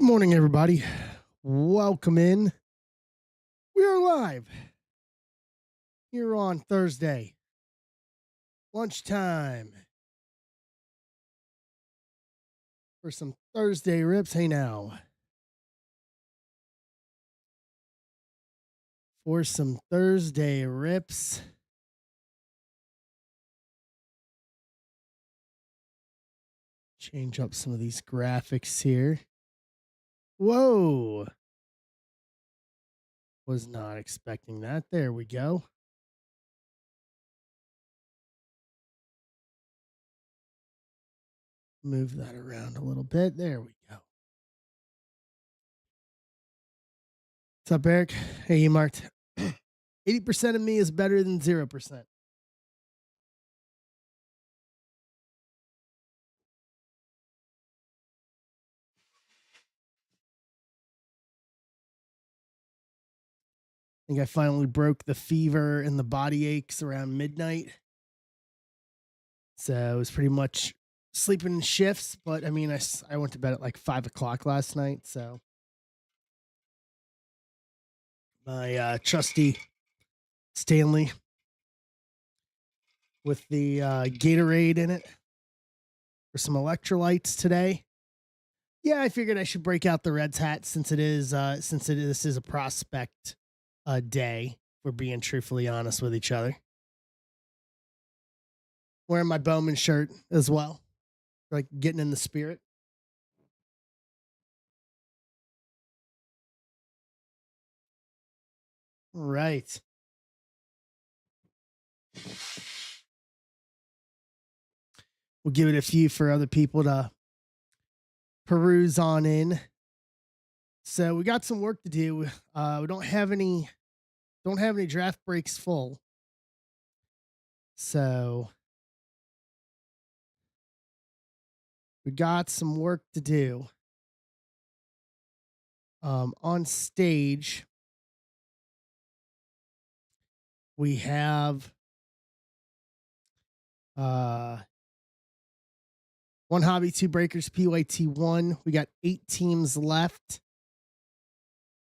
Good morning, everybody. Welcome in. We are live here on Thursday, lunchtime, for some Thursday rips. Hey, now, for some Thursday rips. Change up some of these graphics here. Whoa. Was not expecting that. There we go. Move that around a little bit. There we go. What's up, Eric? Hey, you marked. 80% of me is better than 0%. I think I finally broke the fever and the body aches around midnight. So it was pretty much sleeping in shifts, but I mean, I went to bed at like 5 o'clock last night. So my trusty Stanley with the Gatorade in it for some electrolytes today. Yeah, I figured I should break out the Reds hat since this is a prospect day. We're being truthfully honest with each other. Wearing my Bowman shirt as well, like getting in the spirit. Right. We'll give it a few for other people to peruse on in. So we got some work to do. We don't have any draft breaks full. So we got some work to do. On stage, we have one hobby, two breakers, PYT1. We got 8 teams left.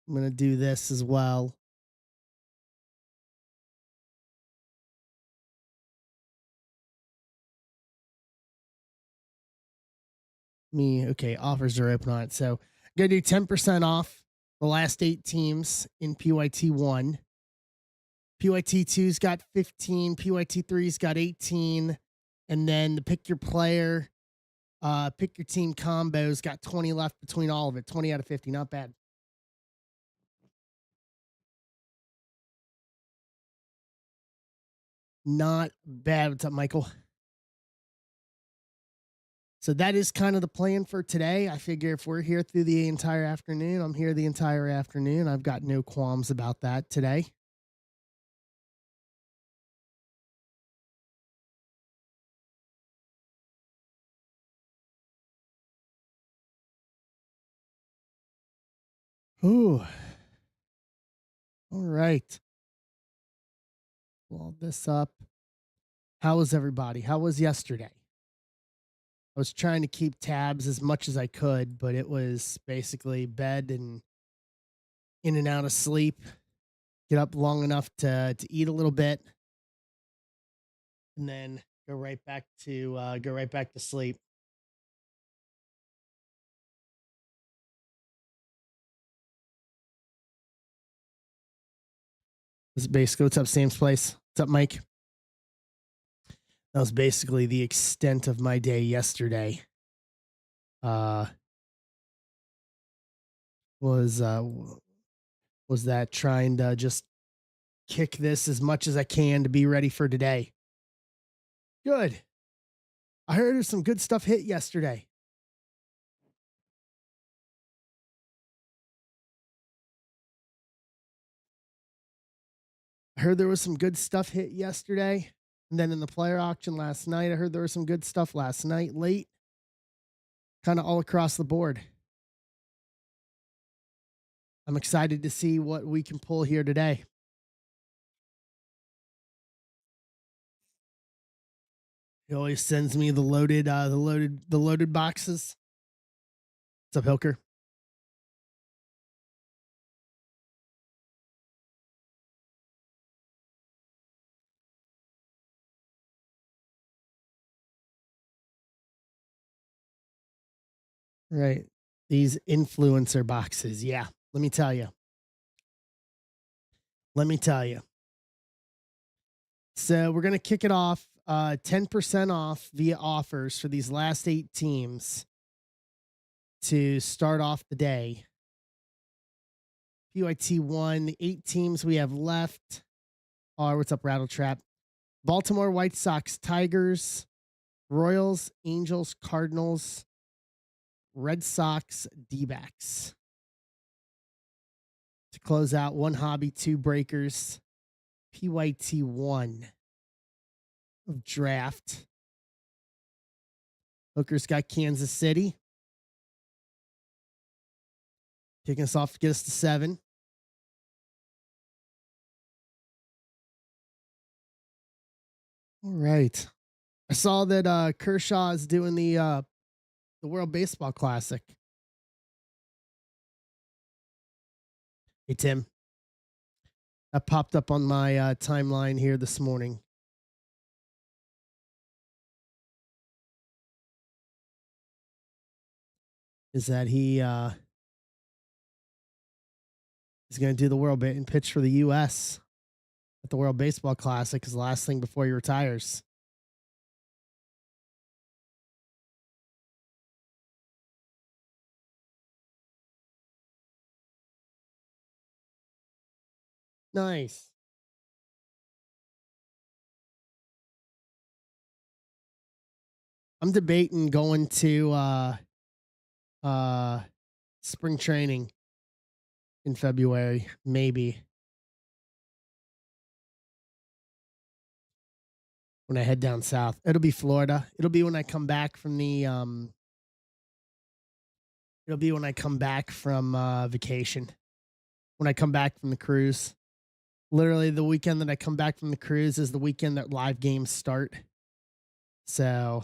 I'm going to do this as well. Okay, offers are open on it. So I'm going to do 10% off the last 8 teams in PYT1. PYT2's got 15, PYT3's got 18, and then the pick your player, pick your team combos got 20 left between all of it. 20 out of 50, not bad. Not bad. What's up, Michael? So that is kind of the plan for today. I figure if we're here through the entire afternoon, I'm here the entire afternoon. I've got no qualms about that today. Ooh. All right. Wall this up. How was everybody? How was yesterday? I was trying to keep tabs as much as I could, but it was basically bed and in and out of sleep. Get up long enough to eat a little bit, and then go right back to sleep. This is basically what's up, Sam's place. What's up, Mike? That was basically the extent of my day yesterday. Was that trying to just kick this as much as I can to be ready for today. Good. I heard there's some good stuff hit yesterday. I heard there was some good stuff hit yesterday. And then in the player auction last night, I heard there was some good stuff last night, late, kind of all across the board. I'm excited to see what we can pull here today. He always sends me the loaded boxes. What's up, Hilker? Right. These influencer boxes. Yeah. Let me tell you. Let me tell you. So we're going to kick it off 10% off via offers for these last 8 teams to start off the day. PYT1, the 8 teams we have left are what's up, Rattle Trap? Baltimore White Sox, Tigers, Royals, Angels, Cardinals, Red Sox, D backs. To close out, one hobby, two breakers, PYT1 of draft. Hooker's got Kansas City. Kicking us off to get us to 7. All right. I saw that Kershaw is doing the World Baseball Classic. Hey Tim, that popped up on my timeline here this morning. Is that he's going to do the World and pitch for the U.S. at the World Baseball Classic as the last thing before he retires. Nice. I'm debating going to uh spring training in February, maybe. When I head down south. It'll be Florida. It'll be when I come back from the it'll be when I come back from vacation. When I come back from the cruise. Literally the weekend that I come back from the cruise is the weekend that live games start. So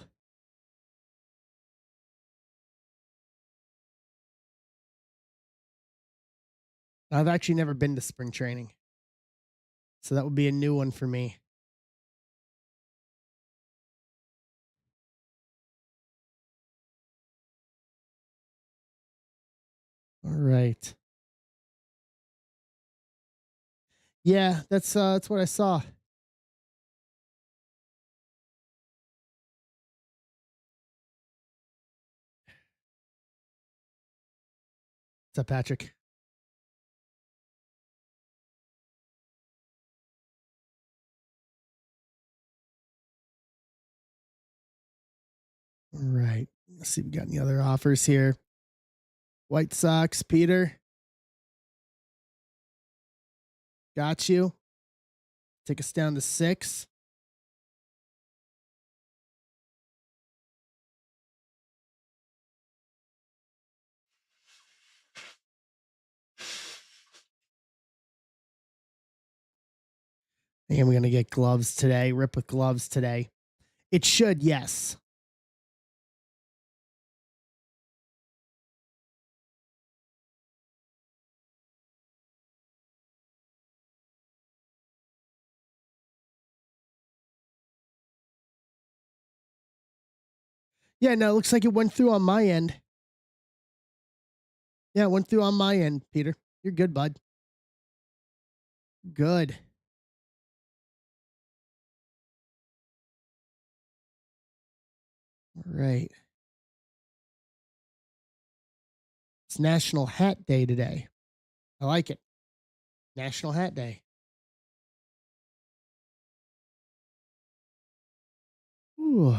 I've actually never been to spring training. So that would be a new one for me. All right. Yeah, that's what I saw. What's up, Patrick? All right. Let's see if we got any other offers here. White Sox, Peter. Got you. Take us down to 6. And we're going to get gloves today. Rip with gloves today. It should, yes. Yeah, no, it looks like it went through on my end. Yeah, it went through on my end, Peter. You're good, bud. Good. All right. It's National Hat Day today. I like it. National Hat Day. Ooh.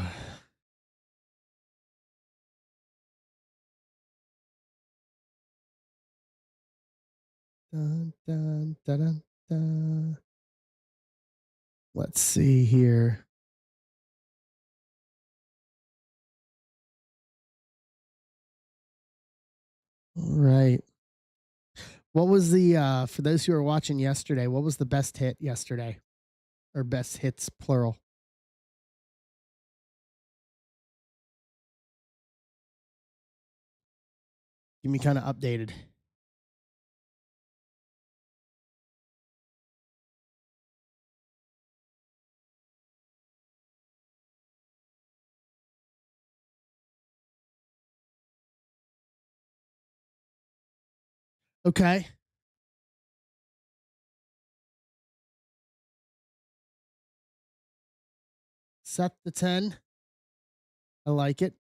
Dun, dun, dun, dun, dun. Let's see here. All right. What was the for those who were watching yesterday, what was the best hit yesterday? Or best hits plural? Give me kind of updated. Okay. Set the 10. I like it.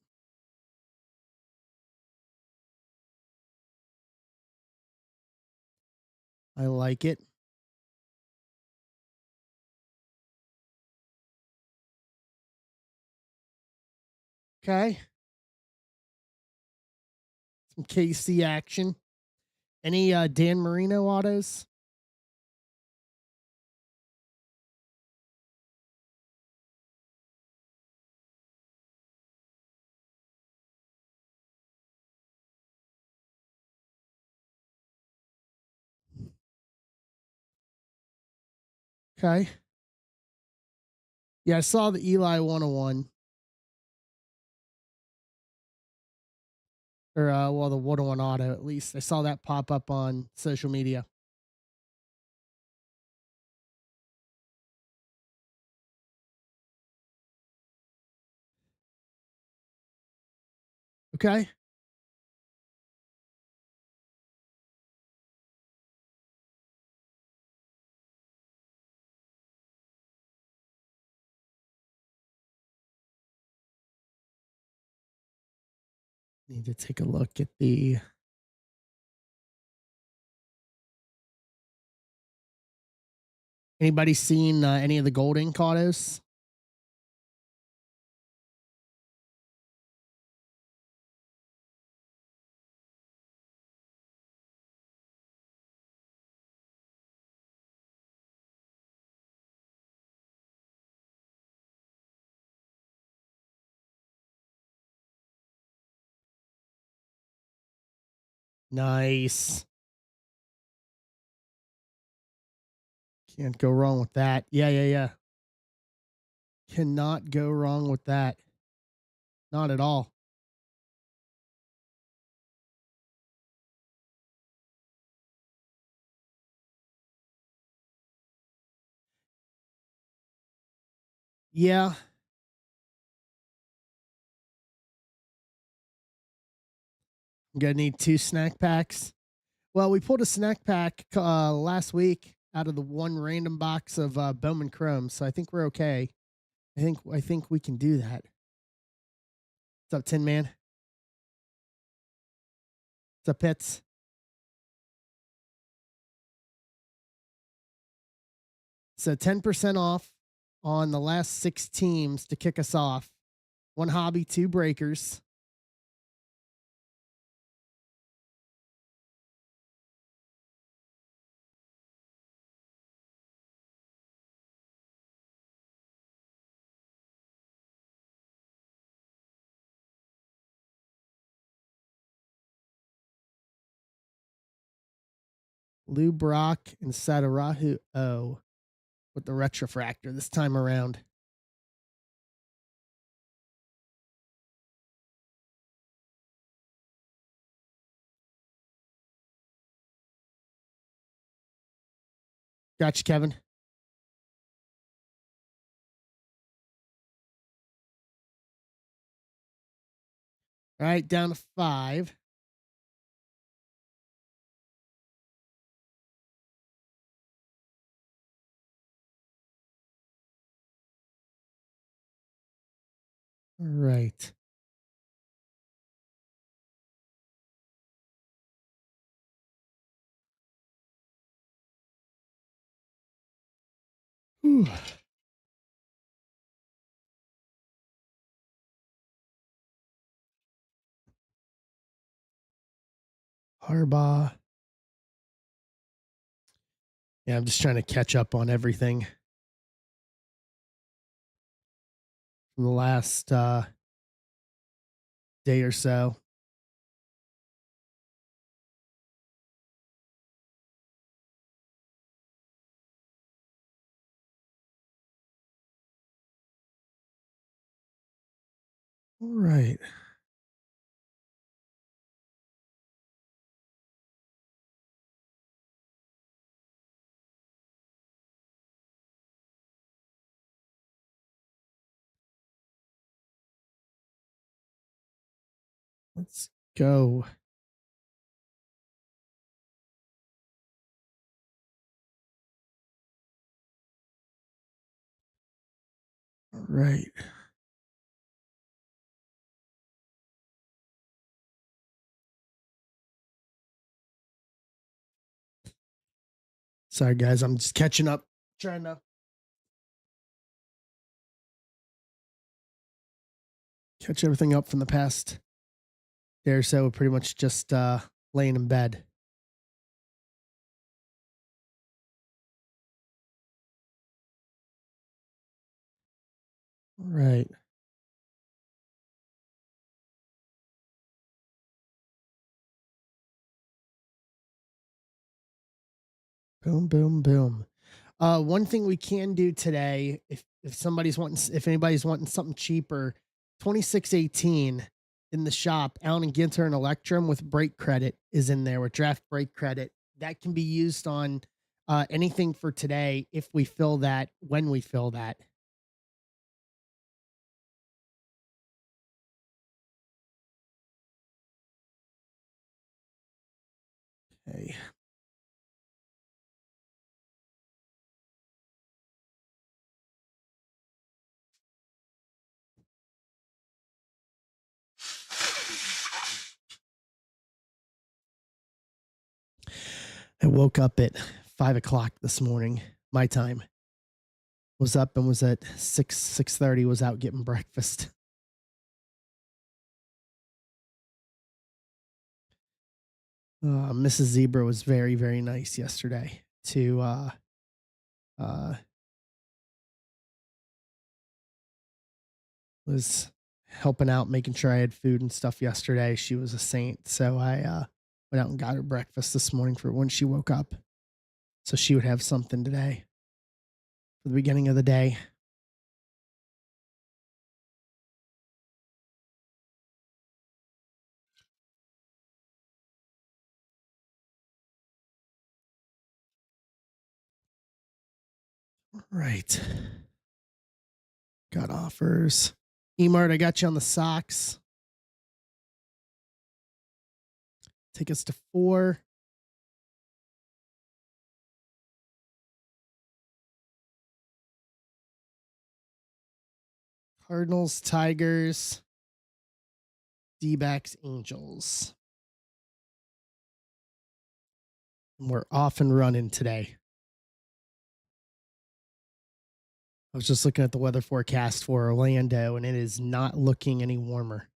I like it. Okay. Some KC action. Any Dan Marino autos? Okay. Yeah, I saw the Eli 101 or well, the 101 auto at least. I saw that pop up on social media. Okay. Need to take a look at the. Anybody seen any of the gold ink autos? Nice. Can't go wrong with that. Yeah, yeah, yeah. Cannot go wrong with that. Not at all. Yeah, I'm gonna need two snack packs. Well, we pulled a snack pack last week out of the one random box of Bowman Chrome, so I think we're okay. I think we can do that. What's up, Tin Man? What's up, Pits? So 10% off on the last six teams to kick us off. One hobby, two breakers. Lou Brock and Satarahu O with the retrofractor this time around. Gotcha, Kevin. All right, down to five. All right. Whew. Harbaugh. Yeah, I'm just trying to catch up on everything from the last day or so. All right. Let's go. Right. Sorry, guys. I'm just catching up, trying to catch everything up from the past day or so. Pretty much just laying in bed. Right. Boom, boom, boom. One thing we can do today, if somebody's wanting, if anybody's wanting something cheaper, 2618 in the shop, Allen and Ginter and Electrum with brake credit is in there with draft brake credit. That can be used on anything for today if we fill that, when we fill that. Okay. I woke up at 5 o'clock this morning, my time. Was up and was at 6:30. Was out getting breakfast. Mrs. Zebra was very, very nice yesterday to uh, was helping out, making sure I had food and stuff yesterday. She was a saint. So I went out and got her breakfast this morning for when she woke up. So she would have something today for the beginning of the day. Right. Got offers. Emart, I got you on the socks. Take us to 4. Cardinals, Tigers, D-backs, Angels. And we're off and running today. I was just looking at the weather forecast for Orlando, and it is not looking any warmer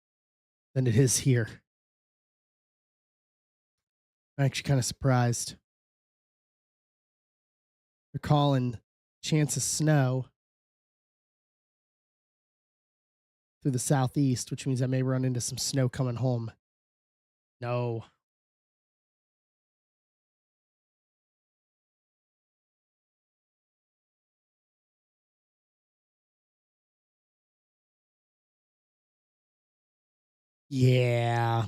than it is here. I'm actually kind of surprised. They're calling chance of snow through the southeast, which means I may run into some snow coming home. No. Yeah.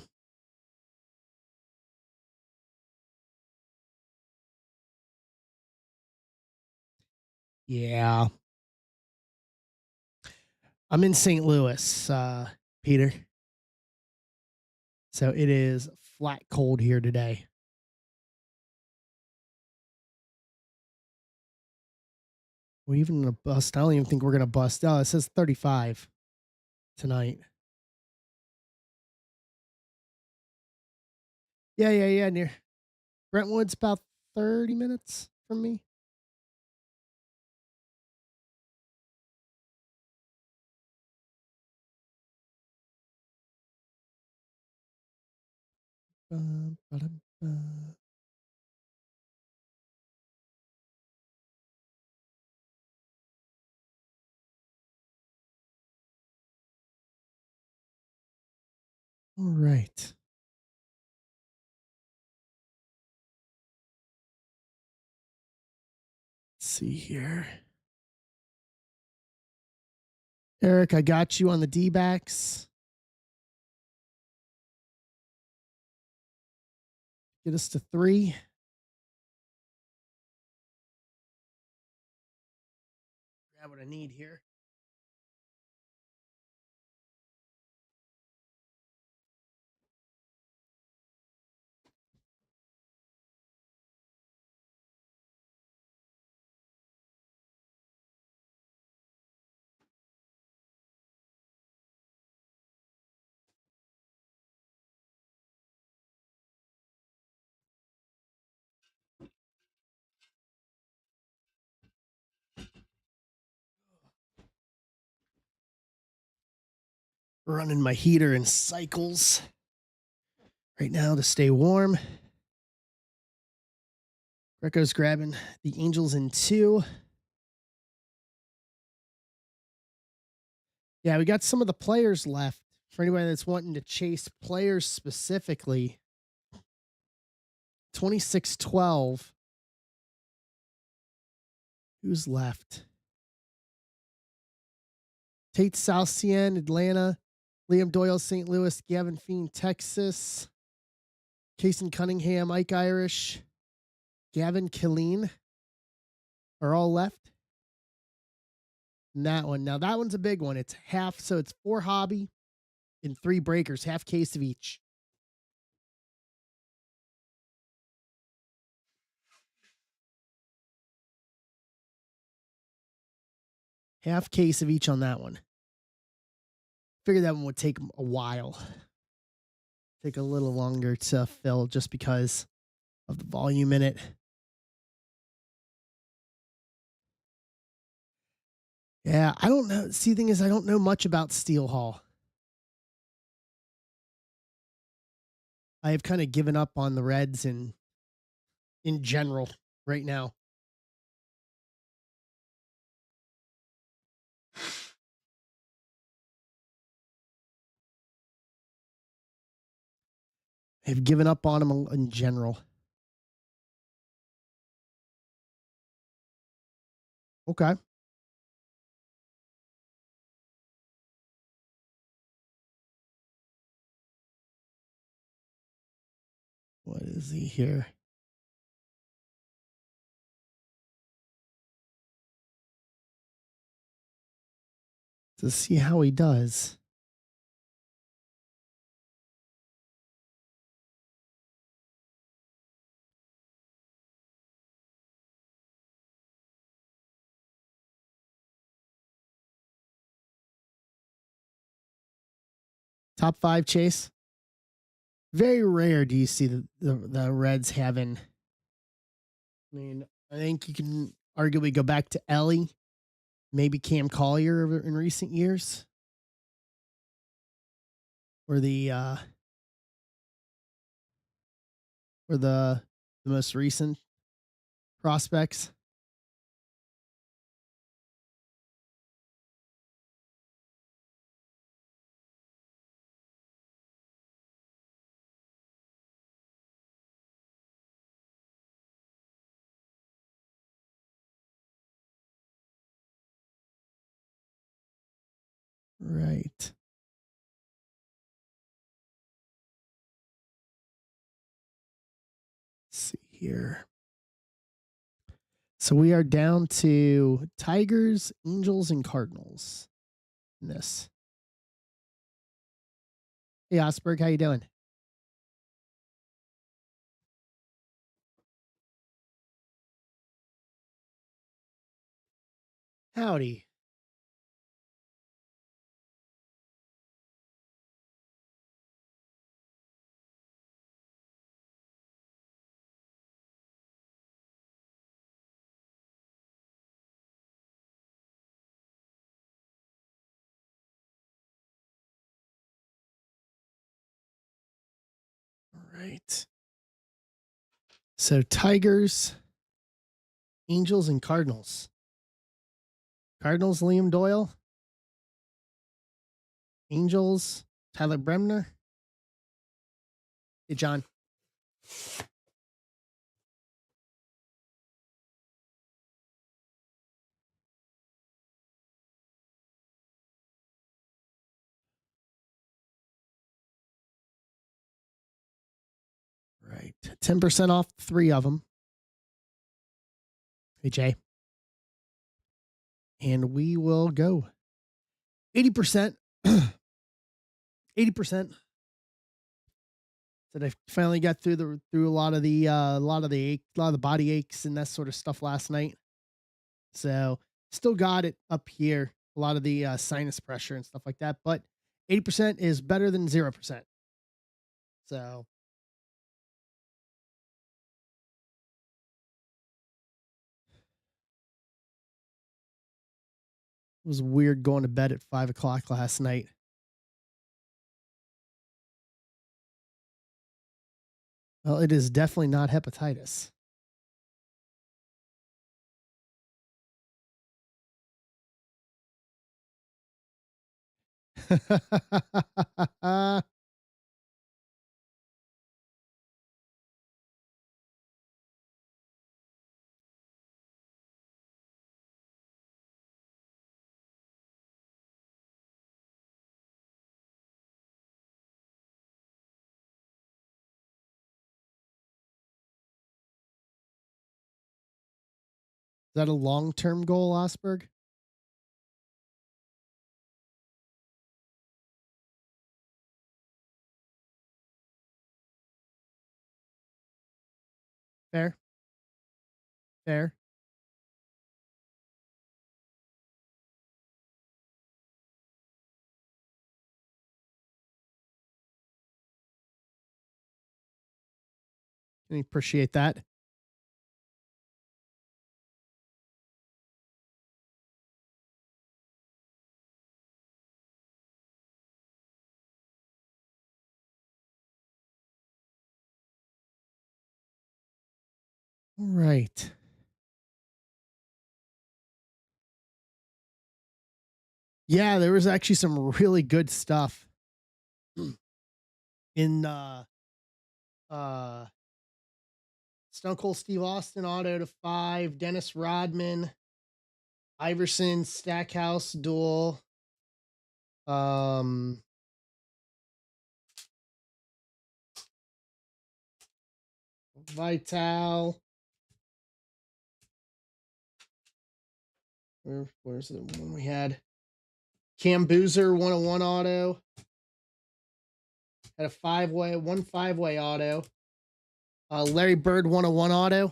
Yeah. I'm in St. Louis, Peter. So it is flat cold here today. We're even gonna bust. I don't even think we're gonna bust. Oh, it says 35 tonight. Yeah, yeah, yeah. Near Brentwood's about 30 minutes from me. Ba-dum-ba. All right. Let's see here. Eric, I got you on the D backs. Get us to 3. Grab what I need here. Running my heater in cycles right now to stay warm. Greco's grabbing the Angels in 2. Yeah, we got some of the players left. For anybody that's wanting to chase players specifically, 26-12. Who's left? Tate Southsien, Atlanta. Liam Doyle, St. Louis. Gavin Feen, Texas. Kason Cunningham, Ike Irish. Gavin Killeen are all left. And that one. Now, that one's a big one. It's half, so it's 4 hobby and 3 breakers, half case of each. Half case of each on that one. Figured that one would take a while. Take a little longer to fill just because of the volume in it. Yeah, I don't know. See, the thing is, I don't know much about Steel Hall. I have kind of given up on the Reds in general right now. I've given up on them in general. Okay. What is he here? To see how he does. Top 5 chase. Very rare do you see the Reds having. I mean, I think you can arguably go back to Ellie, maybe Cam Collier in recent years, or the most recent prospects. Right. Let's see here. So we are down to Tigers, Angels, and Cardinals in this. Hey, Osberg, how you doing? Howdy. All right. So Tigers, Angels, and Cardinals. Cardinals, Liam Doyle. Angels, Tyler Bremner. Hey, John. Right. 10% off 3 of them. Hey, Jay. And we will go 80%. 80%. That I finally got through a lot of the body aches and that sort of stuff last night. So still got it up here. A lot of the sinus pressure and stuff like that, but 80% is better than 0%. So it was weird going to bed at 5 o'clock last night. Well, it is definitely not hepatitis. Is that a long-term goal, Osberg? Fair, fair. Can appreciate that. All right. Yeah, there was actually some really good stuff in uh Stone Cold Steve Austin auto to 5, Dennis Rodman, Iverson Stackhouse duel, um Vital. Where's the one we had? Cam Boozer 101 auto. Had a five-way auto. Larry Bird 101 auto.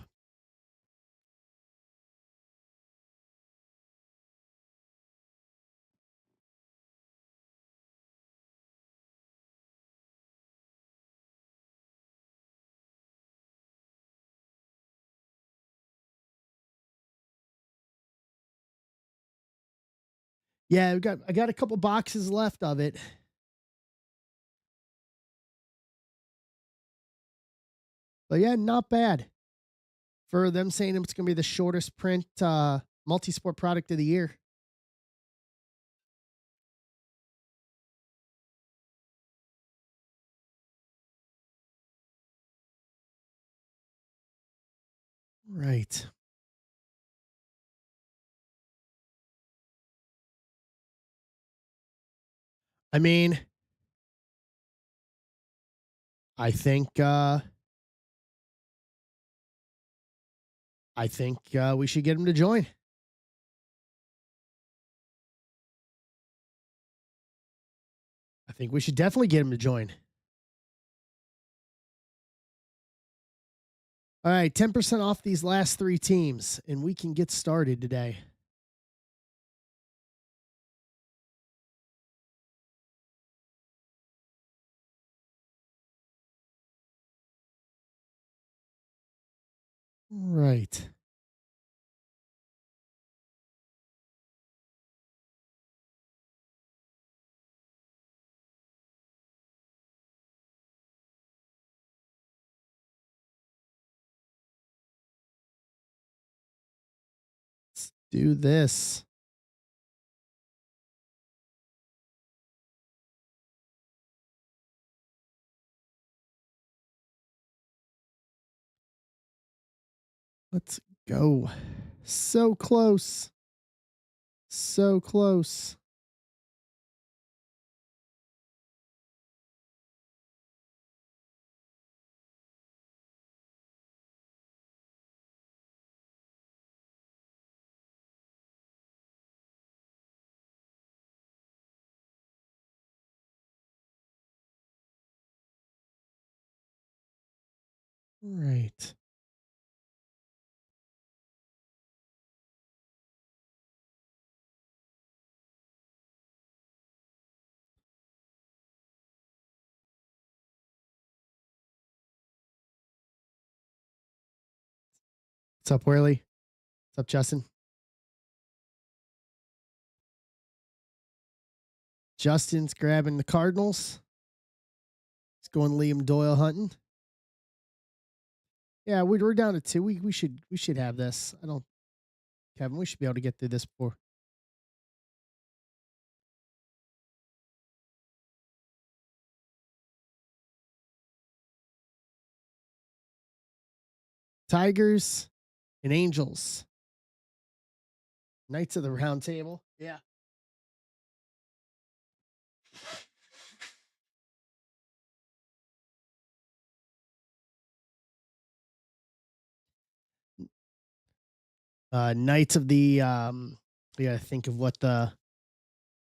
Yeah, I got a couple boxes left of it. But yeah, not bad. For them saying it's gonna be the shortest print multi-sport product of the year. Right. I mean, I think we should get him to join. I think we should definitely get him to join. All right, 10% off these last 3 teams, and we can get started today. Right. Let's do this. Let's go. So close. So close. Right. What's up, Worley? What's up, Justin? Justin's grabbing the Cardinals. He's going Liam Doyle hunting. Yeah, we're down to two. We should have this. I don't, Kevin. We should be able to get through this before Tigers and Angels. Knights of the Round Table. Yeah. Knights of the we gotta think of what the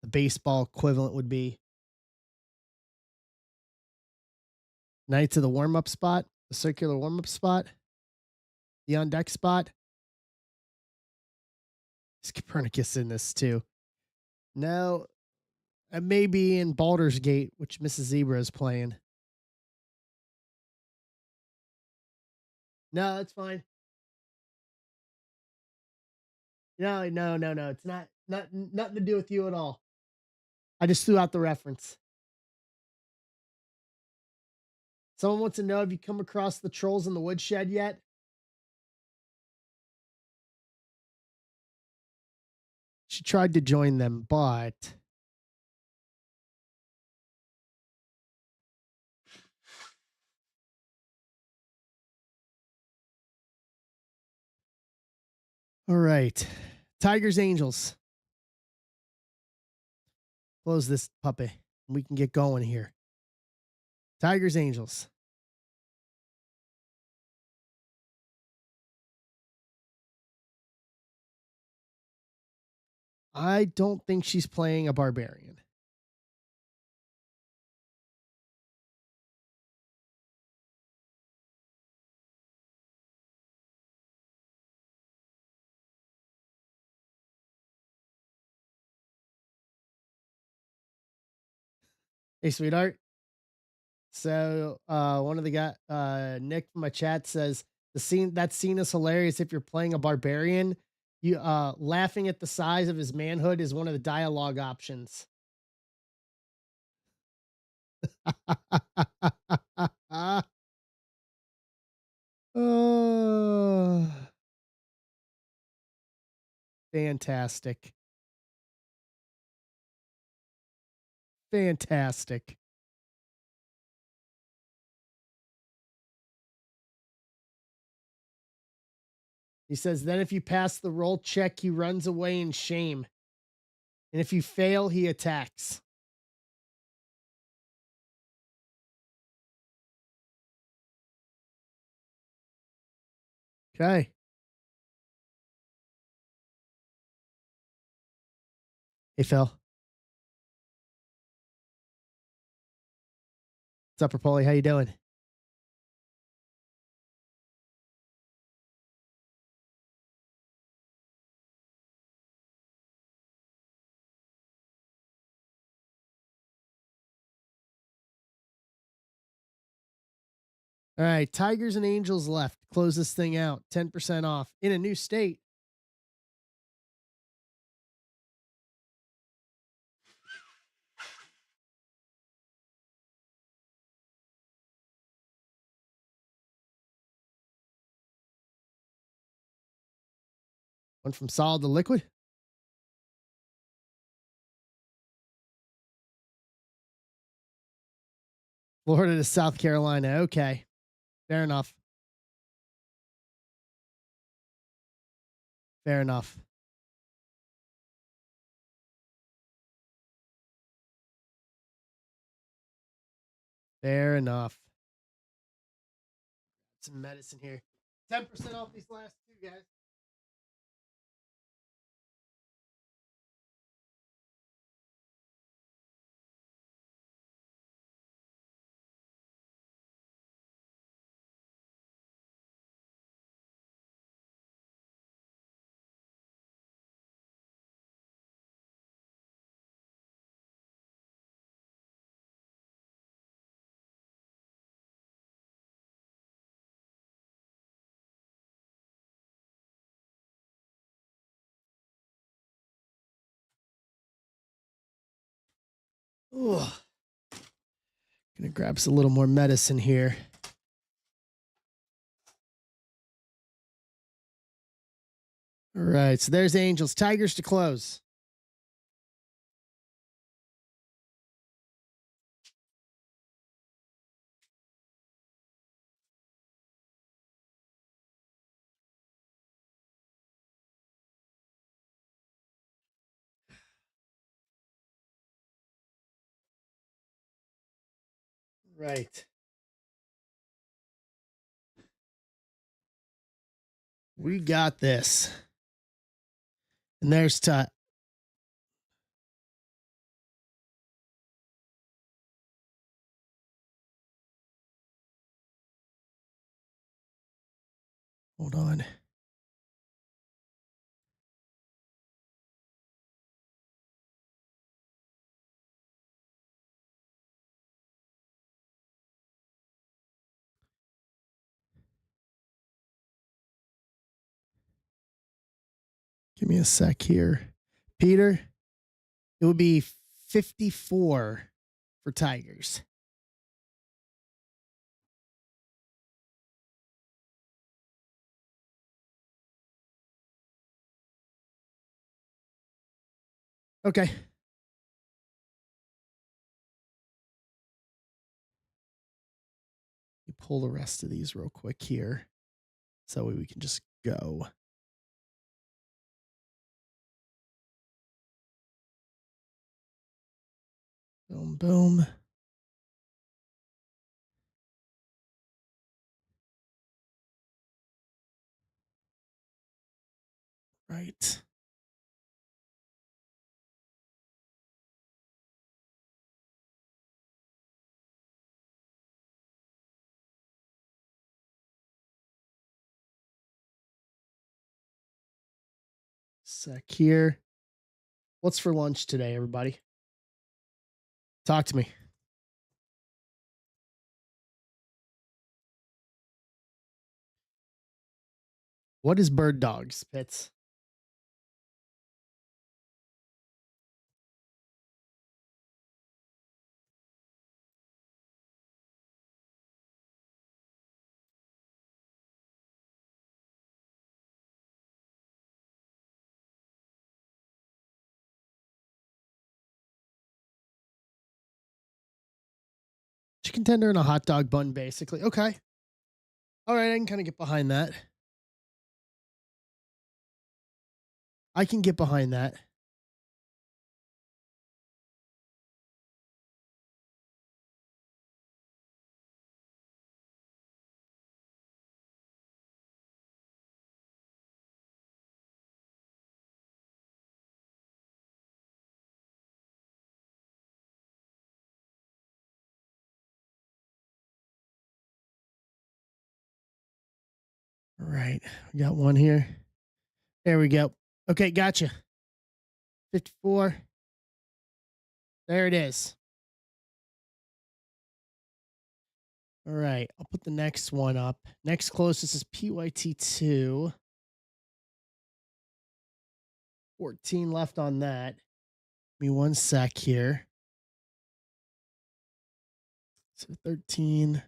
baseball equivalent would be. Knights of the warm up spot, the circular warm up spot, the on deck spot. Is Copernicus in this too? No, maybe in Baldur's Gate, which Mrs. Zebra is playing. No, that's fine. No, no, no, no. It's not nothing to do with you at all. I just threw out the reference. Someone wants to know, have you come across the trolls in the woodshed yet? She tried to join them, but all right. Tigers Angels. Close this puppy. We can get going here. Tigers Angels. I don't think she's playing a barbarian. Hey, sweetheart. So one of the guy Nick from my chat says that scene is hilarious if you're playing a barbarian. You laughing at the size of his manhood is one of the dialogue options. Oh, fantastic. Fantastic. He says, then if you pass the roll check, he runs away in shame. And if you fail, he attacks. Okay. Hey, Phil. What's up, Rapoli? How you doing? All right. Tigers and Angels left. Close this thing out. 10% off in a new state. Went from solid to liquid. Florida to South Carolina. Okay. Fair enough. Fair enough. Fair enough. Some medicine here. 10% off these last two, guys. Ooh. Gonna grab us a little more medicine here. All right. So there's Angels. Tigers to close. Right. We got this. And there's hold on. Give me a sec here. Peter, it would be 54 for Tigers. Okay. Let me pull the rest of these real quick here. So we can just go. Boom, boom. Right. Sec here. What's for lunch today, everybody? Talk to me. What is bird dogs, Pitts? Chicken tender and a hot dog bun, basically. Okay. All right, I can kind of get behind that. I can get behind that. All right. We got one here. There we go. Okay, gotcha. 54. There it is. All right. I'll put the next one up. Next closest is PYT2. 14 left on that. Give me one sec here. So 13.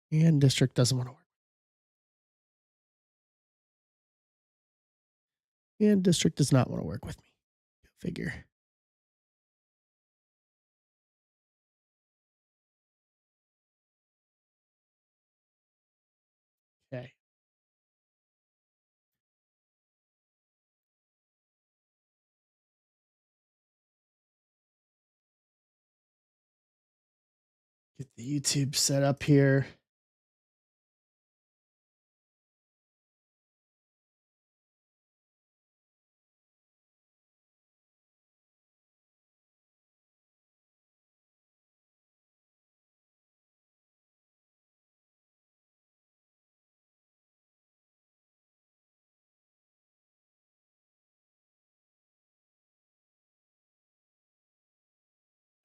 And district doesn't want to work. And district does not want to work with me. Go figure. Okay. Get the YouTube set up here.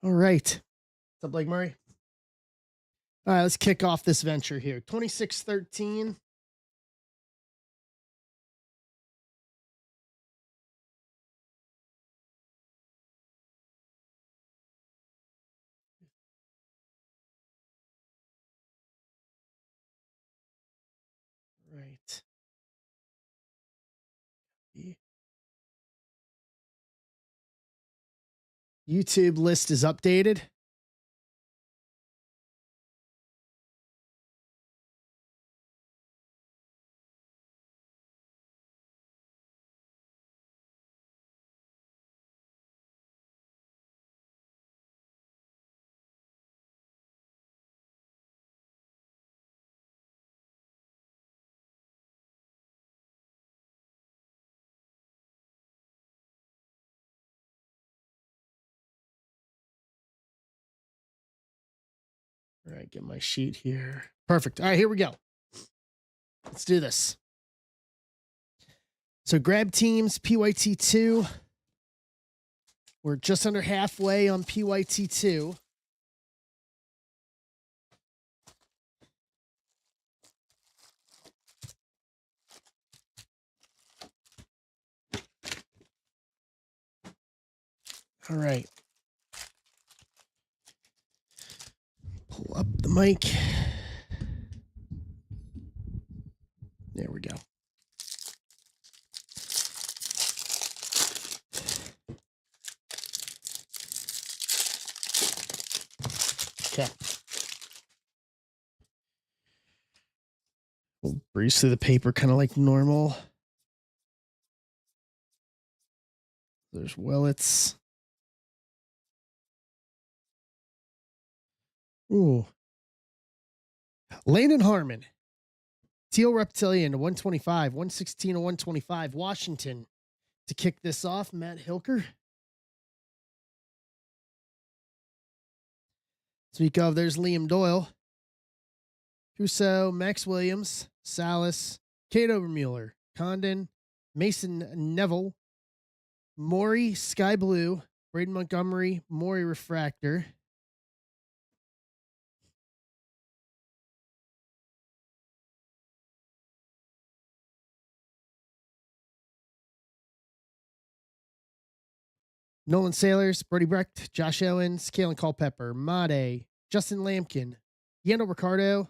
All right. What's up, Blake Murray? All right, let's kick off this venture here. 26-13. Right. YouTube list is updated. All right, get my sheet here. Perfect. All right, here we go. Let's do this. So grab teams, PYT2. We're just under halfway on PYT2. All right. Pull up the mic. There we go. Okay. We'll breeze through the paper kind of like normal. There's Willets. Ooh. Landon Harmon. Teal Reptilian to 125, 116 to 125. Washington to kick this off. Matt Hilker. Speak of, there's Liam Doyle. Huso, Max Williams, Salas, Kate Obermueller, Condon, Mason Neville, Maury Sky Blue, Braden Montgomery, Maury Refractor. Nolan Sailors, Brody Brecht, Josh Owens, Kalen Culpepper, Made, Justin Lampkin, Yandel Ricardo,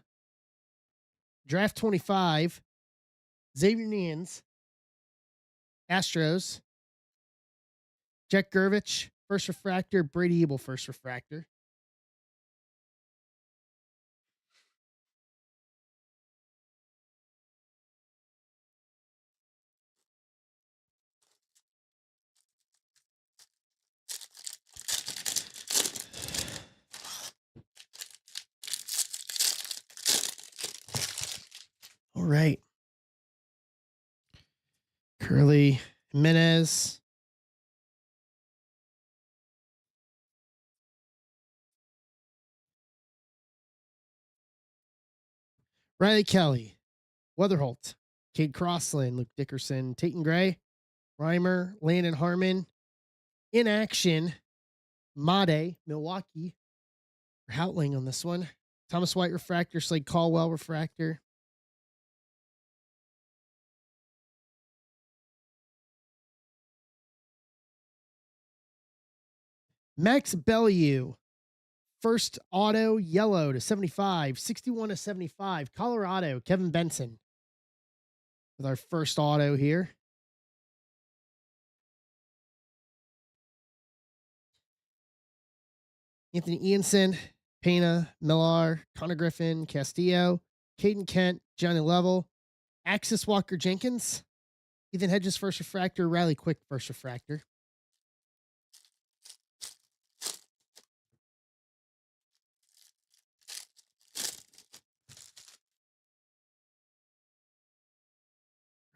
Draft 25, Xavier Neans, Astros, Jack Gervich, First Refractor, Brady Ebel, First Refractor. All right. Curly Jimenez. Riley Kelly. Weatherholt. Cade Crossland. Luke Dickerson. Tayton Gray. Reimer. Landon Harmon. In action. Made. Milwaukee. Houtling on this one. Thomas White Refractor. Slade Caldwell Refractor. Max Bellew. First auto yellow to 75, 61 to 75. Colorado, Kevin Benson. With our first auto here. Anthony Ianson, Pena, Millar, Connor Griffin, Castillo, Caden Kent, Johnny Level, Axis Walker Jenkins, Ethan Hedges first refractor, Riley Quick first refractor.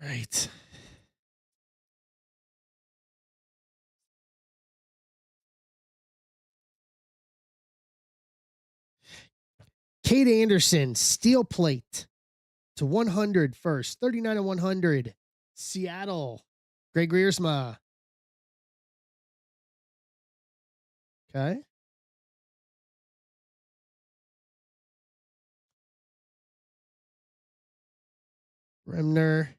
Right. Kate Anderson, steel plate to 100 first, 39 to 100. Seattle, Greg Riersma. Okay. Bremner,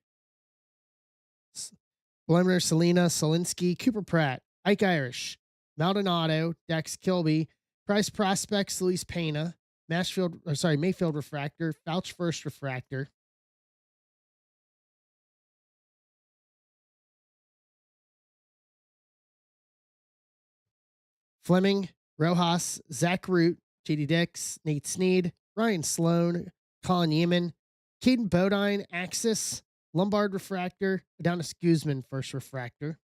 Selena, Solinsky, Cooper Pratt, Ike Irish, Maldonado, Dex Kilby, Price Prospects, Luis Pena, Mayfield Refractor, Fouch First Refractor. Fleming, Rojas, Zach Root, JD Dix, Nate Snead, Ryan Sloan, Colin Yeaman, Caden Bodine, Axis, Lombard Refractor, Adonis Guzman, first refractor.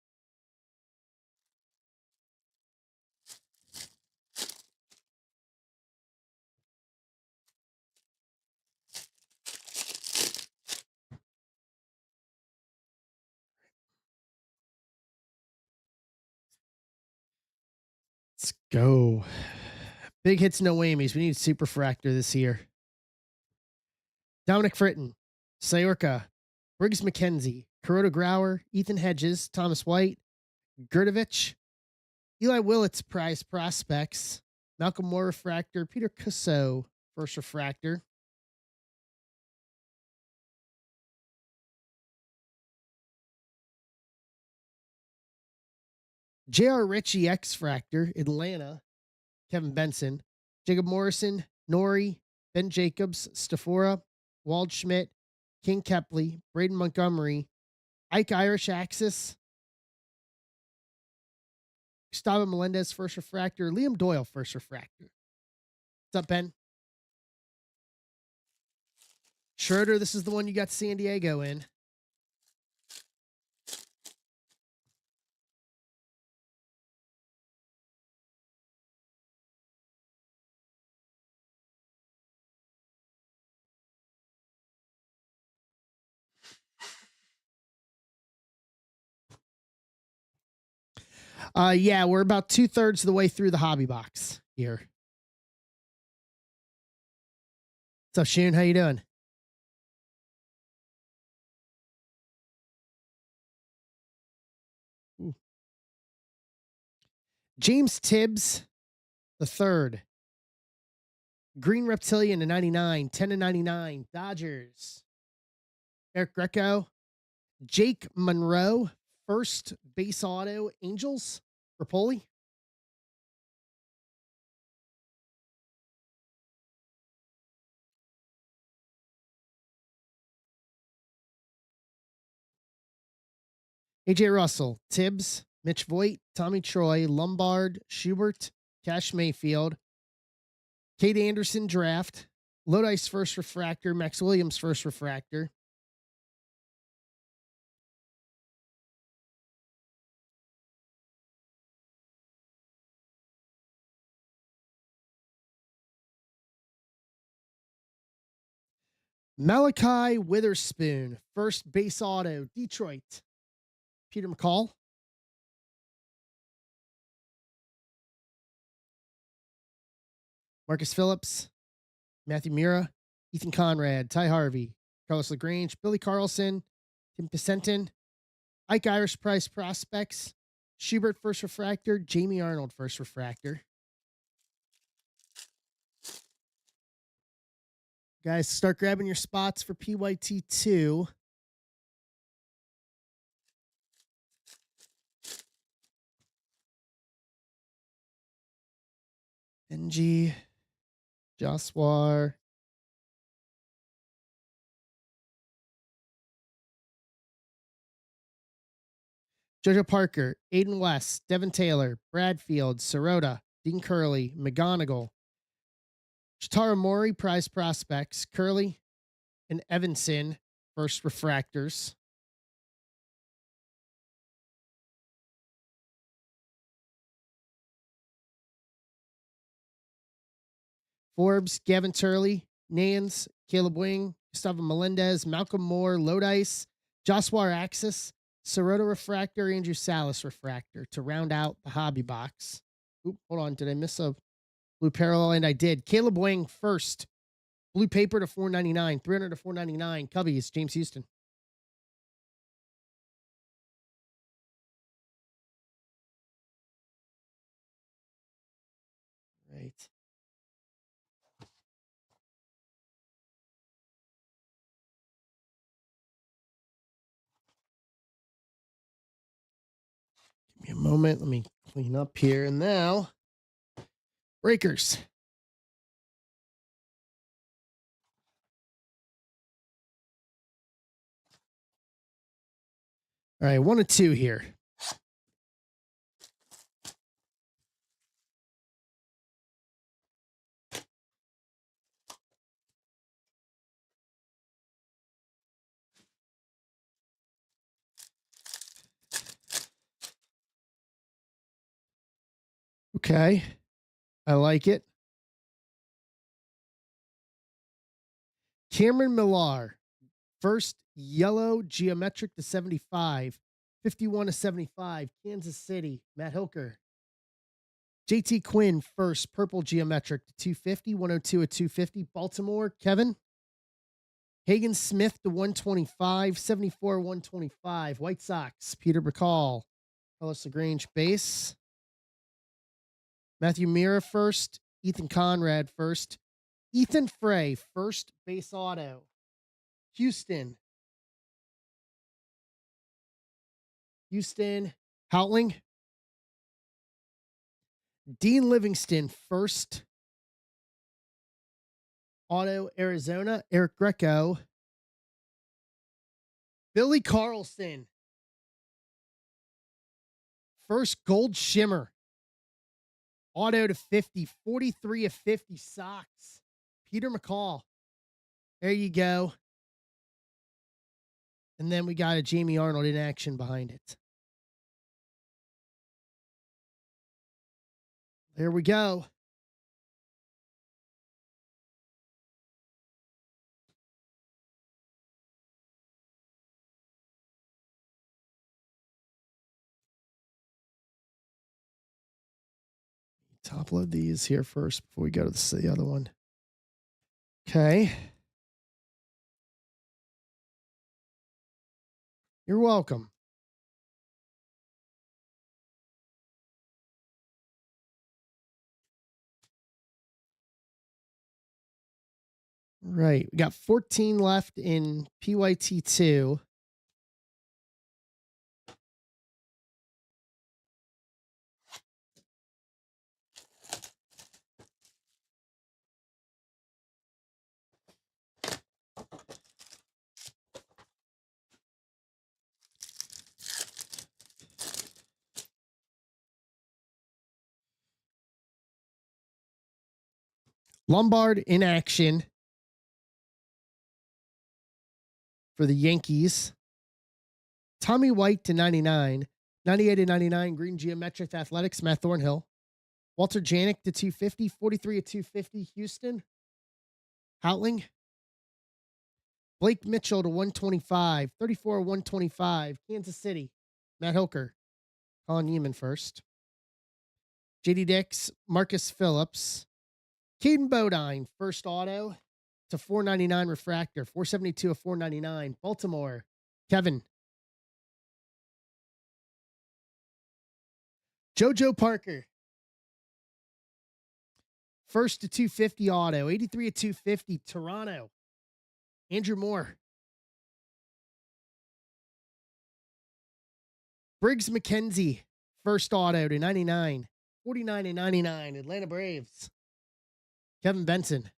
Let's go. Big hits, no whammies. We need super fractor this year. Dominic Fritton, Sayorka, Briggs McKenzie, Kuroda Grauer, Ethan Hedges, Thomas White, Gerdovich, Eli Willett's prize prospects, Malcolm Moore refractor, Peter Cusso, first refractor. J.R. Ritchie X Fractor, Atlanta, Kevin Benson, Jacob Morrison, Nori, Ben Jacobs, Stafora, Waldschmidt, King Kepley, Braden Montgomery, Ike Irish Axis, Gustavo Melendez, first refractor, Liam Doyle, first refractor. What's up, Ben? Schroeder, this is the one you got San Diego in. Yeah, we're about 2/3 of the way through the hobby box here. What's up, Shun? How you doing? Ooh. James Tibbs, the third. Green Reptilian to 99, 10 to 99, Dodgers. Eric Greco, Jake Monroe, first base auto, Angels, Rapoli. AJ Russell, Tibbs, Mitch Voigt, Tommy Troy, Lombard, Schubert, Cash Mayfield, Kate Anderson draft, Lodice first refractor, Max Williams first refractor. Malachi Witherspoon, first base auto, Detroit. Peter McCall. Marcus Phillips, Matthew Mura, Ethan Conrad, Ty Harvey, Carlos LaGrange, Billy Carlson, Tim Picenton, Ike Irish Price prospects, Schubert first refractor, Jamie Arnold first refractor. Guys, start grabbing your spots for PYT2. NG, Joswar, Jojo Parker, Aiden West, Devin Taylor, Bradfield, Sirota, Dean Curley, McGonigal, Chitara Mori, prize prospects, Curley, and Evanson, first refractors. Forbes, Gavin Turley, Nance, Caleb Wing, Gustavo Melendez, Malcolm Moore, Lodice, Joshua Axis, Sirota Refractor, Andrew Salas Refractor to round out the hobby box. Oop, hold on. Did I miss a blue parallel? And I did. Caleb Wing first. Blue paper to 499, 300 to 499. Cubbies, James Houston. Right. Give me a moment. Let me clean up here. And now, breakers. All right, 1 and 2 here. Okay. I like it. Cameron Millar, first yellow geometric to 75, 51 to 75, Kansas City, Matt Hilker. JT Quinn, first purple geometric to 250, 102 at 250, Baltimore, Kevin. Hagen Smith to 125, 74, 125, White Sox, Peter Bacall, Carlos LaGrange, base. Matthew Mira, first. Ethan Conrad, first. Ethan Frey, first base auto. Houston. Houtling. Dean Livingston, first auto, Arizona. Eric Greco. Billy Carlson, first gold shimmer. Auto to 50, 43 of 50 Sox. Peter McCall. There you go. And then we got a Jamie Arnold in action behind it. There we go. Top load these here first before we go to the other one. Okay. You're welcome. Right. We got 14 left in PYT2. Lombard in action for the Yankees. Tommy White to 99. 98 to 99, Green Geometric Athletics, Matt Thornhill. Walter Janik to 250. 43 to 250, Houston. Houtling. Blake Mitchell to 125. 34 125, Kansas City. Matt Hilker. Colin Neiman first. JD Dix, Marcus Phillips. Caden Bodine, first auto to 499 refractor, 472 of 499. Baltimore, Kevin. JoJo Parker, first to 250 auto, 83 of 250. Toronto, Andrew Moore. Briggs McKenzie, first auto to 99, 49 and 99. Atlanta Braves, Kevin Benson.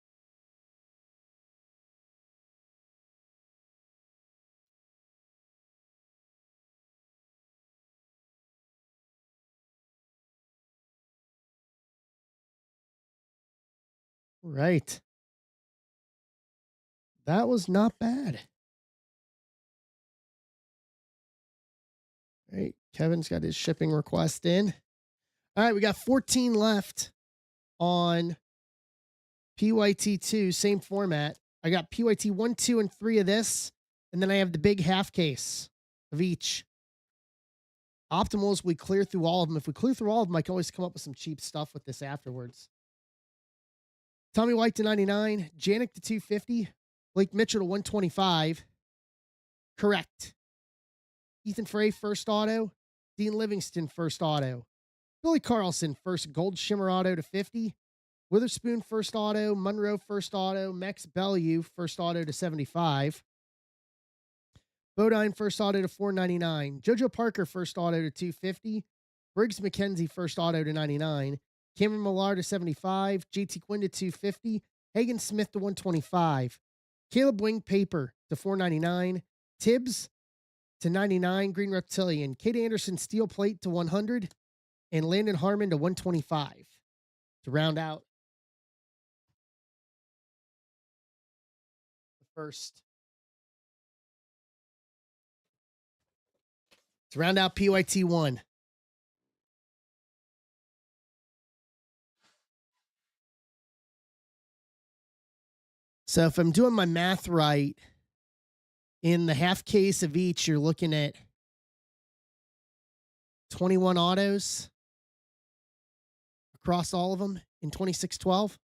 Right. That was not bad. Right. Kevin's got his shipping request in. All right. We got 14 left on PYT2, same format. I got PYT 1, 2, and 3 of this. And then I have the big half case of each. Optimals, we clear through all of them. If we clear through all of them, I can always come up with some cheap stuff with this afterwards. Tommy White to 99. Janik to 250. Blake Mitchell to 125. Correct. Ethan Frey, first auto. Dean Livingston, first auto. Billy Carlson, first gold shimmer auto to 50. Witherspoon, first auto. Monroe, first auto. Max Bellew, first auto to 75. Bodine, first auto to 499. JoJo Parker, first auto to 250. Briggs McKenzie, first auto to 99. Cameron Millar to 75. JT Quinn to 250. Hagen Smith to 125. Caleb Wing Paper to 499. Tibbs to 99. Green Reptilian. Kate Anderson Steel Plate to 100. And Landon Harmon to 125 to round out the first. To round out PYT1. So if I'm doing my math right, in the half case of each, you're looking at 21 autos across all of them in 2612.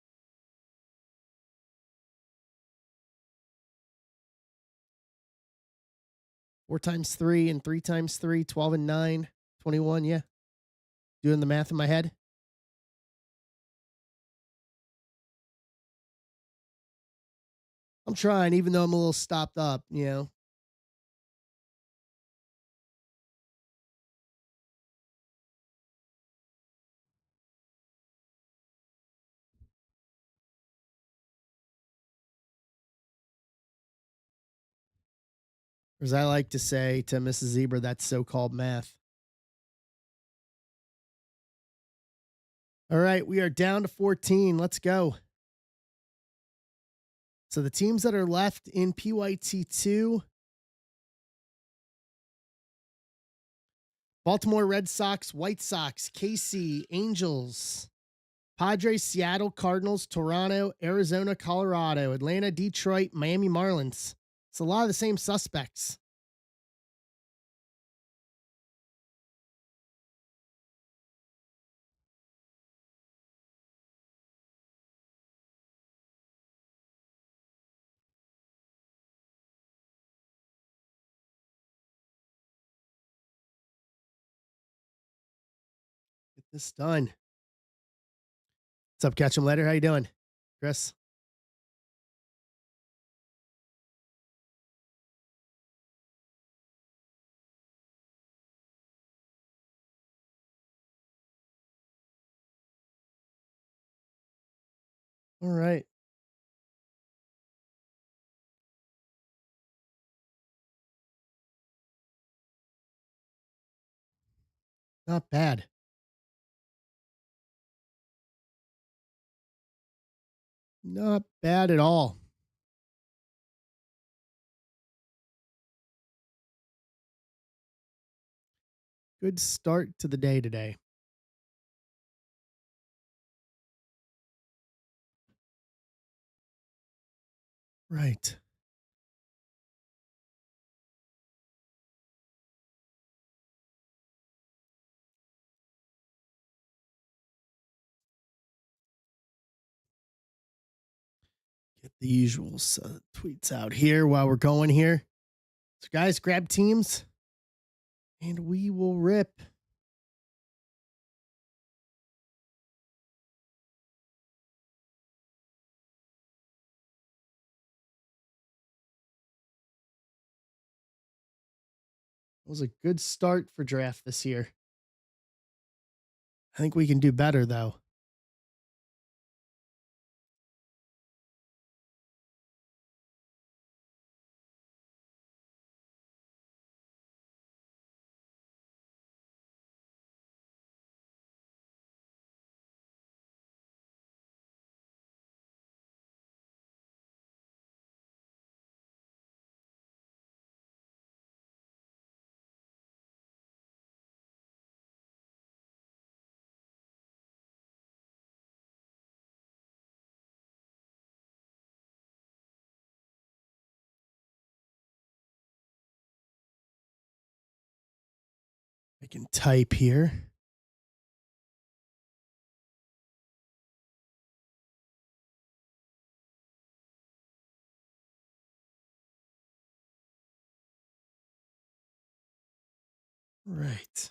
4 times 3 and 3 times 3, 12 and 9, 21. Yeah. Doing the math in my head. I'm trying, even though I'm a little stopped up. Or as I like to say to Mrs. Zebra, that's so called math. All right. We are down to 14. Let's go. So the teams that are left in PYT2: Baltimore Red Sox, White Sox, KC, Angels, Padres, Seattle, Cardinals, Toronto, Arizona, Colorado, Atlanta, Detroit, Miami Marlins. It's a lot of the same suspects. Get this done. What's up, Catch 'em Later? How you doing, Chris? All right. Not bad. Not bad at all. Good start to the day today. Right. Get the usual tweets out here while we're going here. So, guys, grab teams and we will rip. It was a good start for draft this year. I think we can do better, though. I can type here. Right.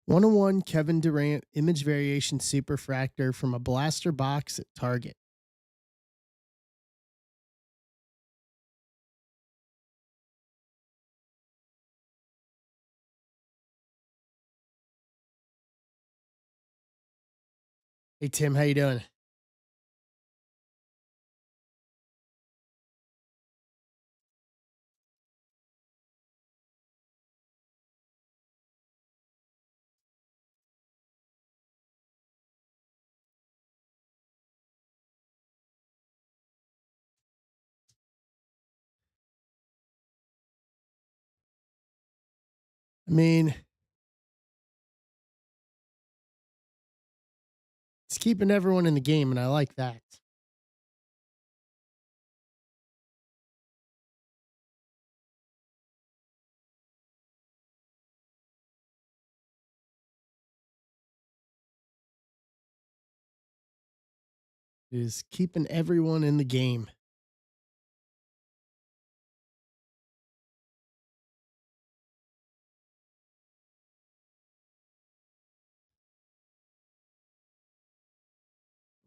One-on-one Kevin Durant image variation superfractor from a blaster box at Target. Hey Tim, how you doing? I mean, it's keeping everyone in the game, and I like that. It is keeping everyone in the game.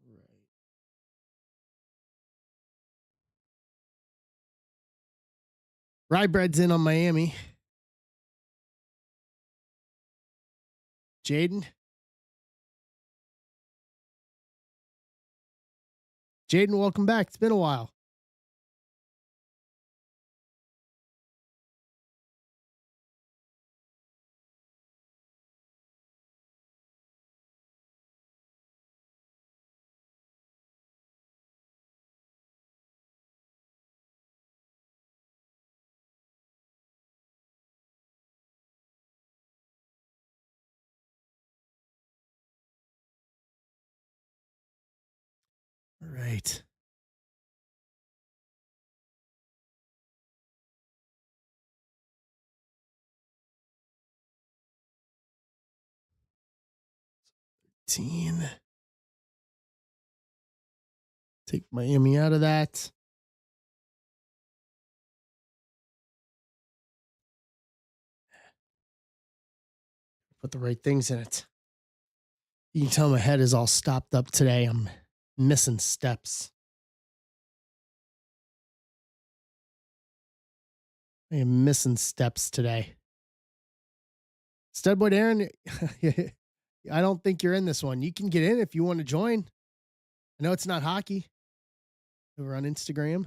Right. Rye bread's in on Miami. Jaden. Jaden, welcome back. It's been a while. All right. Teen. Take Miami out of that. Put the right things in it. You can tell my head is all stopped up today. I'm missing steps. I am missing steps today. Studboy Aaron, I don't think you're in this one. You can get in if you want to join. I know it's not hockey. Over on Instagram.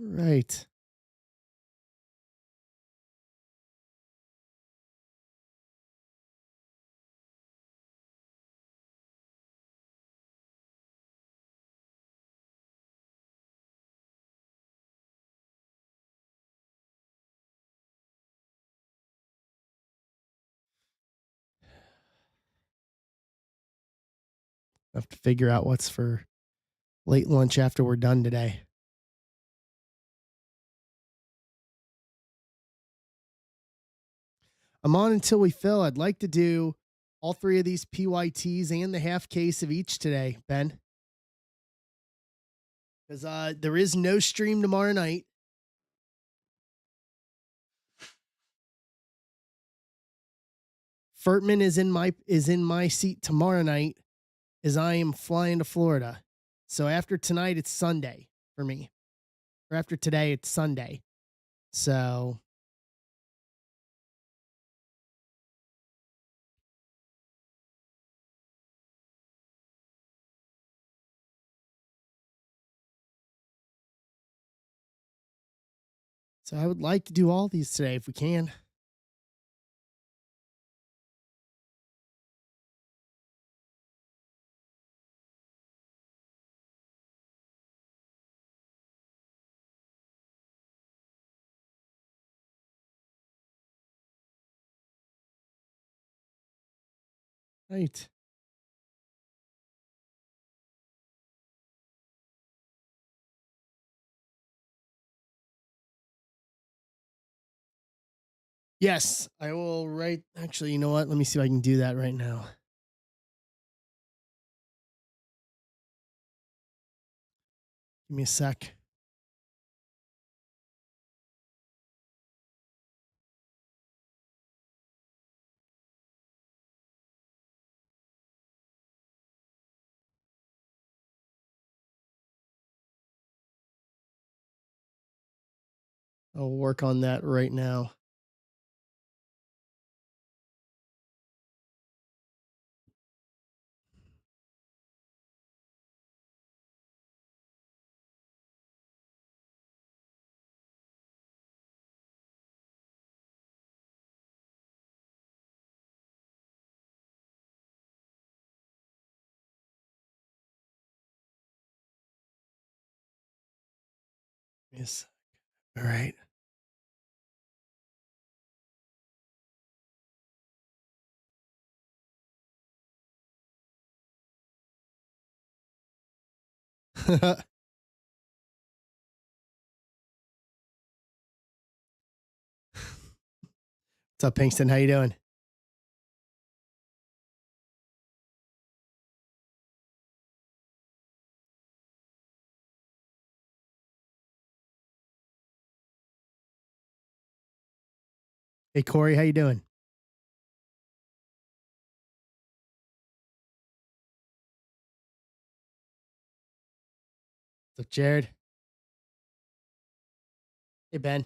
Right. I have to figure out what's for late lunch after we're done today. I'm on until we fill. I'd like to do all three of these PYTs and the half case of each today, Ben. Because there is no stream tomorrow night. Furtman is in my seat tomorrow night as I am flying to Florida. So after tonight, it's Sunday for me. Or after today, it's Sunday. So I would like to do all these today if we can. Right. Yes, I will write. Actually, you know what? Let me see if I can do that right now. Give me a sec. I'll work on that right now. Yes. All right. What's up, Pinkston? How you doing? Hey, Corey, how you doing? What's up, Jared? Hey, Ben.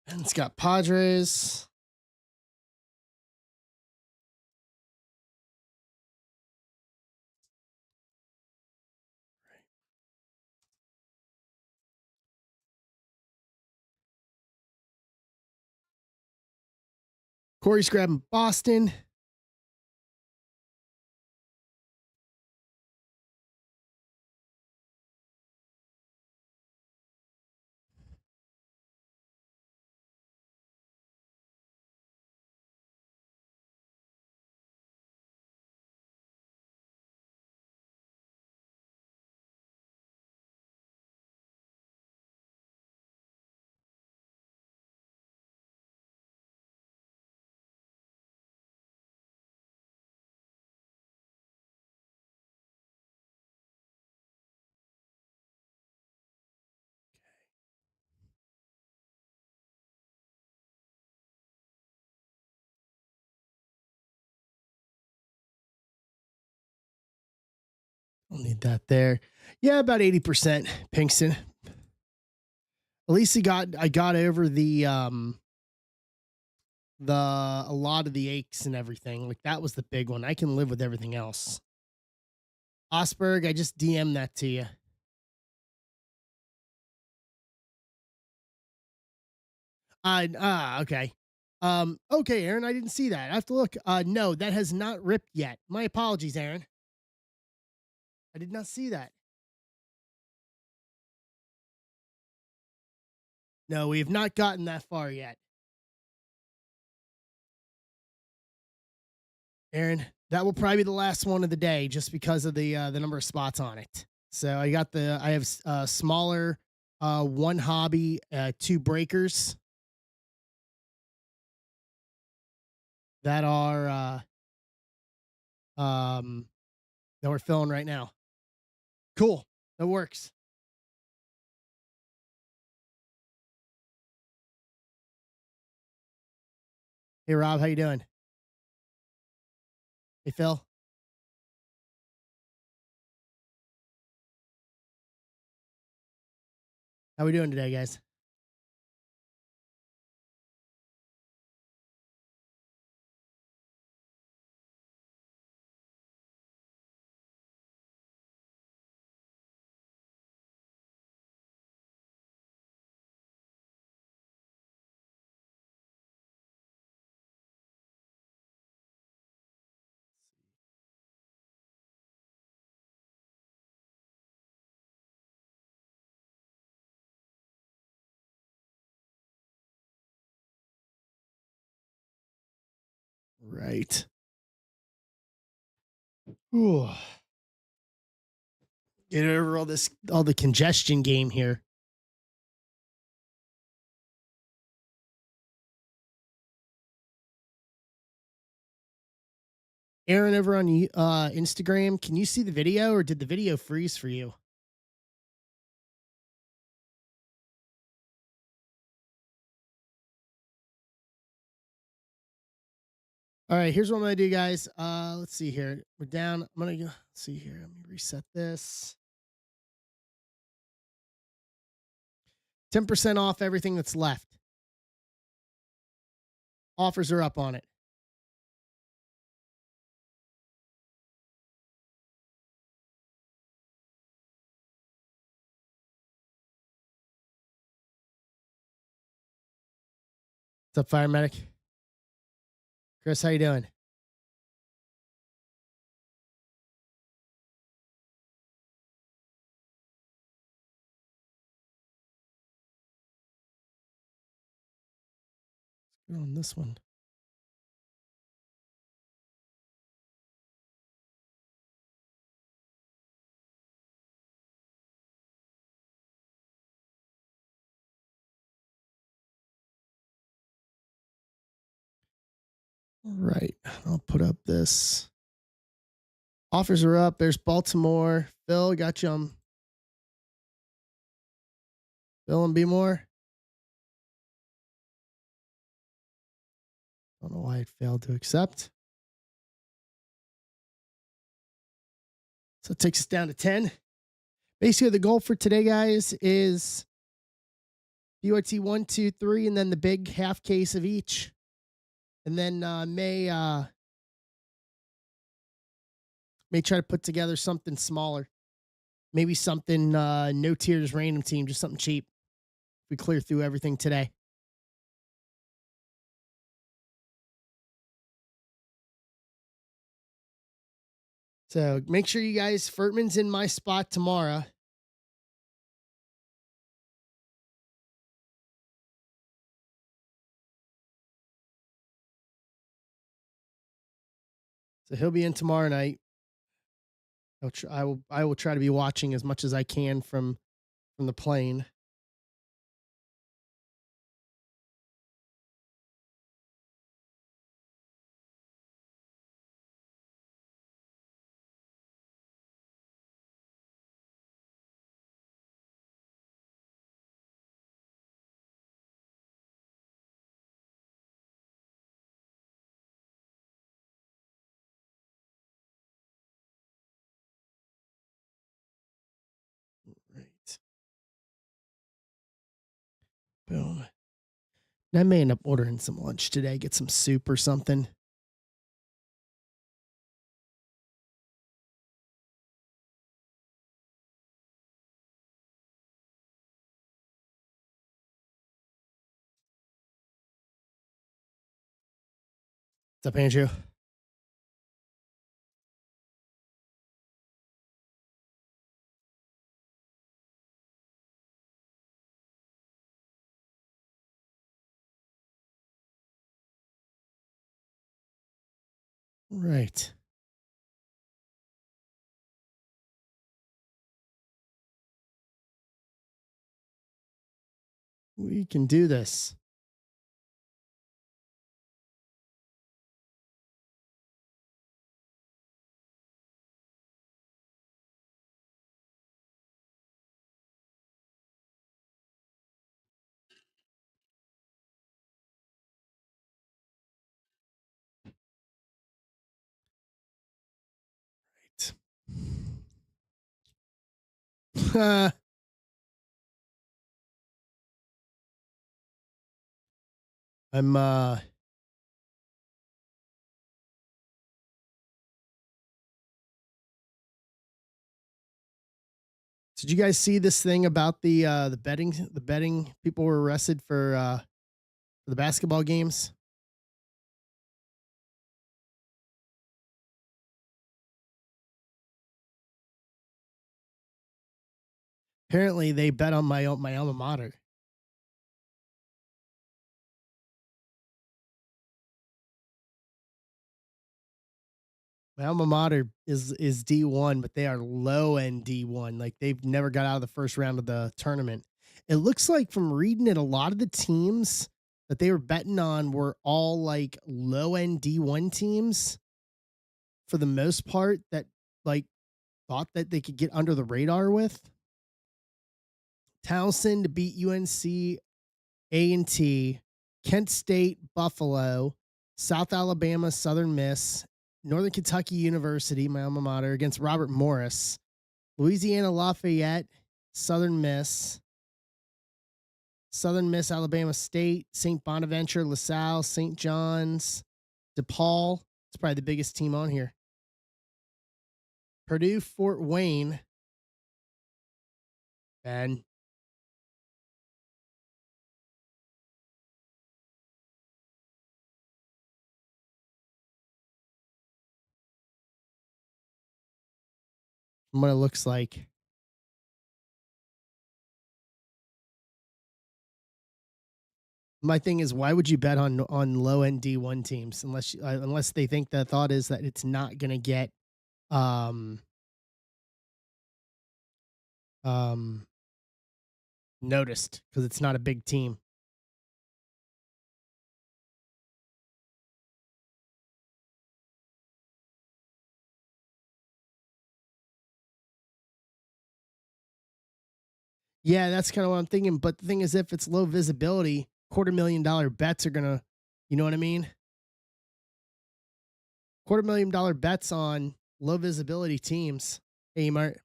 Ben's got Padres. Corey's grabbing Boston. Don't need that there. Yeah, about 80%, Pinkston. At least I got over the a lot of the aches and everything. Like that was the big one. I can live with everything else. Osberg, I just DM'd that to you. Okay. Okay, Aaron, I didn't see that. I have to look. No, that has not ripped yet. My apologies, Aaron. I did not see that. No, we have not gotten that far yet. Aaron, that will probably be the last one of the day just because of the number of spots on it. So I have smaller one hobby, two breakers that are um that we're filling right now. Cool. That works. Hey Rob, how you doing? Hey Phil. How we doing today, guys? Right. Ooh. Get over all the congestion game here. Aaron over on Instagram, can you see the video or did the video freeze for you? All right, here's what I'm gonna do, guys. Let's see here. We're down. I'm gonna go see here. Let me reset this. 10% off everything that's left. Offers are up on it. What's up, fire medic? Chris, how you doing? Go on this one. All right. I'll put up this. Offers are up. There's Baltimore. Phil, got you on. Phil and B more. I don't know why it failed to accept. So it takes us down to 10. Basically, the goal for today, guys, is PYT 1, 2, 3, and then the big half case of each. And then may try to put together something smaller. Maybe something no tiers random team, just something cheap. If we clear through everything today. So make sure you guys, Furtman's in my spot tomorrow. So he'll be in tomorrow night. I will try to be watching as much as I can from the plane. Right. Boom. I may end up ordering some lunch today, get some soup or something. What's up, Andrew? Right. We can do this. Right. I'm Did you guys see this thing about the betting? The betting people were arrested for the basketball games. Apparently, they bet on my alma mater. My alma mater is D1, but they are low end D1. Like they've never got out of the first round of the tournament. It looks like from reading it, a lot of the teams that they were betting on were all like low end D1 teams for the most part that like thought that they could get under the radar with. Towson to beat UNC, A&T, Kent State, Buffalo, South Alabama, Southern Miss, Northern Kentucky University, my alma mater, against Robert Morris, Louisiana Lafayette, Southern Miss, Southern Miss, Alabama State, St. Bonaventure, LaSalle, St. John's, DePaul. It's probably the biggest team on here. Purdue, Fort Wayne, and from what it looks like. My thing is, why would you bet on low end D1 teams unless they think the thought is that it's not going to get um um noticed because it's not a big team. Yeah, that's kind of what I'm thinking. But the thing is, if it's low visibility, $250,000 bets are gonna, you know what I mean? $250,000 bets on low visibility teams. Hey, Mart.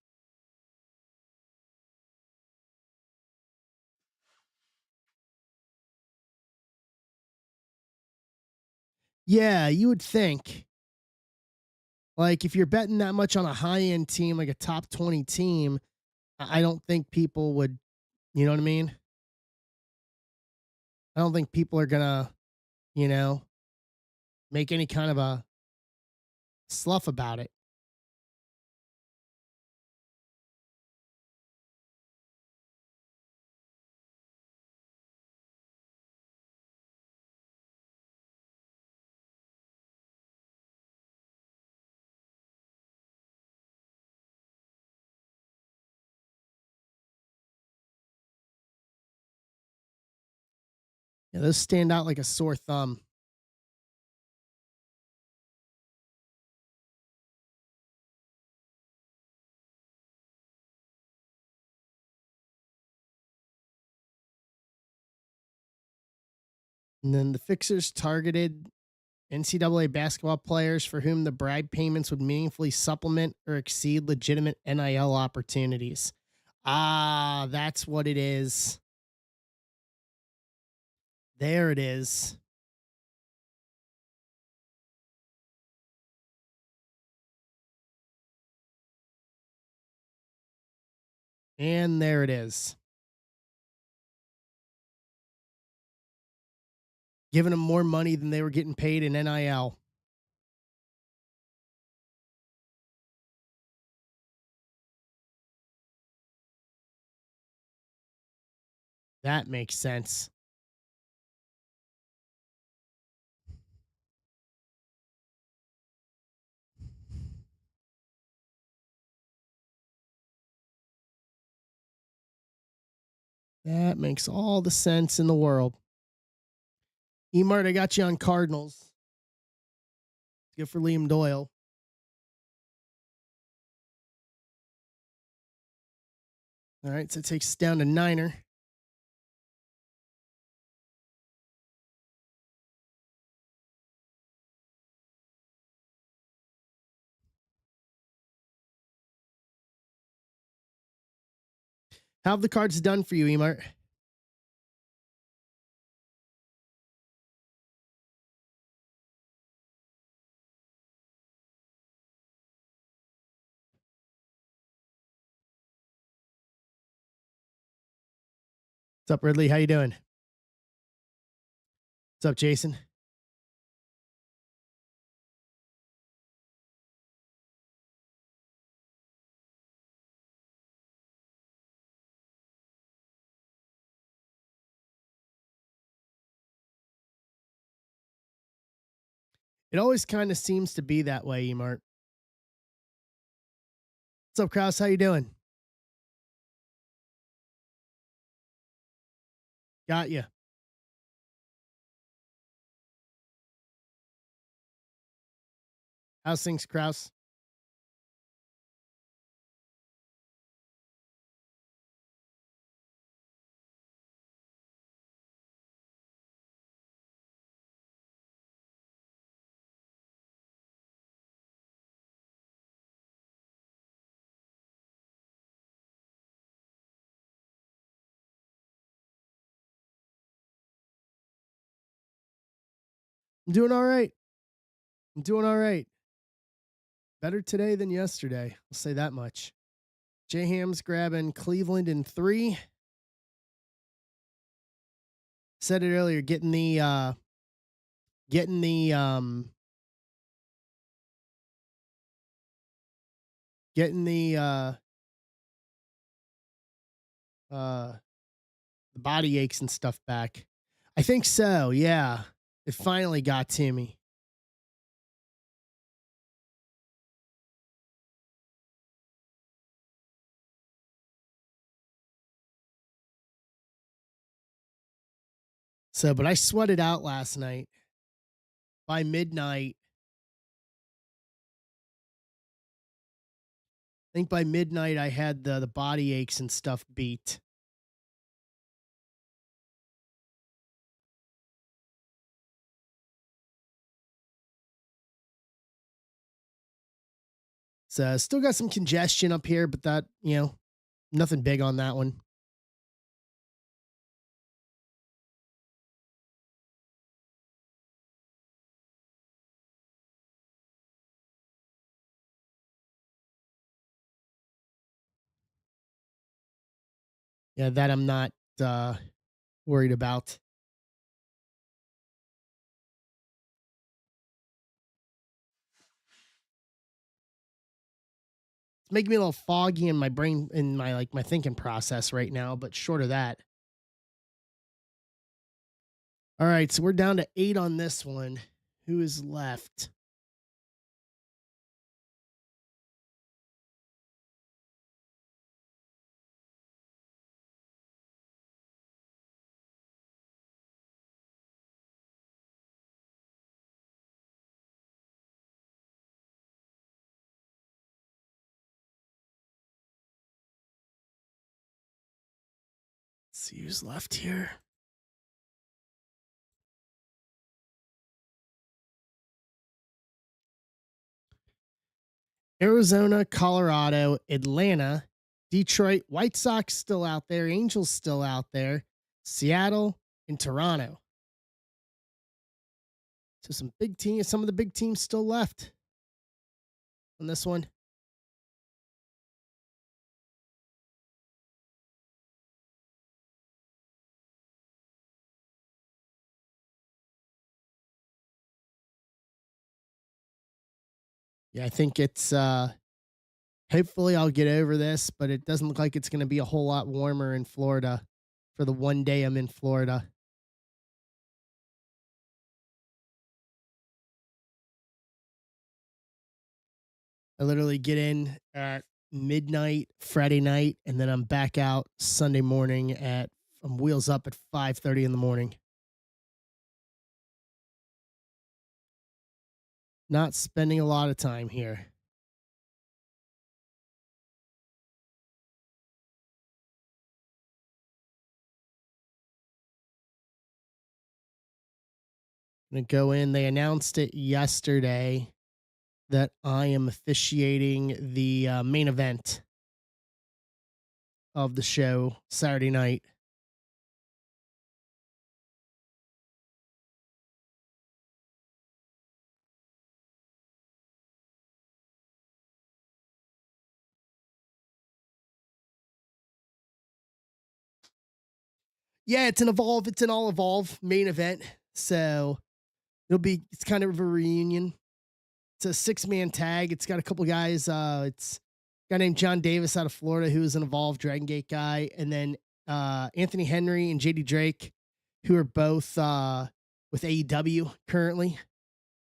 Yeah, you would think. Like if you're betting that much on a high end team, like a top 20 team, I don't think people would, you know what I mean? I don't think people are gonna, you know, make any kind of a slough about it. Yeah, those stand out like a sore thumb. And then the fixers targeted NCAA basketball players for whom the bribe payments would meaningfully supplement or exceed legitimate NIL opportunities. Ah, that's what it is. There it is. And there it is. Giving them more money than they were getting paid in NIL. That makes sense. That makes all the sense in the world. Emart, I got you on Cardinals. Good for Liam Doyle. All right, so it takes us down to Niner. How have the cards done for you, Emart? What's up, Ridley? How you doing? What's up, Jason? It always kind of seems to be that way, Emart. What's up, Kraus? How you doing? Got you. How's things, Kraus? I'm doing all right. I'm doing all right. Better today than yesterday. I'll say that much. J Ham's grabbing Cleveland in 3. Said it earlier, getting the getting uh the body aches and stuff back. I think so, yeah. It finally got to me. So, but I sweated out last night. By midnight, I think by midnight I had the body aches and stuff beat. So, still got some congestion up here, but nothing big on that one. Yeah, that I'm not uh worried about. It's making me a little foggy in my brain in my thinking process right now, but short of that. All right, so we're down to 8 on this one. Who is left? Let's see who's left here. Arizona, Colorado, Atlanta, Detroit, White Sox still out there, Angels still out there, Seattle, and Toronto. So some of the big teams still left on this one. Yeah, I think it's hopefully I'll get over this, but it doesn't look like it's going to be a whole lot warmer in Florida for the one day I'm in Florida. I literally get in at midnight Friday night, and then I'm back out Sunday morning at I'm wheels up at 5:30 in the morning. Not spending a lot of time here. I'm gonna go in. They announced it yesterday that I am officiating the main event of the show Saturday night. Yeah, it's an all evolve main event. So it's kind of a reunion. It's a 6-man tag. It's got a couple guys. It's a guy named John Davis out of Florida who is an evolved Dragon Gate guy, and then Anthony Henry and JD Drake, who are both with AEW currently.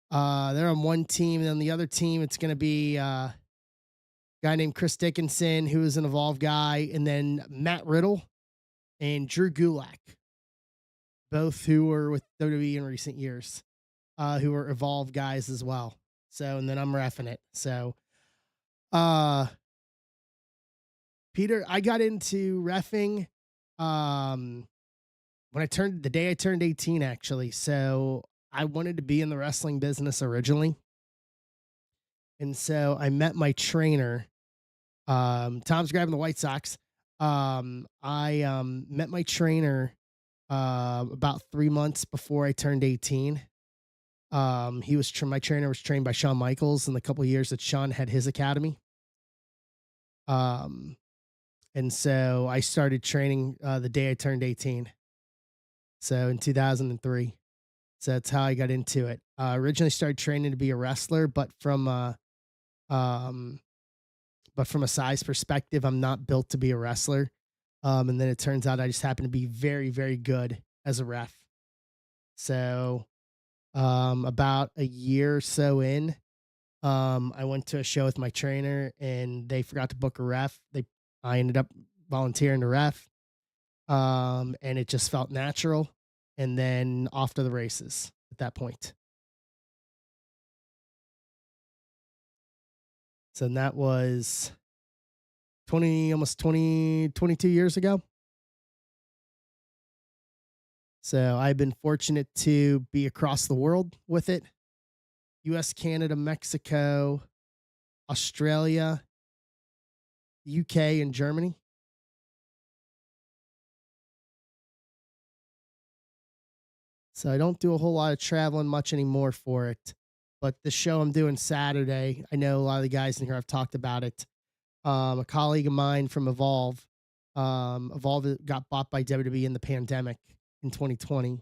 They're on one team, and on the other team, it's going to be a guy named Chris Dickinson, who is an evolved guy, and then Matt Riddle and Drew Gulak, both who were with WWE in recent years, who are evolved guys as well. So, and then I'm refing it. So, uh, Peter, I got into refing when the day I turned 18, actually. So, I wanted to be in the wrestling business originally. And so I met my trainer. Tom's grabbing the White Sox. I met my trainer about 3 months before I turned 18. My trainer was trained by Shawn Michaels in the couple years that Shawn had his academy. Um, and so I started training the day I turned 18. So in 2003. So that's how I got into it. Originally started training to be a wrestler, um, but from a size perspective, I'm not built to be a wrestler. And then it turns out I just happen to be very, very good as a ref. So about a year or so in, I went to a show with my trainer and they forgot to book a ref. I ended up volunteering to ref. And it just felt natural. And then off to the races at that point. So that was almost 22 years ago. So I've been fortunate to be across the world with it. US, Canada, Mexico, Australia, UK, and Germany. So I don't do a whole lot of traveling much anymore for it. But the show I'm doing Saturday, I know a lot of the guys in here have talked about it. A colleague of mine from Evolve got bought by WWE in the pandemic in 2020.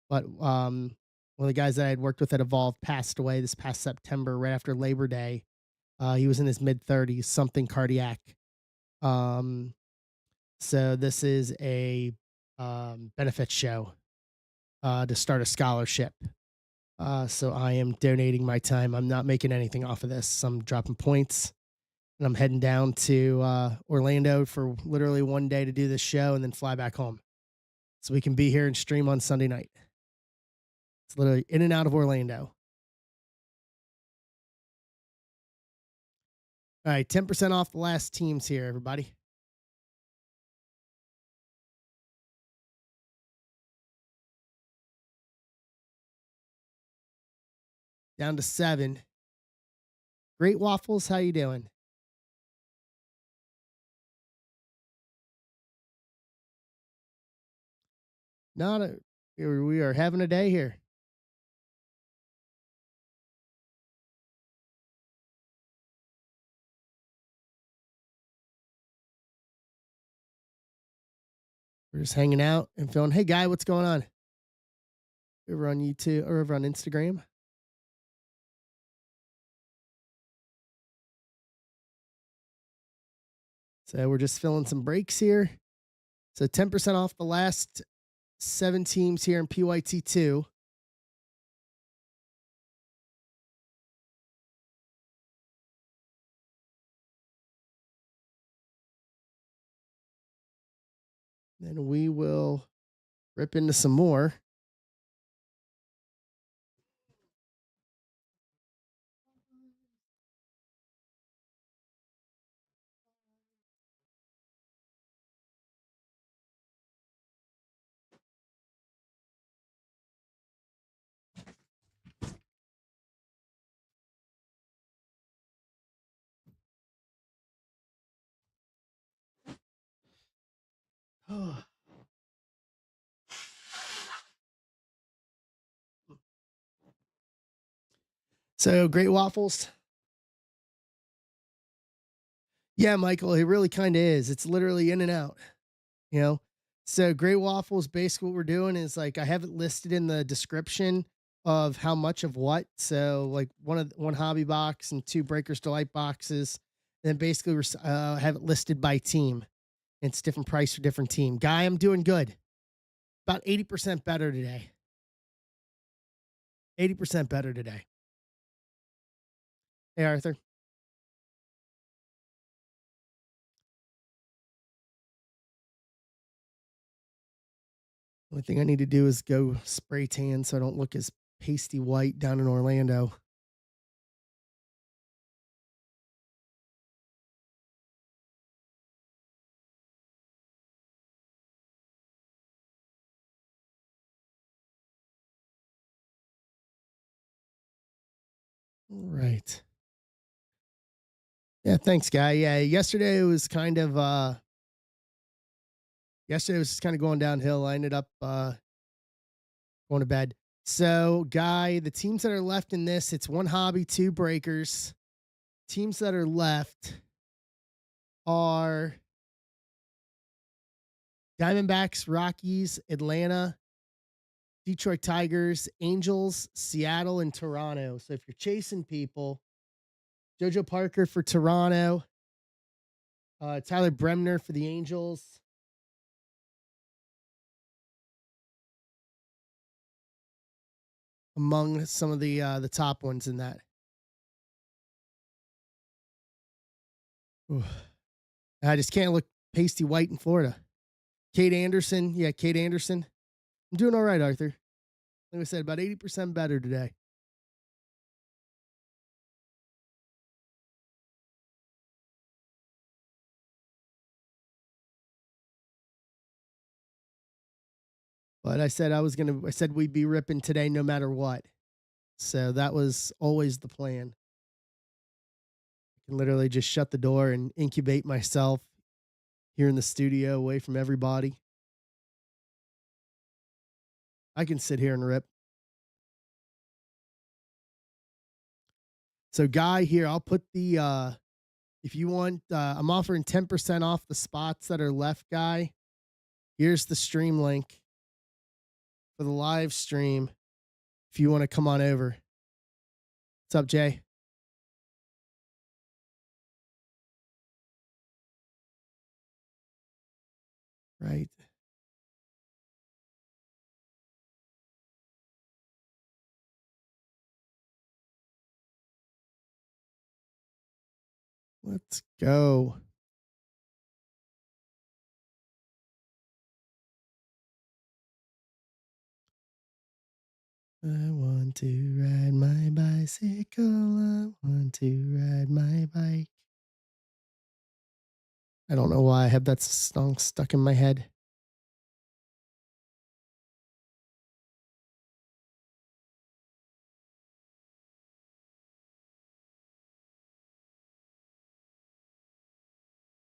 But one of the guys that I had worked with at Evolve passed away this past September, right after Labor Day. He was in his mid 30s, something cardiac. Um, so this is a benefit show to start a scholarship. So I am donating my time. I'm not making anything off of this. I'm dropping points, and I'm heading down to Orlando for literally one day to do this show, and then fly back home, so we can be here and stream on Sunday night. It's literally in and out of Orlando. All right, 10% off the last teams here, everybody. Down to 7. Great Waffles, how you doing? Not a We are having a day here. We're just hanging out and feeling, hey guy, what's going on? Over on YouTube or over on Instagram. So we're just filling some breaks here. So 10% off the last 7 teams here in PYT2. Then we will rip into some more. So Great Waffles. Yeah, Michael, it really kind of is. It's literally in and out, you know? So Great Waffles, basically what we're doing is like I have it listed in the description of how much of what. So like one hobby box and 2 Breakers Delight boxes. And then basically we have it listed by team. It's different price for different team. Guy, I'm doing good. About 80% better today. 80% better today. Hey, Arthur. Only thing I need to do is go spray tan so I don't look as pasty white down in Orlando. All right. Yeah, thanks, guy. Yeah, yesterday was just kind of going downhill. I ended up going to bed. So, Guy, the teams that are left in this, it's one hobby, two breakers. Teams that are left are Diamondbacks, Rockies, Atlanta, Detroit Tigers, Angels, Seattle, and Toronto. So if you're chasing people, JoJo Parker for Toronto, Tyler Bremner for the Angels. Among some of the top ones in that. Oof. I just can't look pasty white in Florida. Kate Anderson. Yeah, Kate Anderson. I'm doing all right, Arthur. Like I said, about 80% better today. But I said we'd be ripping today no matter what. So that was always the plan. I can literally just shut the door and incubate myself here in the studio away from everybody. I can sit here and rip. So, Guy, here, I'll put if you want, I'm offering 10% off the spots that are left, Guy. Here's the stream link for the live stream if you want to come on over. What's up, Jay? Right. Let's go. I want to ride my bicycle. I want to ride my bike. I don't know why I have that song stuck in my head.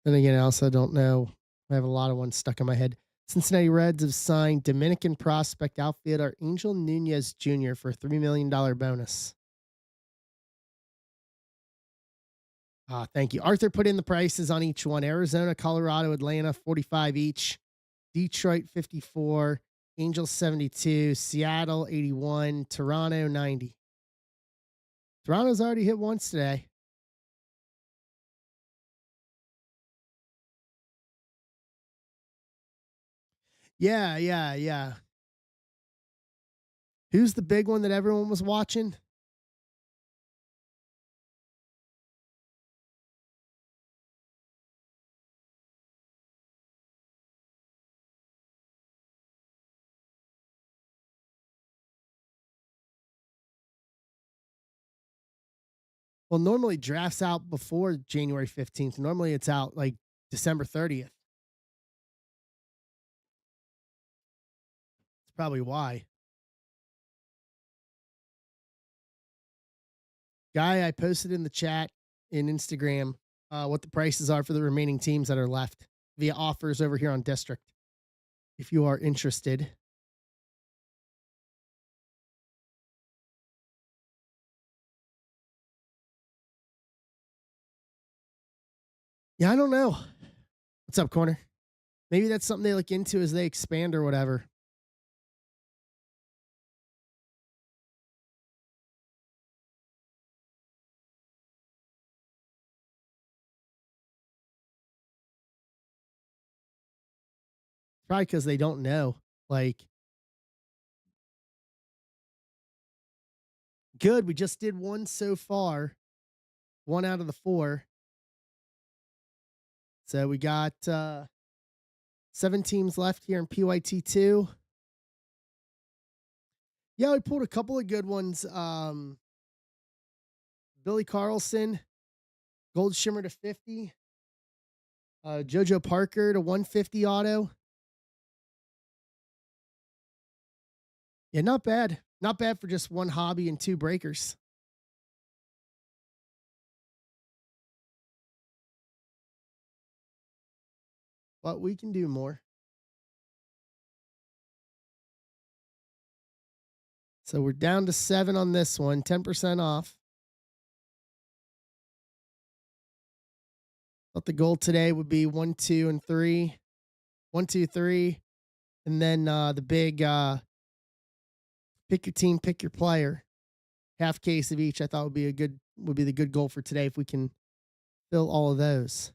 Then again, I also don't know. I have a lot of ones stuck in my head. Cincinnati Reds have signed Dominican prospect outfielder Angel Nunez Jr. for a $3 million bonus. Thank you. Arthur put in the prices on each one. Arizona, Colorado, Atlanta, 45 each. Detroit, 54. Angels, 72. Seattle, 81. Toronto, 90. Toronto's already hit once today. Yeah, yeah, yeah. Who's the big one that everyone was watching? Well, normally drafts out before January 15th. Normally it's out like December 30th. That's probably why. Guy, I posted in the chat in Instagram what the prices are for the remaining teams that are left via offers over here on District. If you are interested. Yeah, I don't know. What's up, Corner? Maybe that's something they look into as they expand or whatever. Probably because they don't know. Like, good. We just did one so far, one out of the four. So we got 7 teams left here in PYT2. Yeah, we pulled a couple of good ones. Billy Carlson, Gold Shimmer to 50. JoJo Parker to 150 auto. Yeah, not bad. Not bad for just one hobby and 2 breakers. But we can do more. So we're down to 7 on this one, 10% off. Thought the goal today would be 1, 2, and 3. 1, 2, 3. And then the big pick your team, pick your player. Half case of each I thought would be the good goal for today if we can fill all of those.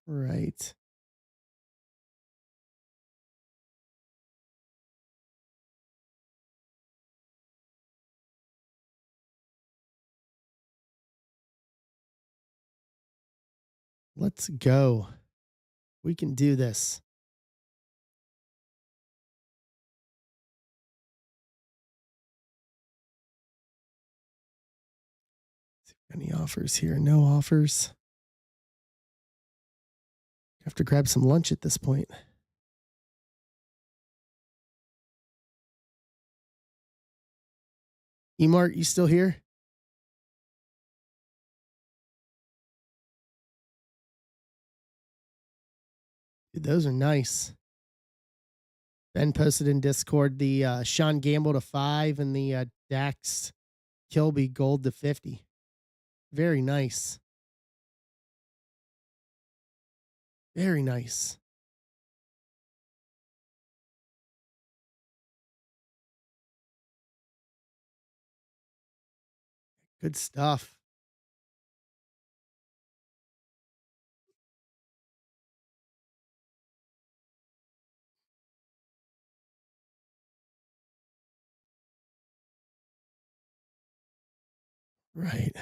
Right. Let's go. We can do this. Any offers here? No offers. Have to grab some lunch at this point. Emart, you still here? Dude, those are nice. Ben posted in Discord the Sean Gamble to 5 and the Dax Kilby gold to 50. Very nice. Very nice. Good stuff. Right.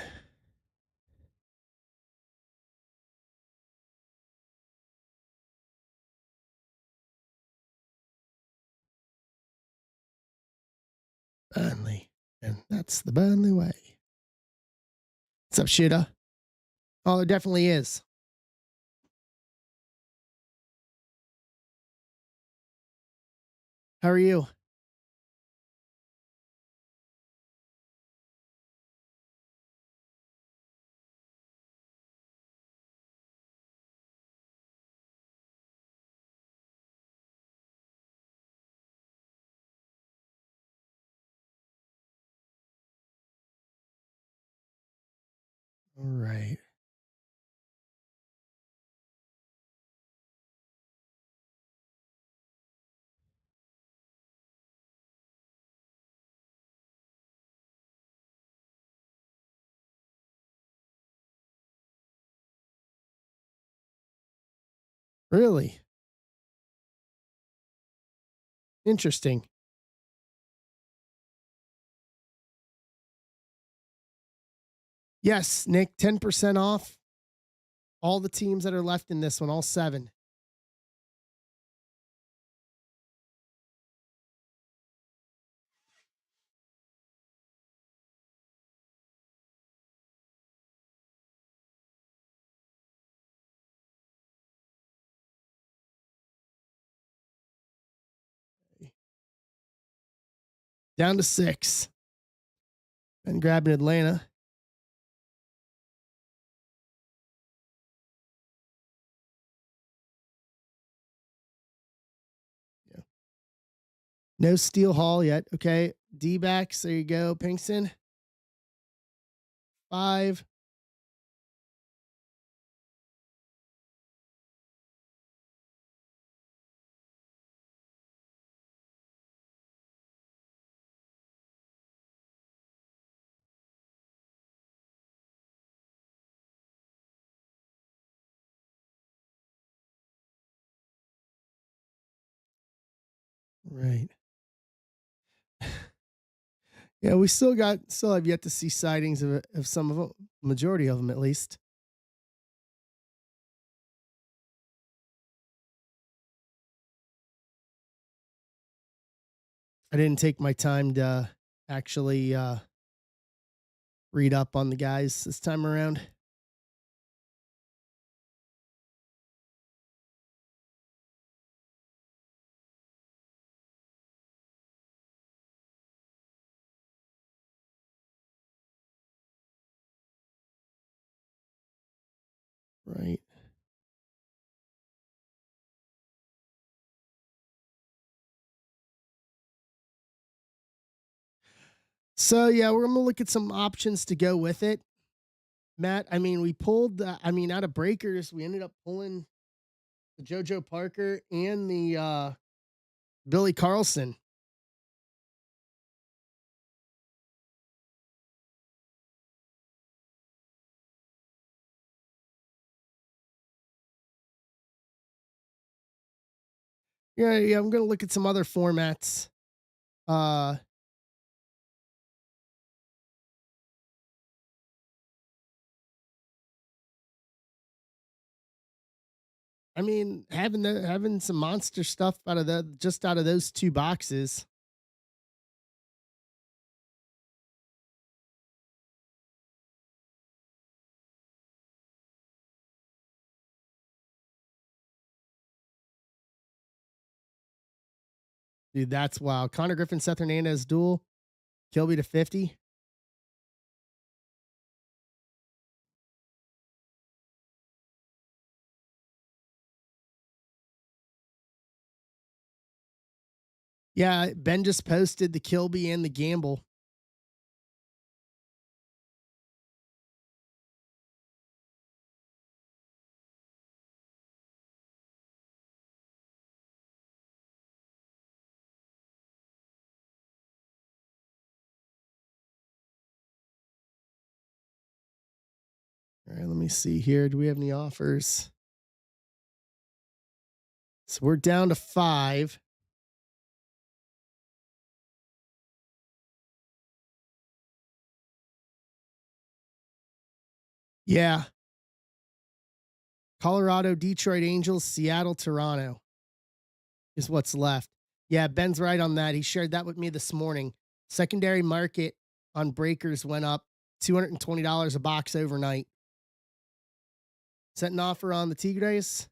Burnley. And that's the Burnley way. What's up, shooter? Oh, there definitely is. How are you? All right. Really? Interesting. Yes, Nick, 10% off all the teams that are left in this one, all 7. Down to 6. And grabbing Atlanta. Yeah. No Steel Hall yet. Okay. D backs. There you go. Pinkston. 5. Right. Yeah, we still have yet to see sightings of some of them, majority of them at least. I didn't take my time to actually read up on the guys this time around. Right. So yeah, we're gonna look at some options to go with it, Matt. I mean, we pulled. Out of breakers, we ended up pulling the JoJo Parker and the Billy Carlson. Yeah, yeah. I'm gonna look at some other formats. Uh, having some monster stuff out of out of those two boxes. Dude, that's wow. Connor Griffin, Seth Hernandez duel, Kilby to 50. Yeah, Ben just posted the Kilby and the Gamble. All right, let me see here. Do we have any offers? So we're down to 5. Yeah. Colorado, Detroit Angels, Seattle, Toronto is what's left. Yeah, Ben's right on that. He shared that with me this morning. Secondary market on breakers went up $220 a box overnight. Set an offer on the Tigres.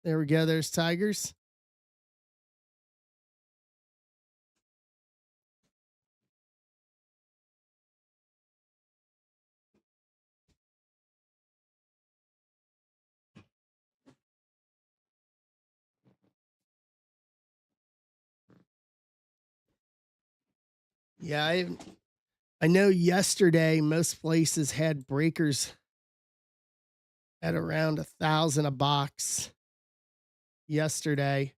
There we go. There's Tigers. Yeah, I know yesterday most places had breakers at around 1,000 a box yesterday.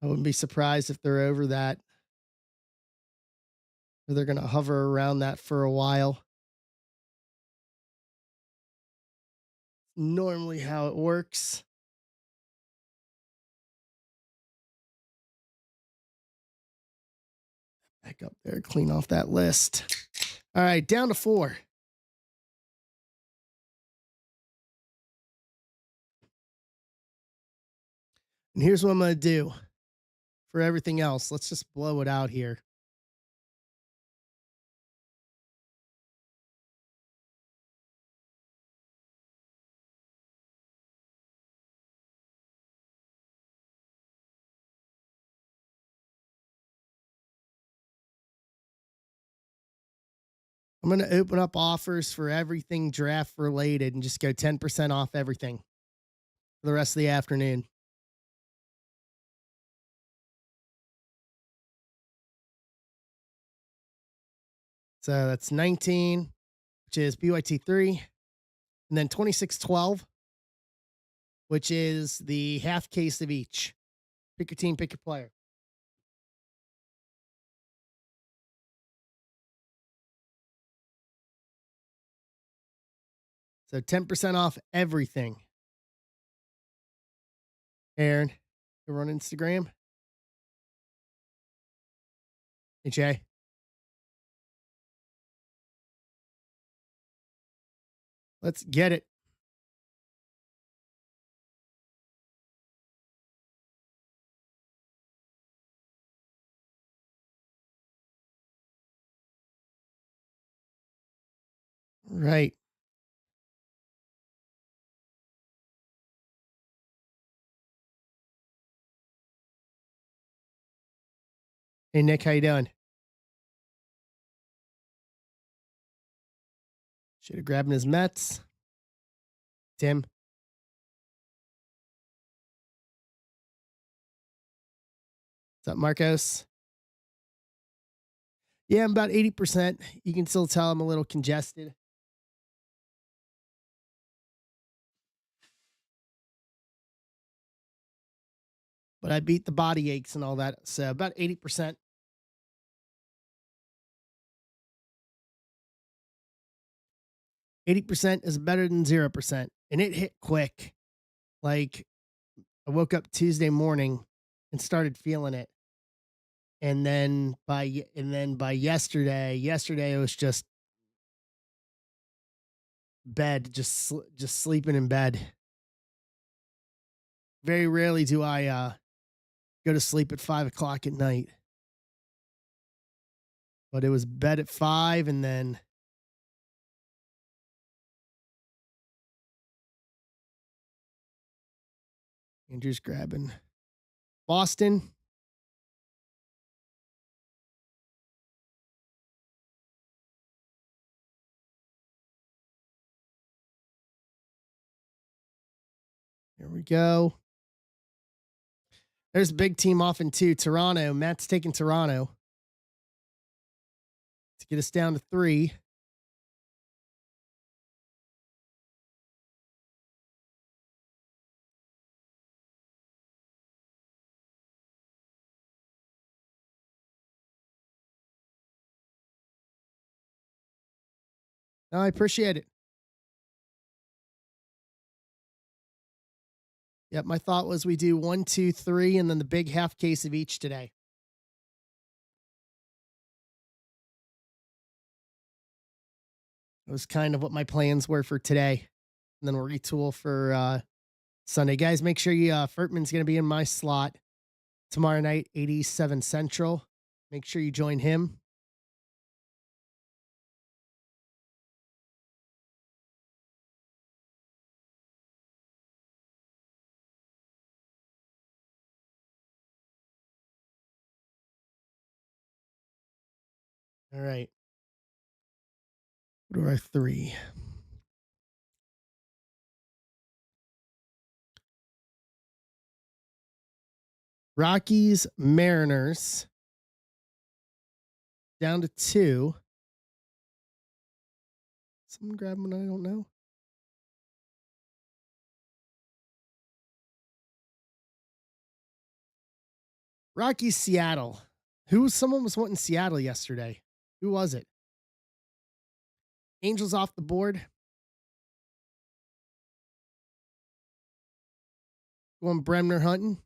I wouldn't be surprised if they're over that. Or they're going to hover around that for a while. Normally how it works. Back up there, clean off that list. All right, down to 4. And here's what I'm going to do for everything else. Let's just blow it out here. I'm going to open up offers for everything draft related and just go 10% off everything for the rest of the afternoon. So that's 19, which is PYT 3, and then 2612, which is the half case of each. Pick your team, pick your player. So 10% off everything. Aaron, you're on Instagram. Hey, Jay. Let's get it. Right. Hey Nick, how you doing? Should have grabbing his Mets. Tim, what's up, Marcos? Yeah, I'm about 80%. You can still tell I'm a little congested, but I beat the body aches and all that. So about 80%. 80% is better than 0%. And it hit quick. Like I woke up Tuesday morning and started feeling it. And then by yesterday it was just bed, just sleeping in bed. Very rarely do I go to sleep at 5 o'clock at night. But it was bed at 5, and then Andrew's grabbing Boston. Here we go. There's a big team off in 2. Toronto. Matt's taking Toronto to get us down to 3. No, I appreciate it. Yep, my thought was we do 1, 2, 3, and then the big half case of each today. It was kind of what my plans were for today. And then we'll retool for Sunday. Guys, make sure Furtman's going to be in my slot tomorrow night, 87 Central. Make sure you join him. All right. What are our 3? Rockies, Mariners, down to 2. Someone grab one I don't know. Rockies, Seattle. Someone was wanting Seattle yesterday. Who was it? Angels off the board. Going Bremner hunting.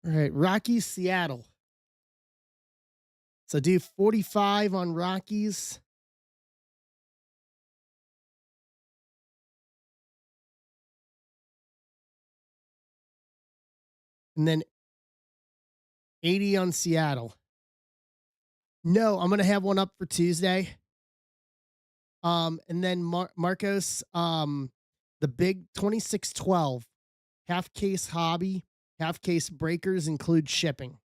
All right, Rockies, Seattle. So do 45 on Rockies. And then 80 on Seattle. No, I'm gonna have one up for Tuesday. And then Marcos, the big 2612 half case hobby, half case breakers include shipping.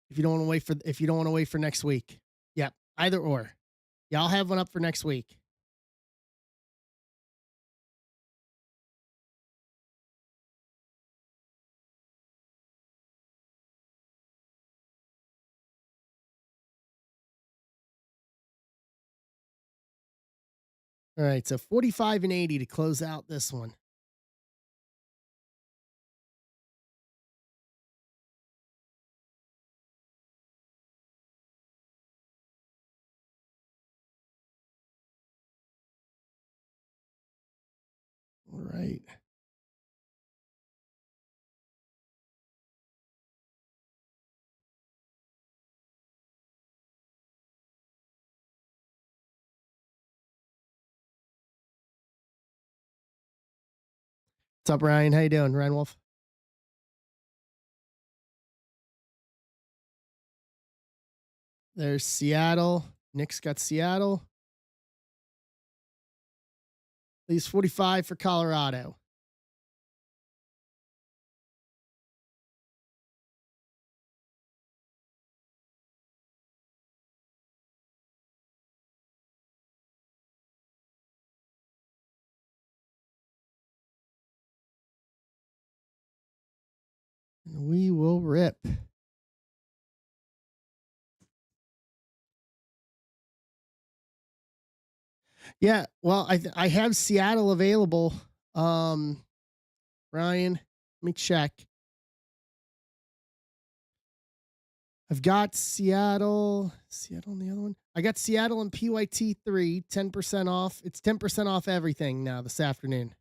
If you don't want to wait for next week. Yep, either or. Yeah, I'll have one up for next week. All right, so 45 and 80 to close out this one. All right. What's up, Ryan? How you doing, Ryan Wolf? There's Seattle. Knicks got Seattle. Leaves 45 for Colorado. And we will rip. Yeah, well, I have Seattle available. Um, Ryan, let me check. I've got Seattle. Seattle and the other one. I got Seattle and PYT 3, 10% off. It's 10% off everything now this afternoon.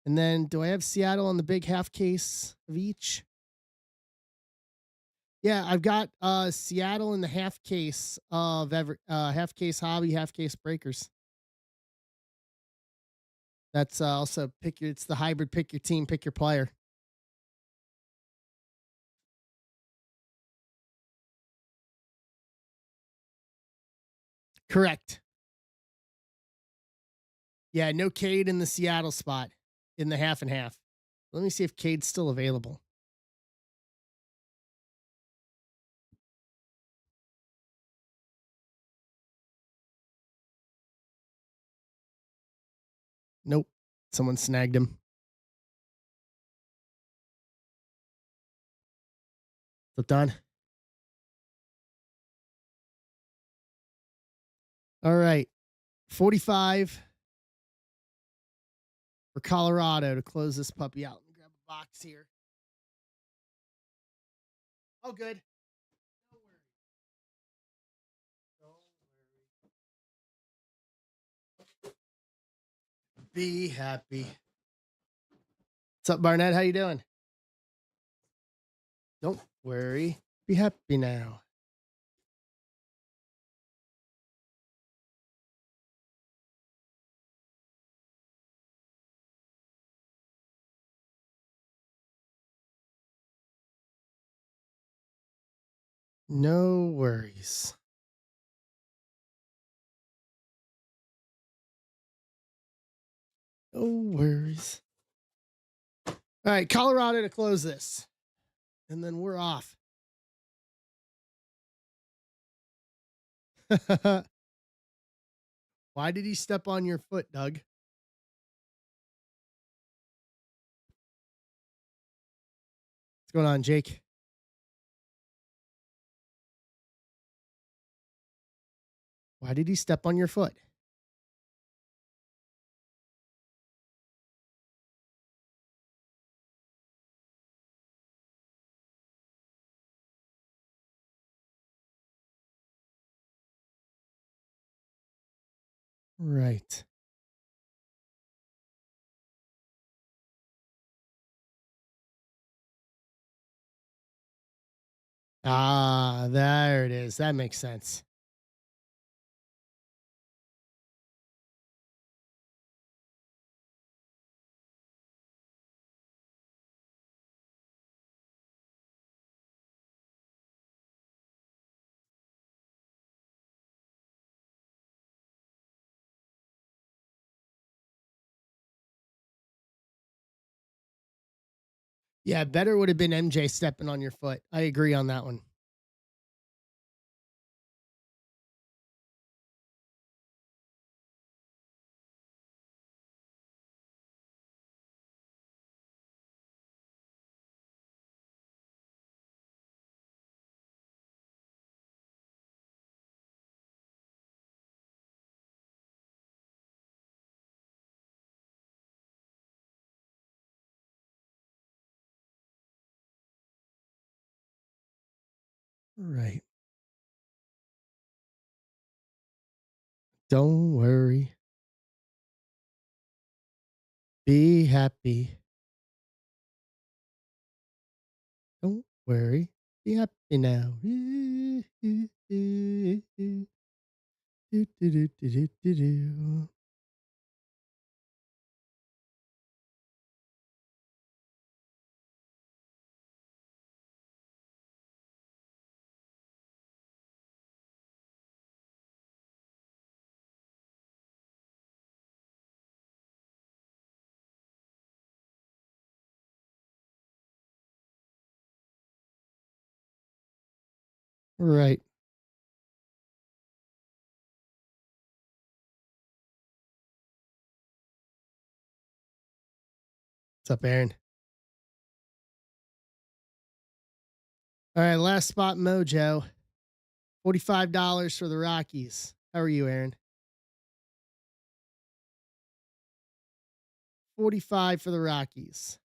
And then do I have Seattle on the big half case of each? Yeah, I've got Seattle in the half case of every half case hobby, half case breakers. That's also pick your. It's the hybrid. Pick your team. Pick your player. Correct. Yeah, no Cade in the Seattle spot in the half and half. Let me see if Cade's still available. Nope. Someone snagged him. Flip on. All right. 45 for Colorado to close this puppy out. Let me grab a box here. Oh, good. Don't worry. Don't worry. Be happy. What's up, Barnett? How you doing? Don't worry. Be happy now. No worries. No worries. All right, Colorado to close this. And then we're off. Why did he step on your foot, Doug? What's going on, Jake? Why did he step on your foot? Right. Ah, there it is. That makes sense. Yeah, better would have been MJ stepping on your foot. I agree on that one. Right. Don't worry. Be happy. Don't worry. Be happy now. Right. What's up, Aaron? All right, last spot mojo. $45 for the Rockies. How are you, Aaron? 45 for the Rockies.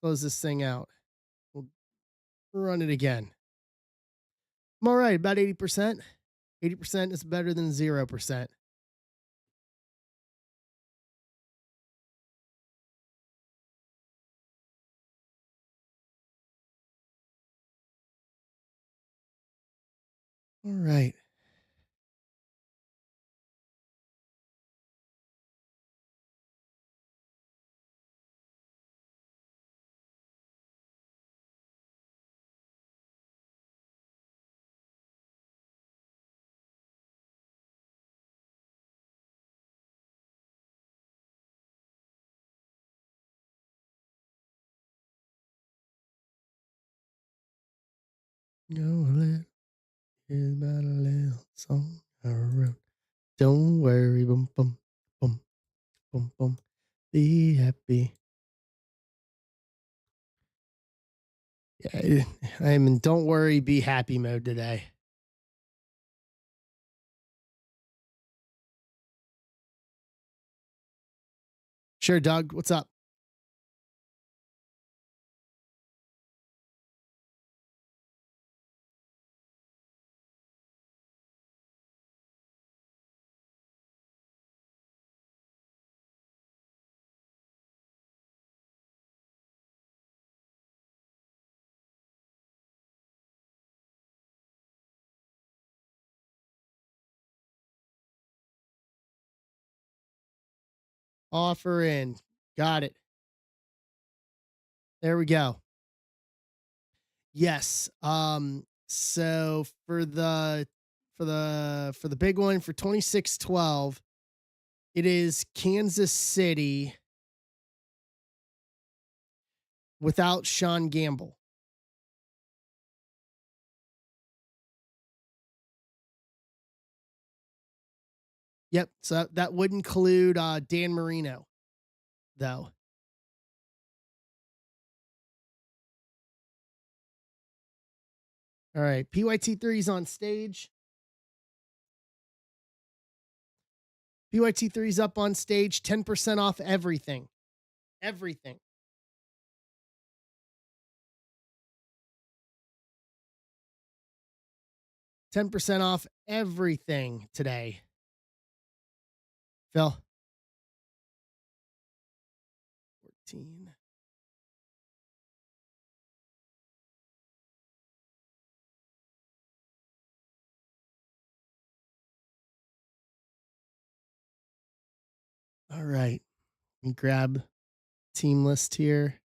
Close this thing out. We'll run it again. I'm all right, about 80%. 80% is better than 0%. All right. Go let here's about a little song I wrote. Don't worry, boom, boom, boom, boom, boom. Be happy. Yeah, I'm in don't worry, be happy mode today. Sure, Doug. What's up? Offer in. Got it. There we go. Yes. So for the big one for 26-12, it is Kansas City without Sean Gamble. Yep. So that would include Dan Marino, though. All right. PYT3 is on stage. PYT3 is up on stage. 10% off everything. Everything. 10% off everything today. Phil. 14. All right. Let me grab team list here.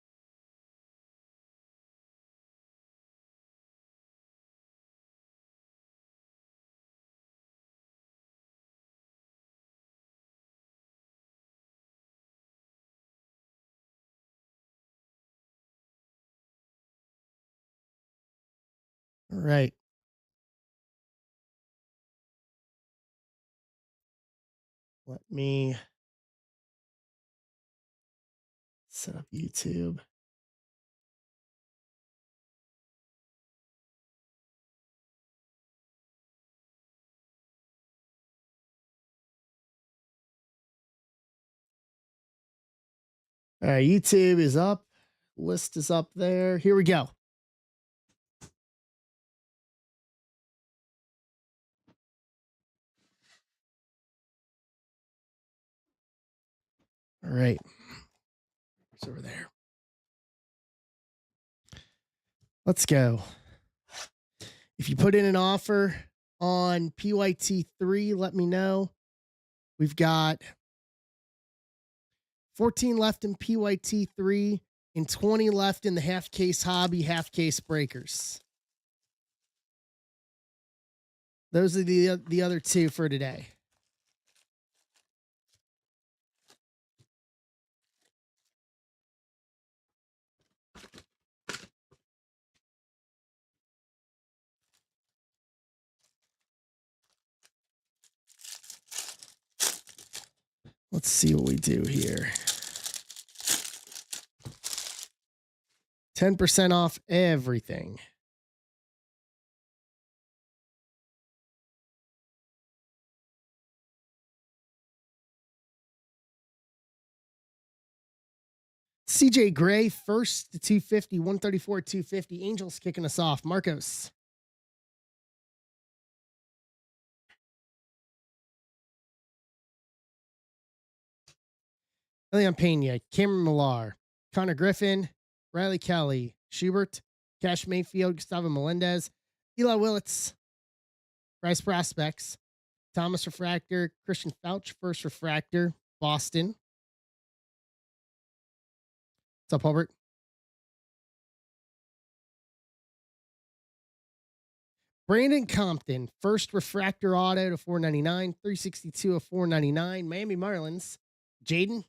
All right. Let me set up YouTube. All right. YouTube is up. List is up there. Here we go. All right. It's over there. Let's go. If you put in an offer on PYT3, let me know. We've got 14 left in PYT3 and 20 left in the half case hobby, half case breakers. Those are the other two for today. Let's see what we do here. 10% off everything. CJ Gray, first to 250, 134, 250. Angels kicking us off. Marcos. Leon Pena, Cameron Millar, Connor Griffin, Riley Kelly, Schubert, Cash Mayfield, Gustavo Melendez, Eli Willits, Price Prospects, Thomas Refractor, Christian Fouch, first Refractor, Boston. What's up, Hobart? Brandon Compton, first Refractor Auto to 499, 362 of 499. Miami Marlins, Jaden.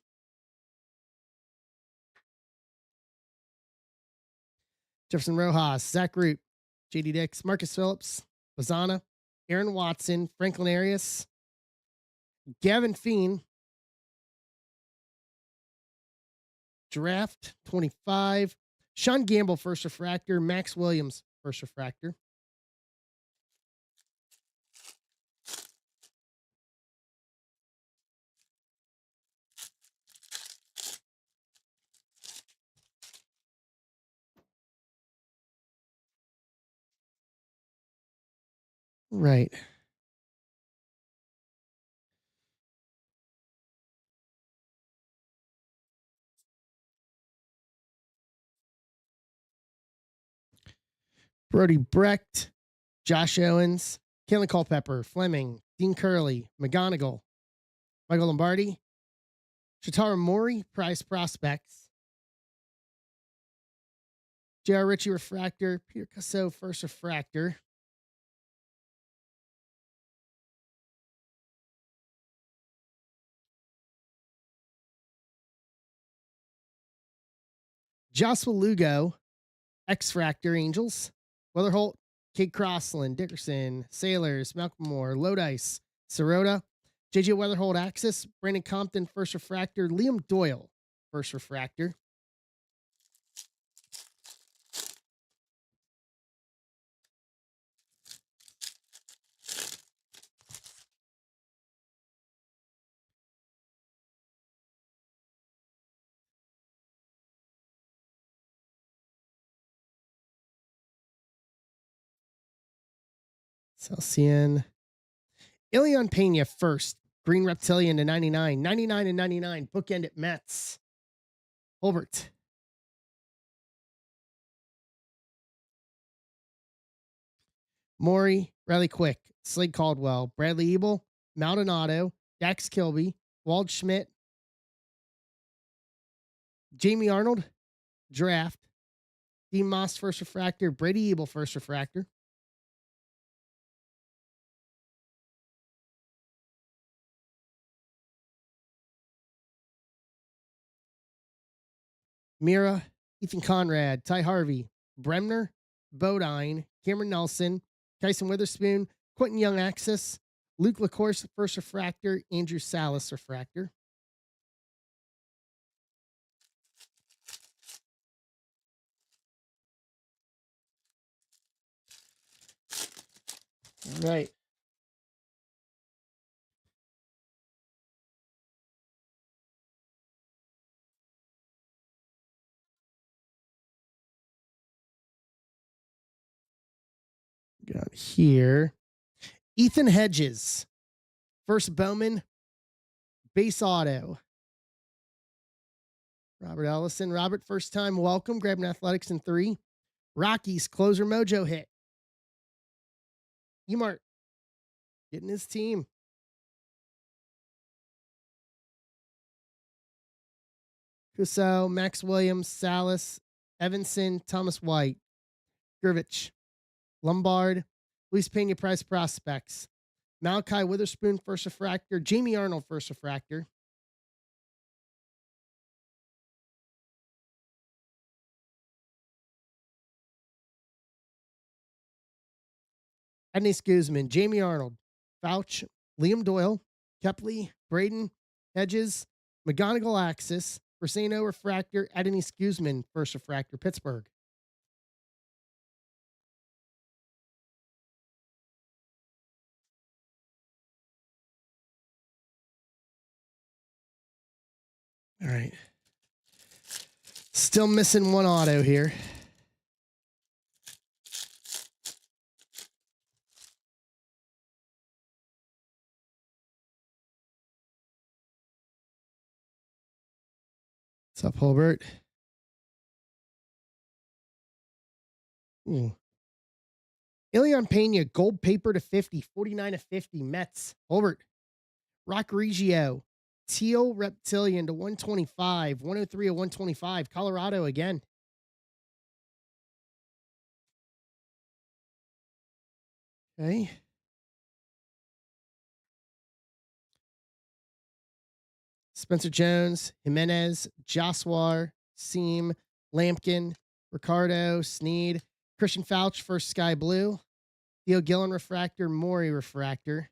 Jefferson Rojas, Zach Root, JD Dix, Marcus Phillips, Lozana, Aaron Watson, Franklin Arias, Gavin Feen, Draft 25, Sean Gamble, first Refractor, Max Williams, first Refractor. Right. Brody Brecht, Josh Owens, Kalen Culpepper, Fleming, Dean Curley, McGonigal, Michael Lombardi, Shatara Mori, Price Prospects, J.R. Ritchie Refractor, Peter Casso, first Refractor. Joshua Lugo, X-Fractor, Angels, Weatherholt, Kate Crossland, Dickerson, Sailors, Malcolm Moore, Lodice, Sirota, JJ Weatherholt, Axis, Brandon Compton, first Refractor, Liam Doyle, first Refractor. Celsian. Ilion Pena, first. Green Reptilian to 99. 99 and 99. Bookend at Mets. Holbert. Maury, Riley Quick, Slade Caldwell, Bradley Ebel, Maldonado, Dax Kilby, Wald Schmidt, Jamie Arnold, Draft, Dean Moss, first Refractor, Brady Ebel, first Refractor. Mira, Ethan Conrad, Ty Harvey, Bremner, Bodine, Cameron Nelson, Tyson Witherspoon, Quentin Young, Axis, Luke LaCourse, first Refractor, Andrew Salas, Refractor. All right. Got here. Ethan Hedges, first Bowman, base auto. Robert Ellison. Robert, first time welcome. Grabbing Athletics in 3. Rockies, closer mojo hit. Emart, getting his team. Cusel, Max Williams, Salas, Evanson, Thomas White, Gurvich, Lombard, Luis Pena, Price Prospects, Malachi Witherspoon, first Refractor, Jamie Arnold, first Refractor. Edney Guzman, Jamie Arnold, Fouch, Liam Doyle, Kepley, Braden, Hedges, McGonigal Axis, Persano Refractor, Adonis Guzman, first refractor, Pittsburgh. All right. Still missing one auto here. What's up, Holbert? Ooh. Ilion Pena, gold paper to 50, 49 to 50, Mets. Holbert. Rock Regio, Teal Reptilian to 125, 103 to 125, Colorado again. Okay. Spencer Jones, Jimenez, Joswar, Seam, Lampkin, Ricardo, Sneed, Christian Fouch, first Sky Blue, Theo Gillen Refractor, Maury Refractor.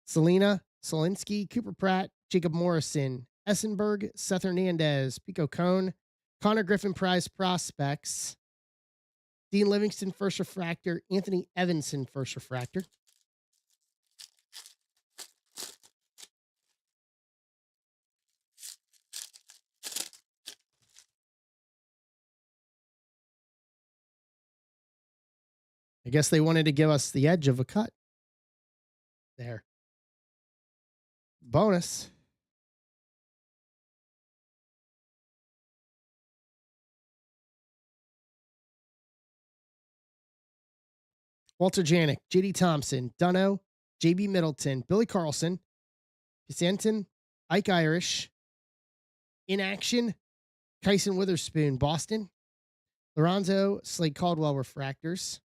Selena, Solinsky, Cooper Pratt, Jacob Morrison, Essenberg, Seth Hernandez, Pico Cone, Connor Griffin Prize Prospects, Dean Livingston, first refractor, Anthony Evanson, first refractor. I guess they wanted to give us the edge of a cut. There. Bonus. Walter Janik, J.D. Thompson, Dunno, J.B. Middleton, Billy Carlson, Pisanton, Ike Irish, In Action, Kyson Witherspoon, Boston, Lorenzo, Slade Caldwell Refractors,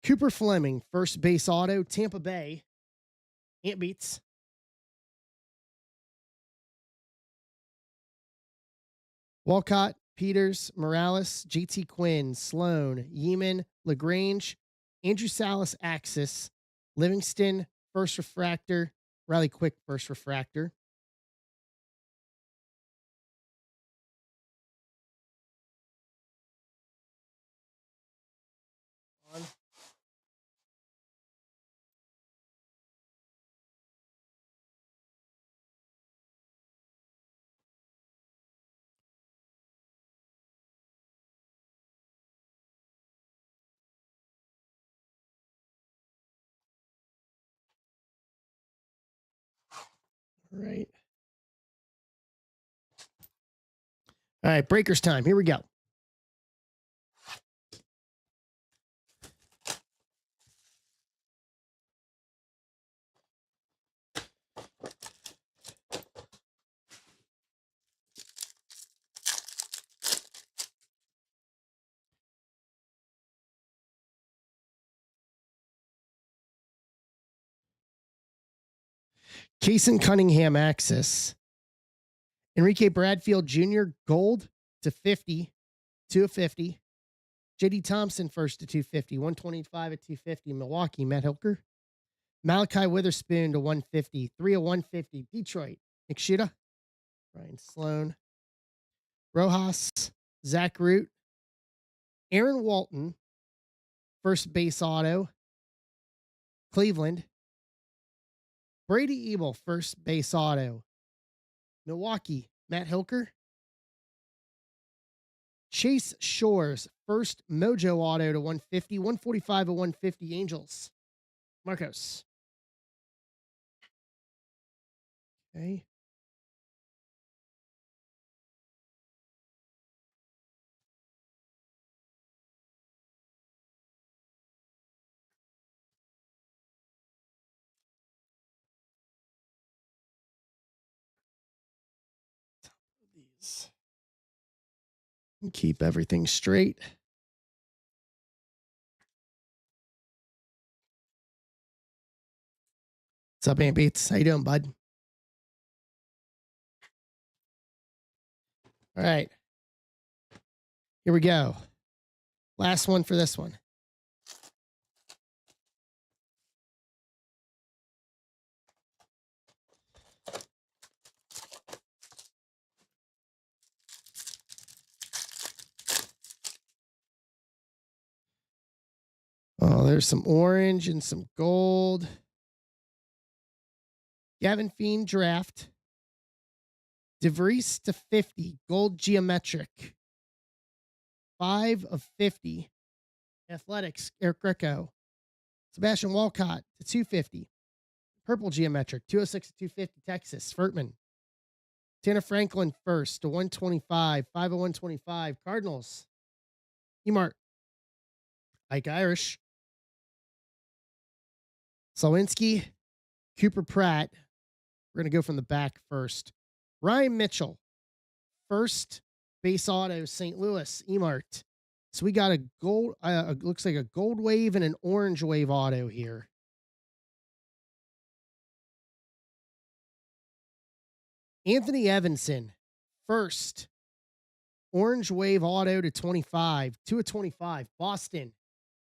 Cooper Fleming, first base auto, Tampa Bay, Ant Beats, Walcott, Peters, Morales, JT Quinn, Sloan, Yeeman, LaGrange, Andrew Salas, Axis, Livingston, first refractor, Riley Quick, first refractor. On. All right. All right, breakers time. Here we go. Kason Cunningham, Axis. Enrique Bradfield Jr., gold to 50, 2 of 50. J.D. Thompson, first to 250, 125 at 250. Milwaukee, Matt Hilker. Malachi Witherspoon to 150, 3 of 150. Detroit, Nick Shida. Ryan Sloan. Rojas, Zach Root. Aaron Walton, first base auto. Cleveland. Brady Ebel, first base auto. Milwaukee, Matt Hilker. Chase Shores, first Mojo auto to 150, 145 of 150 Angels. Marcos. Okay. These. Keep everything straight. What's up, Aunt Beats? How you doing, bud? All right, here we go. Last one for this one. Oh, there's some orange and some gold. Gavin Fiend draft. DeVries to 50, gold geometric. 5 of 50. Athletics, Eric Greco. Sebastian Walcott to 250. Purple geometric, 206 to 250, Texas. Furtman. Tanner Franklin first to 125, 5 of 125. Cardinals. Emart. Ike Irish. Slawinski. Cooper Pratt. We're going to go from the back first. Ryan Mitchell. First base auto, St. Louis, Emart. So we got a gold, looks like a gold wave and an orange wave auto here. Anthony Evanson, first orange wave auto to 25, 2 of 25. Boston,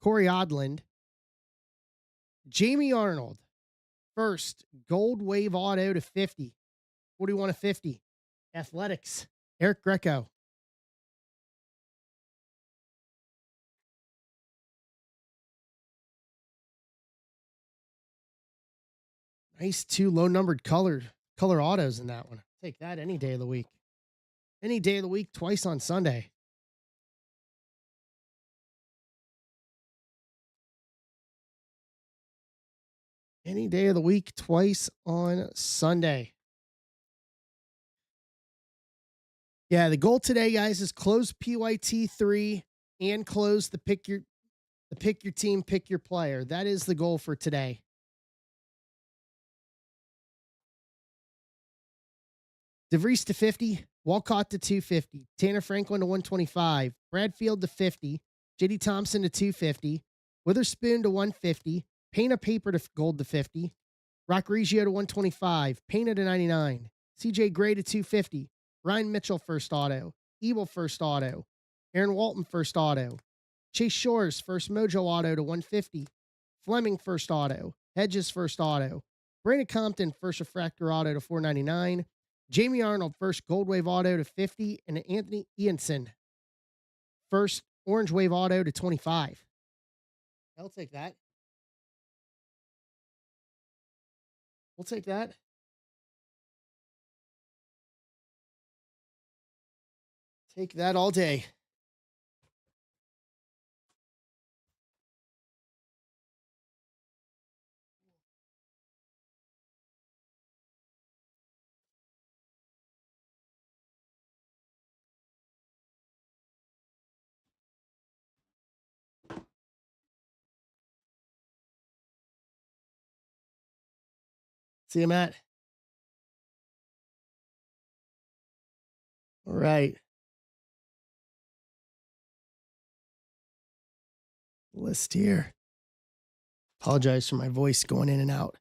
Corey Odland. Jamie Arnold, first gold wave auto to 50, 41 of 50. Athletics, Eric Greco. Nice 2 low numbered color autos in that one. Take that any day of the week. Any day of the week, twice on Sunday. Any day of the week, twice on Sunday. Yeah, the goal today, guys, is close PYT 3 and close the pick your team, pick your player. That is the goal for today. DeVries to 50, Walcott to 250, Tanner Franklin to 125, Bradfield to 50, JD Thompson to 250, Witherspoon to 150, Payne Paper to gold to 50, Rock Reggio to 125, Payne to 99, CJ Gray to 250, Ryan Mitchell first auto, Evil first auto, Aaron Walton first auto, Chase Shores first Mojo auto to 150, Fleming first auto, Hedges first auto, Brandon Compton first refractor auto to 499, Jamie Arnold first gold wave auto to 50, and Anthony Ianson first orange wave auto to 25. I'll take that. We'll take that. Take that all day. See you, Matt. All right. List here. Apologize for my voice going in and out.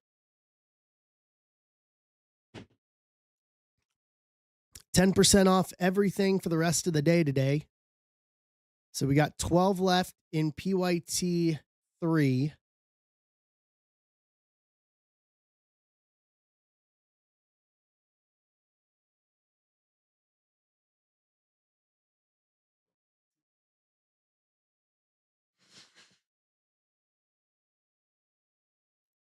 10% off everything for the rest of the day today. So we got 12 left in PYT 3.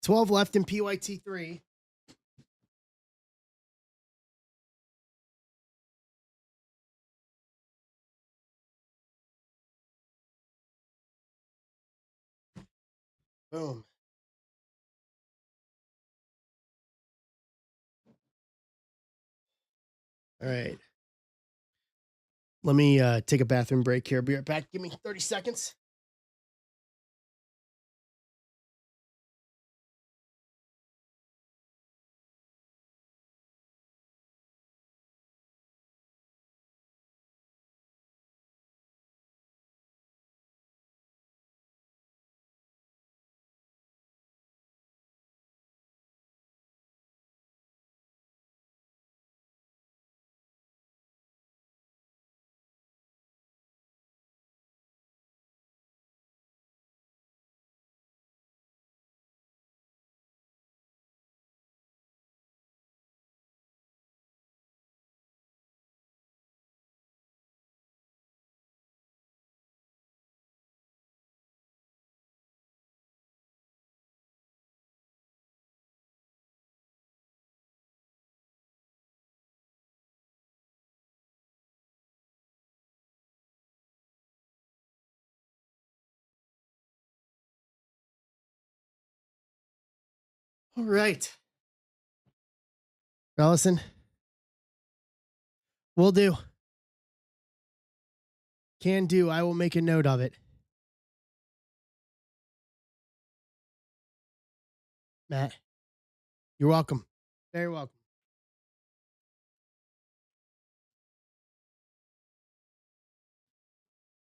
$12 left in PYT 3. Boom. All right. Let me take a bathroom break here. Be right back. Give me 30 seconds. All right. Allison, will do. Can do. I will make a note of it. Matt, you're welcome. Very welcome.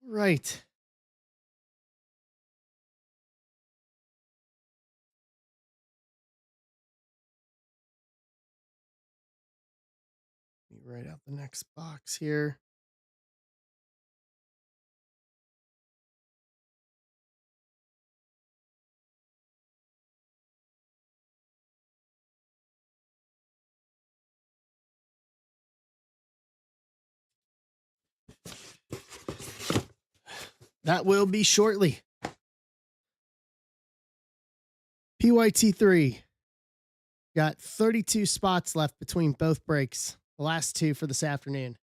Right. Let me write out the next box here. That will be shortly. PYT3 got 32 spots left between both breaks. The last two for this afternoon.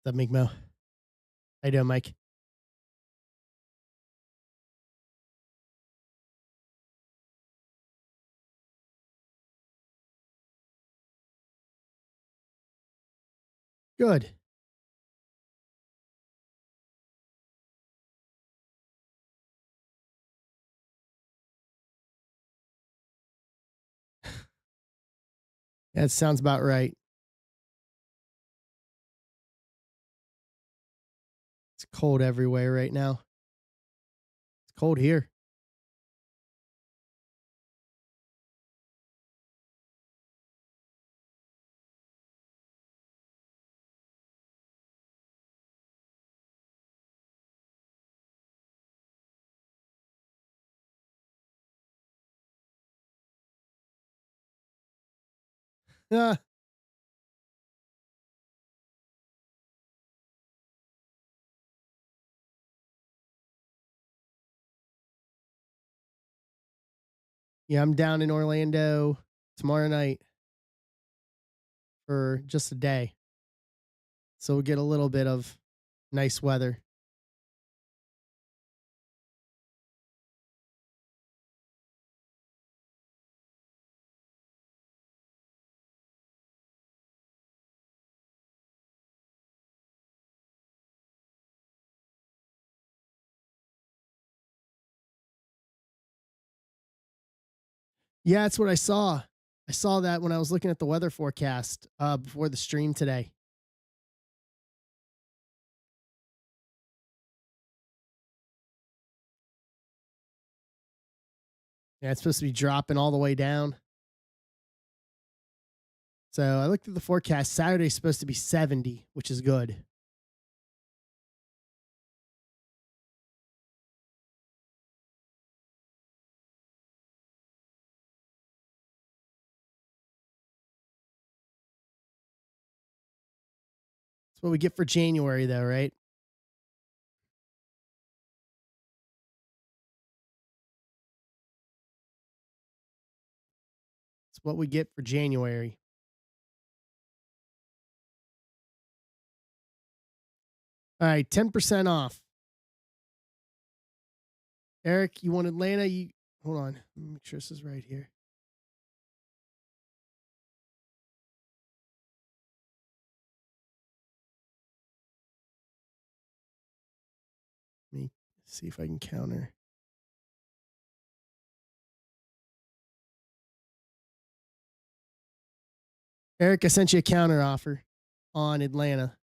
What's up, Migmo? How you doing, Mike? Good. That sounds about right. It's cold everywhere right now. It's cold here. Ah, yeah, I'm down in Orlando tomorrow night for just a day. So we'll get a little bit of nice weather. Yeah, that's what I saw. I saw that when I was looking at the weather forecast before the stream today. Yeah, it's supposed to be dropping all the way down. So I looked at the forecast. Saturday's supposed to be 70, which is good. That's what we get for January, though, right? It's what we get for January. All right, 10% off. Eric, you want Atlanta? You hold on. Let me make sure this is right here. Let me see if I can counter. Eric, I sent you a counter offer on Atlanta.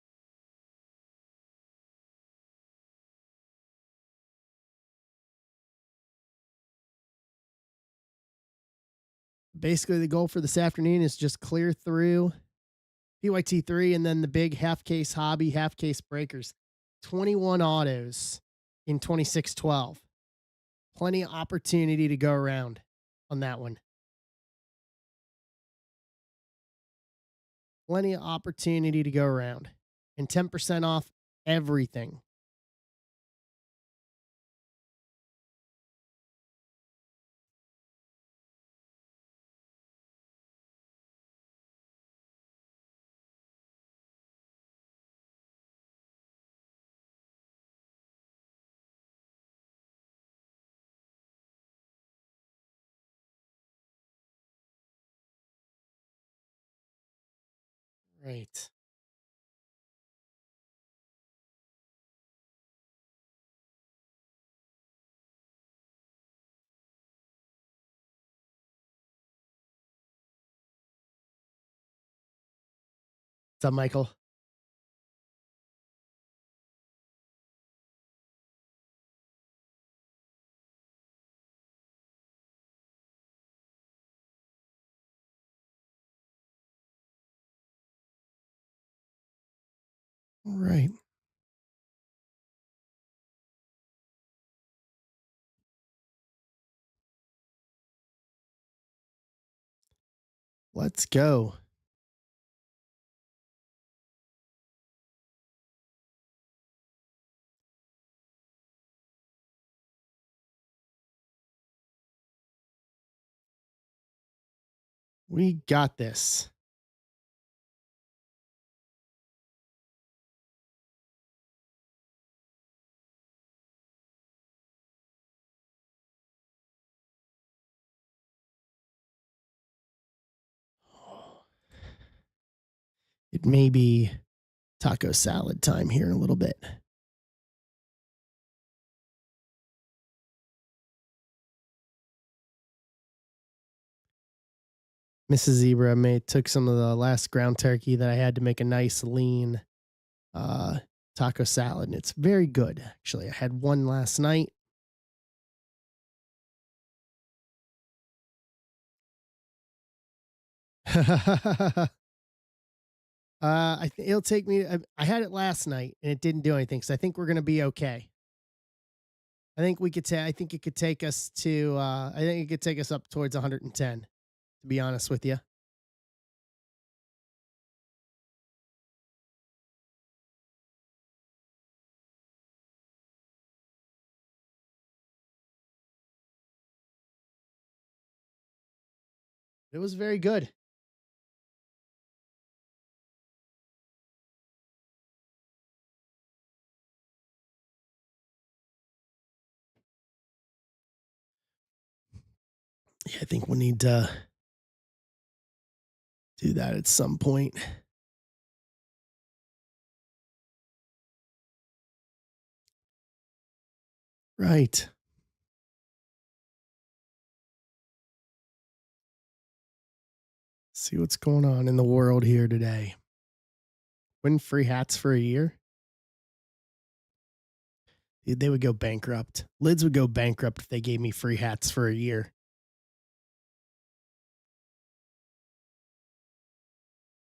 Basically, the goal for this afternoon is just clear through PYT3 and then the big half case hobby, half case breakers. 21 autos in 2612. Plenty of opportunity to go around on that one. Plenty of opportunity to go around. And 10% off everything. Right. What's up, Michael? All right. Let's go. We got this. It may be taco salad time here in a little bit. Mrs. Zebra may took some of the last ground turkey that I had to make a nice lean uh, taco salad, and it's very good. Actually, I had one last night. It'll take me. I had it last night, and it didn't do anything. So I think we're gonna be okay. I think we could say. I think it could take us to. I think it could take us up towards 110. To be honest with you. It was very good. Yeah, I think we'll need to do that at some point. Right. See what's going on in the world here today. Win free hats for a year. Dude, they would go bankrupt. Lids would go bankrupt if they gave me free hats for a year.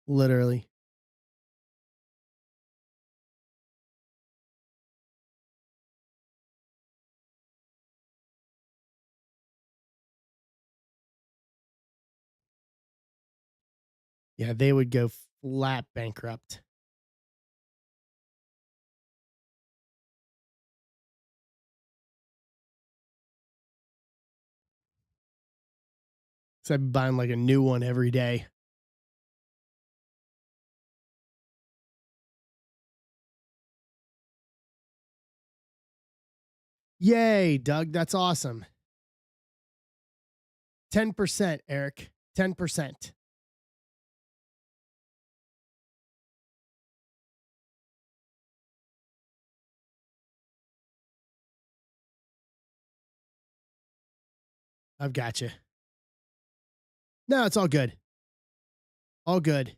Literally. Yeah, they would go flat bankrupt. So I'd be buying like a new one every day. Yay, Doug. That's awesome. 10%, Eric. 10%. I've got you. No, it's all good. All good.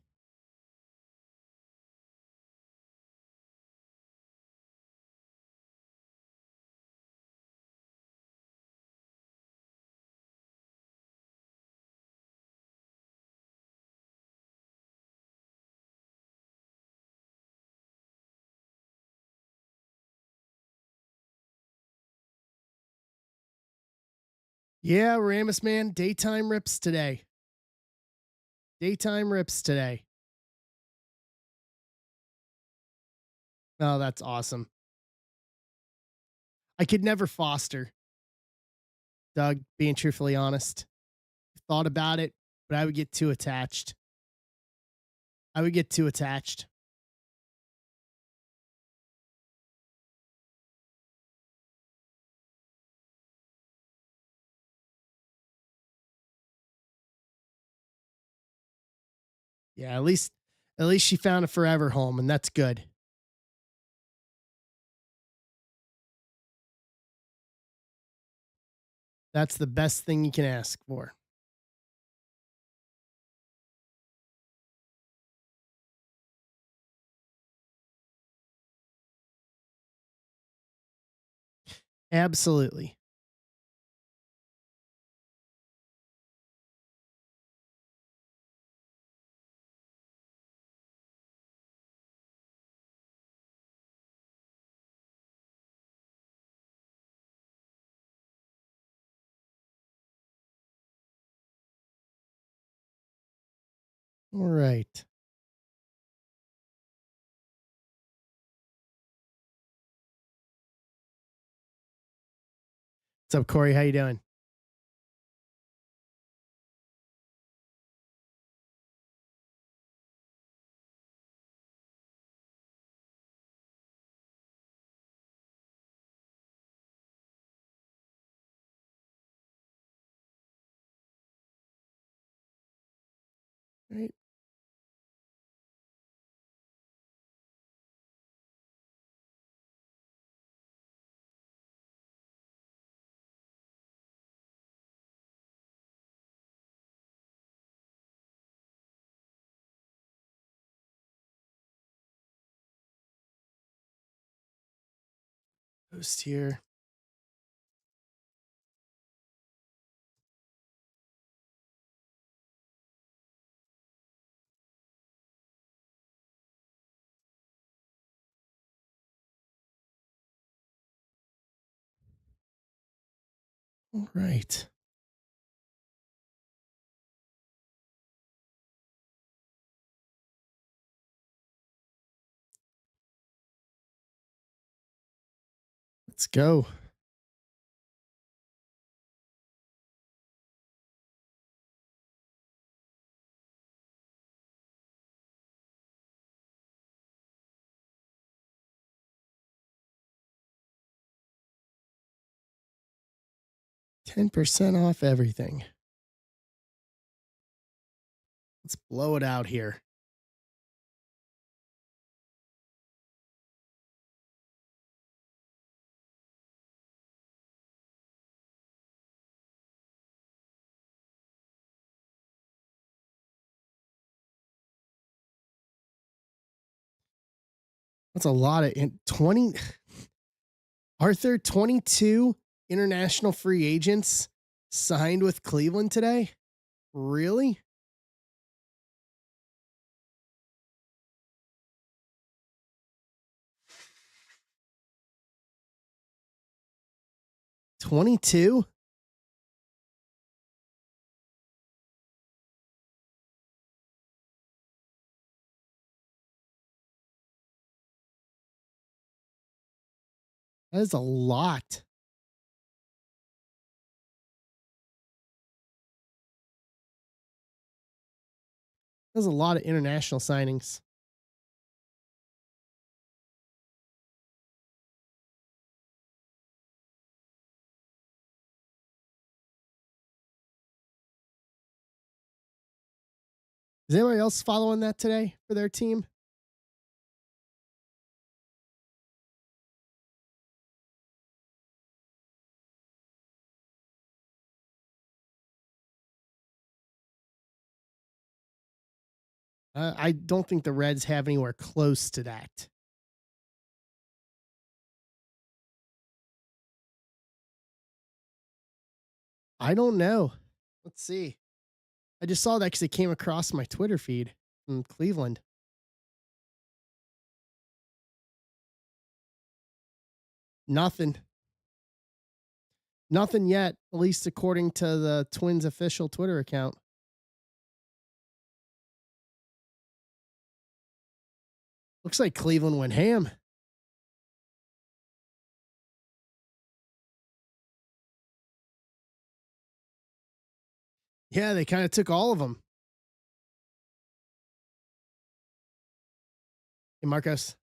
Yeah, Ramus man, daytime rips today. Daytime rips today. Oh, that's awesome. I could never foster, Doug, being truthfully honest. Thought about it, but I would get too attached. I would get too attached. Yeah, at least At least she found a forever home, and that's good. That's the best thing you can ask for. Absolutely. All right. What's up, Corey? How you doing? All right. Post here. All right. Let's go. 10% off everything. Let's blow it out here. That's a lot of 20. Arthur, 22 international free agents signed with Cleveland today. Really? 22? That is a lot. That's a lot of international signings. Is anybody else following that today for their team? I don't think the Reds have anywhere close to that. I don't know. Let's see. I just saw that because it came across my Twitter feed from Cleveland. Nothing. Nothing yet, at least according to the Twins official Twitter account. Looks like Cleveland went ham. Yeah, they kind of took all of them. Hey, Marcos.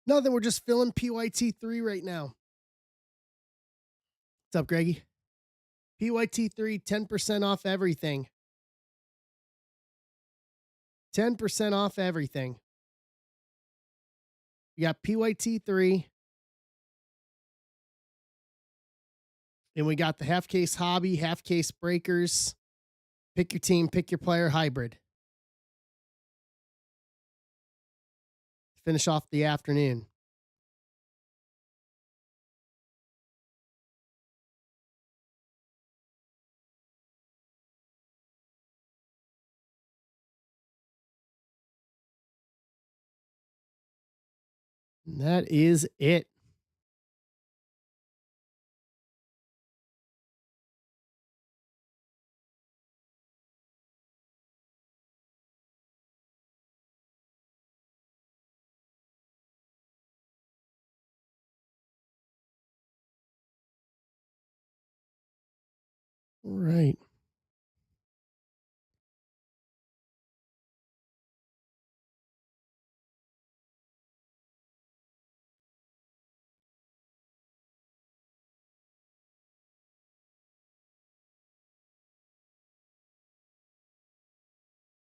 Nothing. We're just filling PYT3 right now. What's up, Greggy? PYT3, 10% off everything. 10% off everything. You got PYT3. And we got the half case hobby, half case breakers. Pick your team, pick your player hybrid. Finish off the afternoon. And that is it. Right.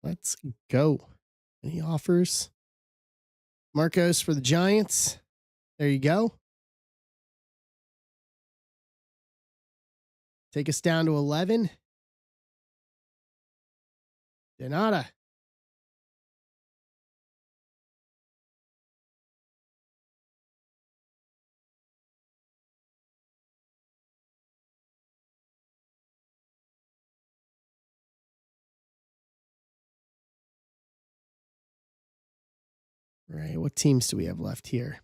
Let's go. Any offers? Marcos for the Giants. There you go. Take us down to 11. Denata. Right. What teams do we have left here?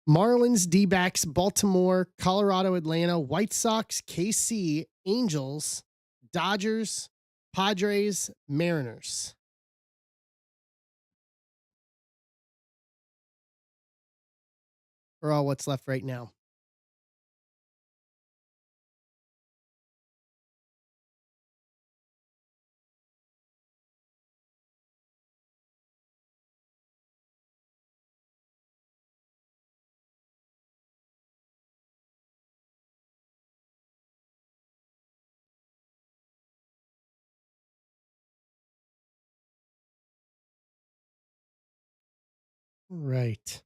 Marlins, D-backs, Baltimore, Colorado, Atlanta, White Sox, KC, Angels, Dodgers, Padres, Mariners. Are all what's left right now. Right.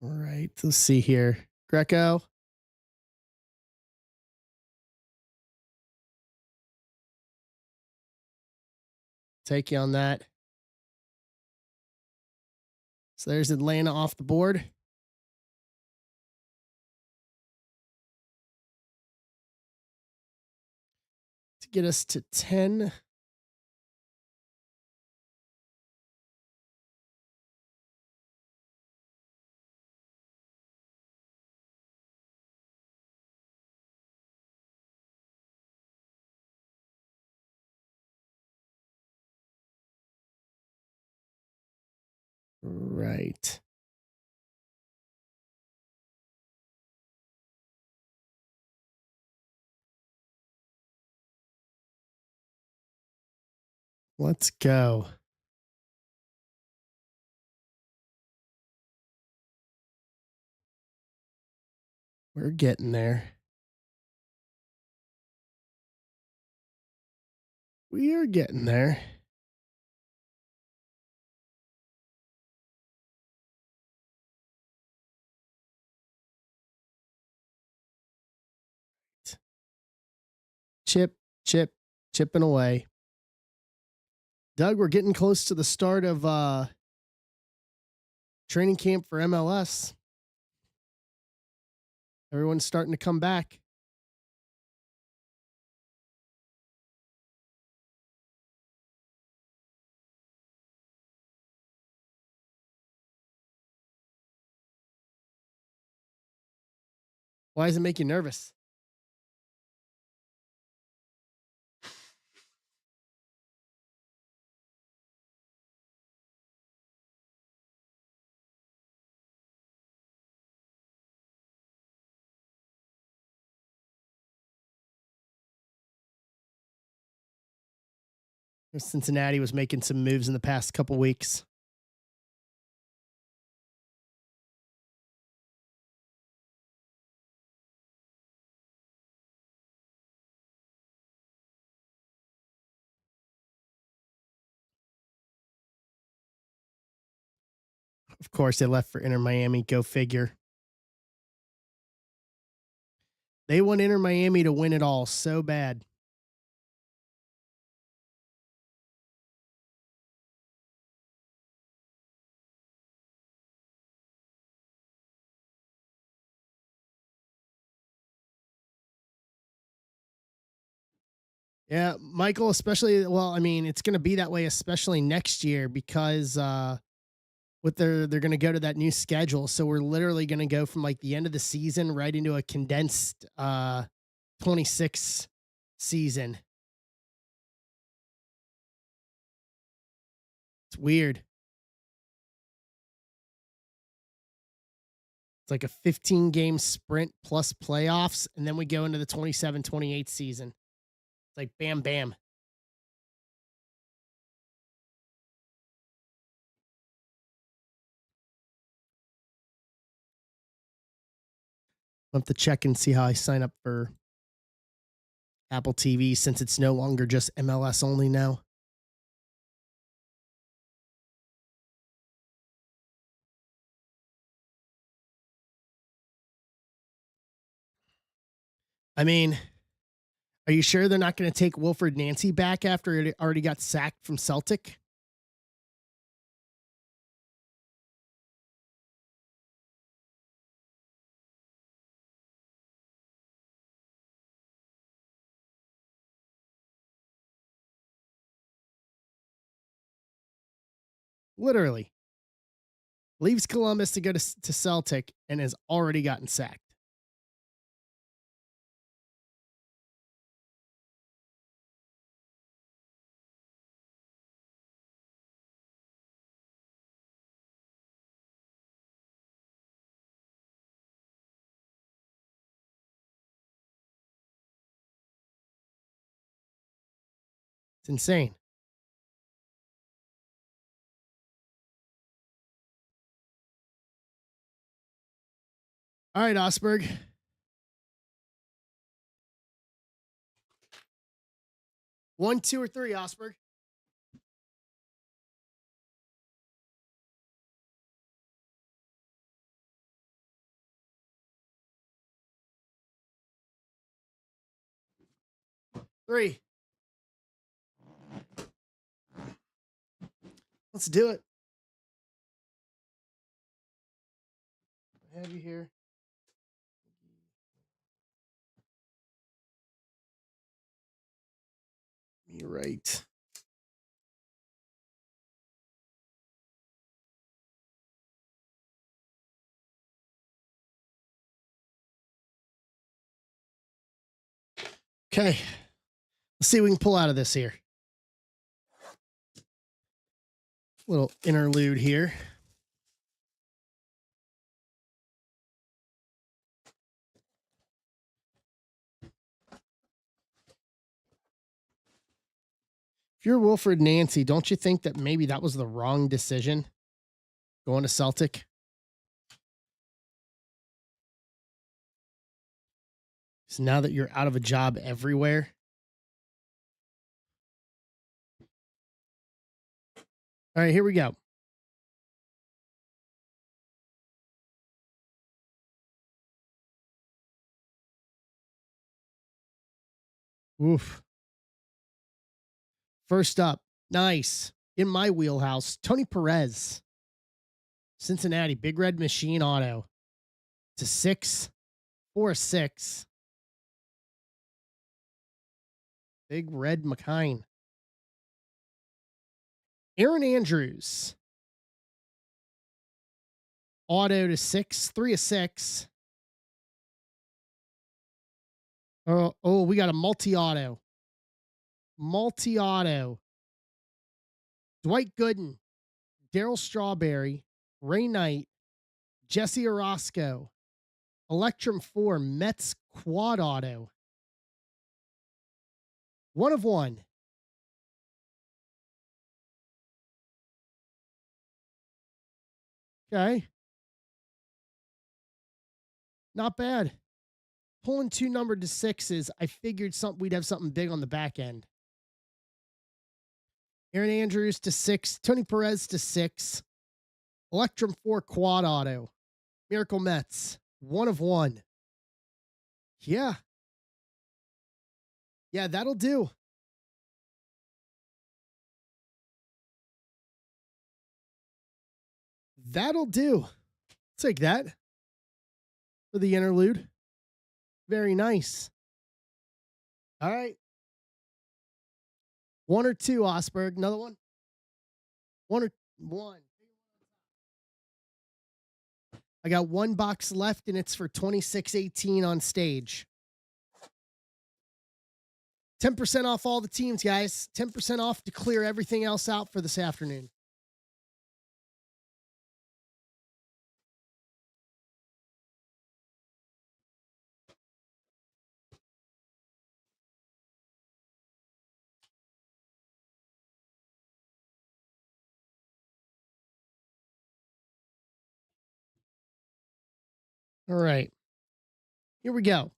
All right. Let's see here. Greco. Take you on that. So there's Atlanta off the board. To get us to 10. Right. Let's go. We're getting there. We are getting there. Chip, chip, chipping away. Doug, we're getting close to the start of training camp for MLS. Everyone's starting to come back. Why does it make you nervous? Cincinnati was making some moves in the past couple weeks. Of course, they left for Inter Miami. Go figure. They want Inter Miami to win it all so bad. Yeah, Michael, especially, well, I mean, it's going to be that way, especially next year because with they're going to go to that new schedule. So we're literally going to go from like the end of the season right into a condensed 26 season. It's weird. It's like a 15 game sprint plus playoffs. And then we go into the 27-28 season. It's like bam, bam. I'll have to check and see how I sign up for Apple TV since it's no longer just MLS only now. I mean, are you sure they're not going to take Wilfred Nancy back after it already got sacked from Celtic? Literally. Leaves Columbus to go to Celtic and has already gotten sacked. It's insane. All right, Osberg. 1, 2, or 3, Osberg. Three. Let's do it. I have you here. You're right. Okay. Let's see what we can pull out of this here. Little interlude here. If you're Wilfred Nancy, don't you think that maybe that was the wrong decision going to Celtic? So now that you're out of a job everywhere. All right, here we go. Oof. First up, nice. In my wheelhouse, Tony Perez. Cincinnati, Big Red Machine Auto. To 6, 4-6. Big Red McKine. Aaron Andrews. Auto to 6, 3-6. Oh, we got a multi-auto. Multi-auto. Dwight Gooden, Daryl Strawberry, Ray Knight, Jesse Orozco, Electrum 4, Mets quad auto. One of one. Okay. Not bad. Pulling two numbered to sixes, I figured we'd have something big on the back end. Aaron Andrews to 6, Tony Perez to 6, Electrum 4 quad auto, Miracle Mets, one of one. Yeah. Yeah, that'll do. That'll do. Take that for the interlude. Very nice. All right. One or two, Osberg. Another one? One or one. I got one box left, and it's for 2618 on stage. 10% off all the teams, guys. 10% off to clear everything else out for this afternoon. All right. Here we go.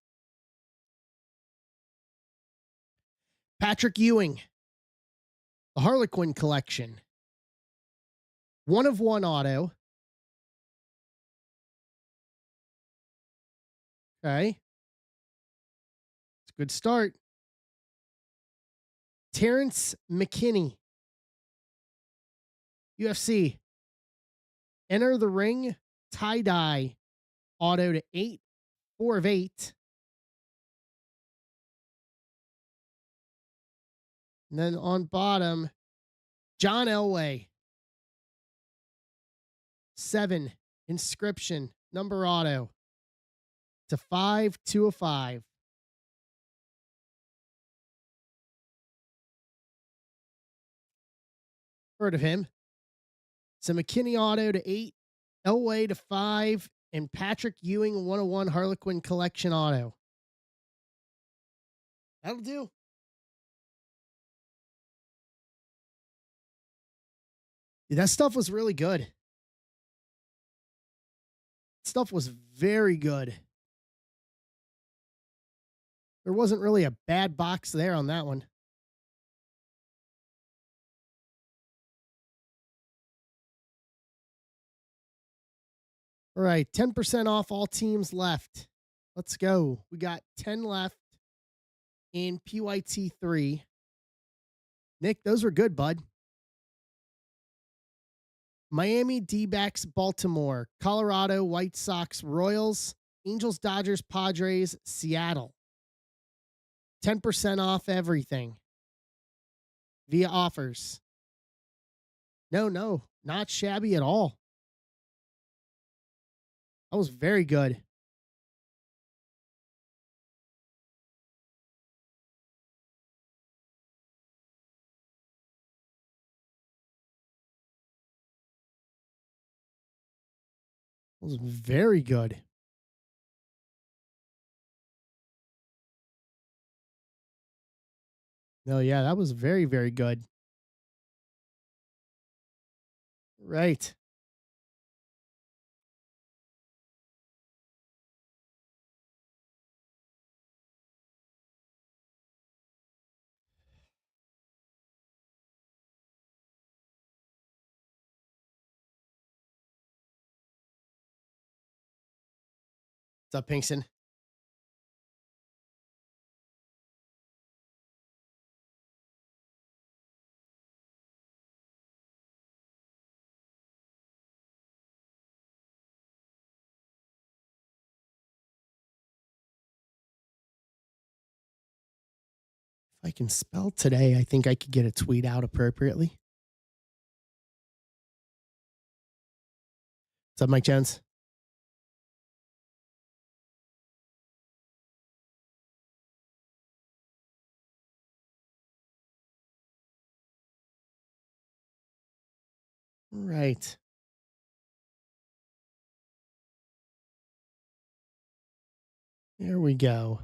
Patrick Ewing, the Harlequin collection. One of one auto. Okay. It's a good start. Terrence McKinney, UFC. Enter the ring, tie-dye, auto to 8, 4 of 8. And then on bottom, John Elway, 7, inscription, number auto to 5, 2 of 5. Heard of him. So McKinney auto to 8, Elway to 5, and Patrick Ewing 101 Harlequin collection auto. That'll do. Dude, that stuff was really good. Stuff was very good. There wasn't really a bad box there on that one. All right, 10% off all teams left. Let's go. We got 10 left in PYT 3. Nick, those were good, bud. Miami, D-backs, Baltimore, Colorado, White Sox, Royals, Angels, Dodgers, Padres, Seattle. 10% off everything via offers. No, not shabby at all. That was very good. It was very good. No, yeah, that was very, very good. Right. What's up, Pinkston? If I can spell today, I think I could get a tweet out appropriately. What's up, Mike Jones? Right. There we go.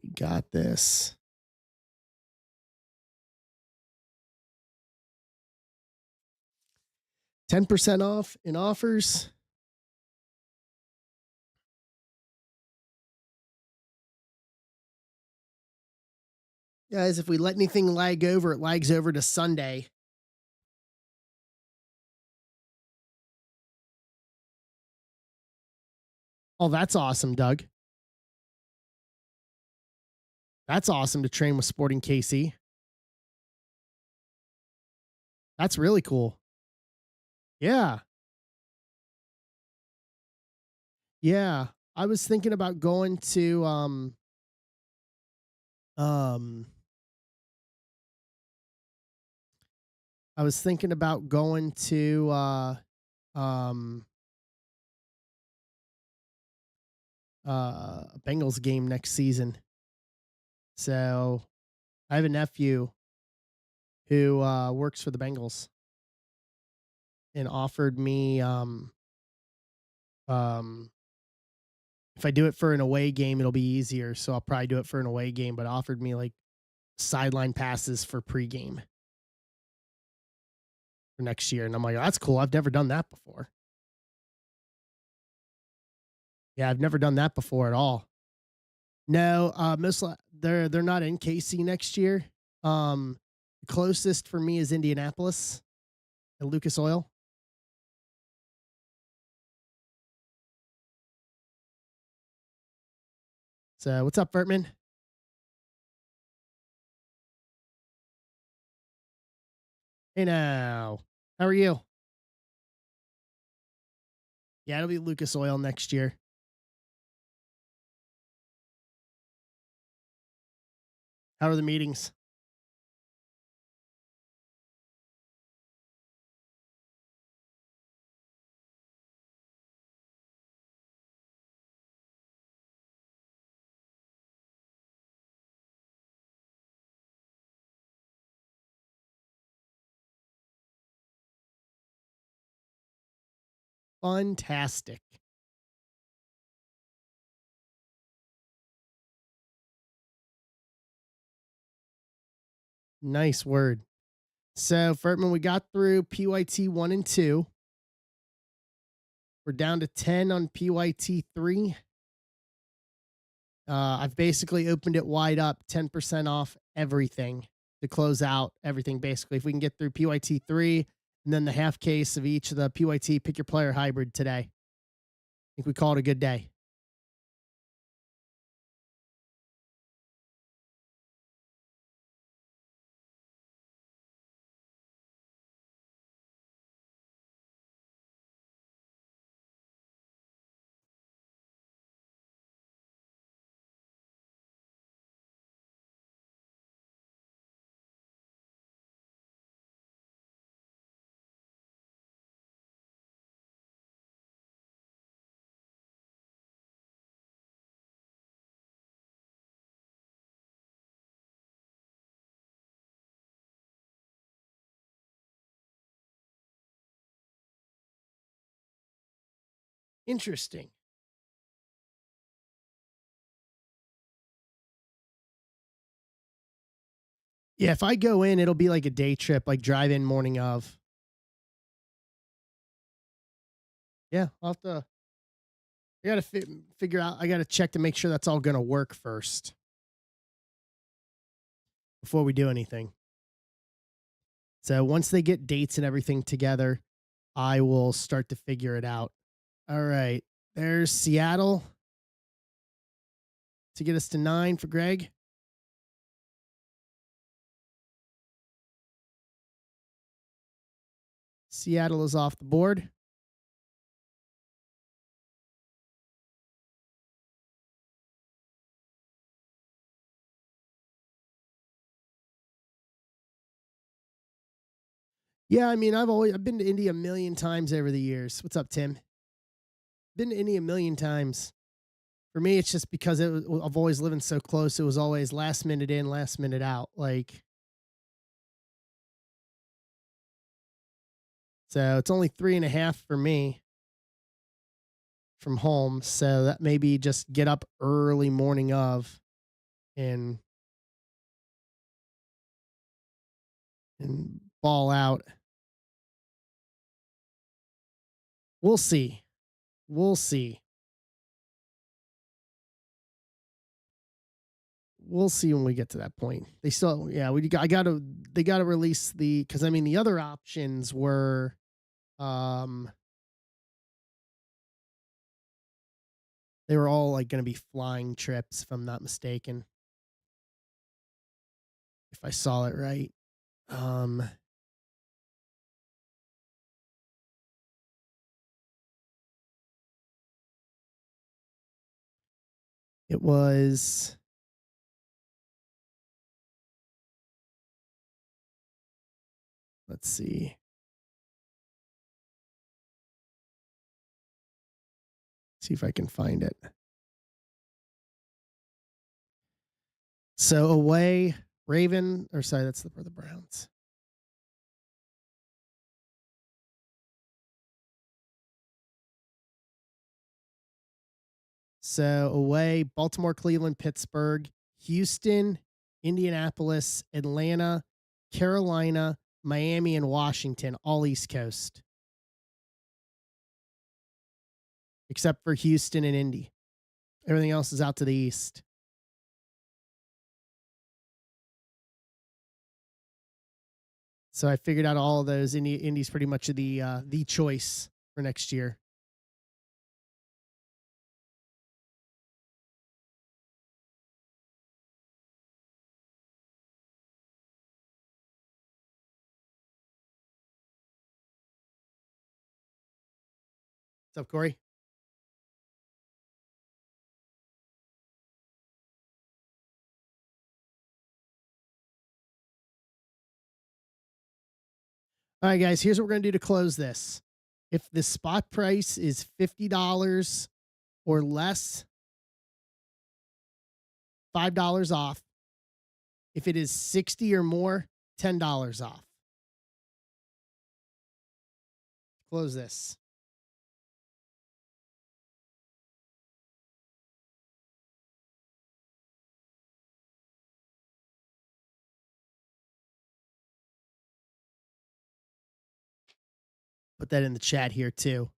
We got this. 10% off in offers. Guys, if we let anything lag over, it lags over to Sunday. Oh, that's awesome, Doug. That's awesome to train with Sporting KC. That's really cool. Yeah. Yeah. I was thinking about going to um I was thinking about going to um a Bengals game next season. So I have a nephew who works for the Bengals and offered me um if I do it for an away game, it'll be easier. So I'll probably do it for an away game, but offered me like sideline passes for pregame for next year. And I'm like, oh, that's cool. I've never done that before. Yeah, I've never done that before at all. No, they're not in KC next year. Closest for me is Indianapolis at Lucas Oil. So what's up, Bertman? Hey now. How are you? Yeah, it'll be Lucas Oil next year. How are the meetings? Fantastic. Nice word. So, Furtman, we got through PYT 1 and 2. We're down to 10 on PYT 3. I've basically opened it wide up, 10% off everything to close out everything. Basically, if we can get through PYT 3 and then the half case of each of the PYT pick your player hybrid today, I think we call it a good day. Interesting. Yeah, if I go in, it'll be like a day trip, like drive in morning of. Yeah, I'll have to. I gotta figure out. I gotta check to make sure that's all gonna work first before we do anything. So once they get dates and everything together, I will start to figure it out. All right, there's Seattle to get us to 9 for Greg. Seattle is off the board. Yeah, I mean, I've been to India a million times over the years. What's up, Tim? Been to India a million times. For me, it's just because I've always living so close. It was always last minute in, last minute out. Like, so it's only 3.5 for me from home. So that maybe just get up early morning of and and ball out. We'll see. We'll see. We'll see when we get to that point. They still, yeah, I gotta, they gotta release because I mean, the other options were, um, they were all like going to be flying trips, if I'm not mistaken, if I saw it right. Um, it was, let's see if I can find it. So away, Raven, or sorry, that's for the Browns. So away, Baltimore, Cleveland, Pittsburgh, Houston, Indianapolis, Atlanta, Carolina, Miami, and Washington, all East Coast, except for Houston and Indy. Everything else is out to the east. So I figured out all of those. Indy's pretty much the choice for next year. What's up, Corey? All right, guys, here's what we're going to do to close this. If the spot price is $50 or less, $5 off. If it is 60 or more, $10 off. Close this. Put that in the chat here too.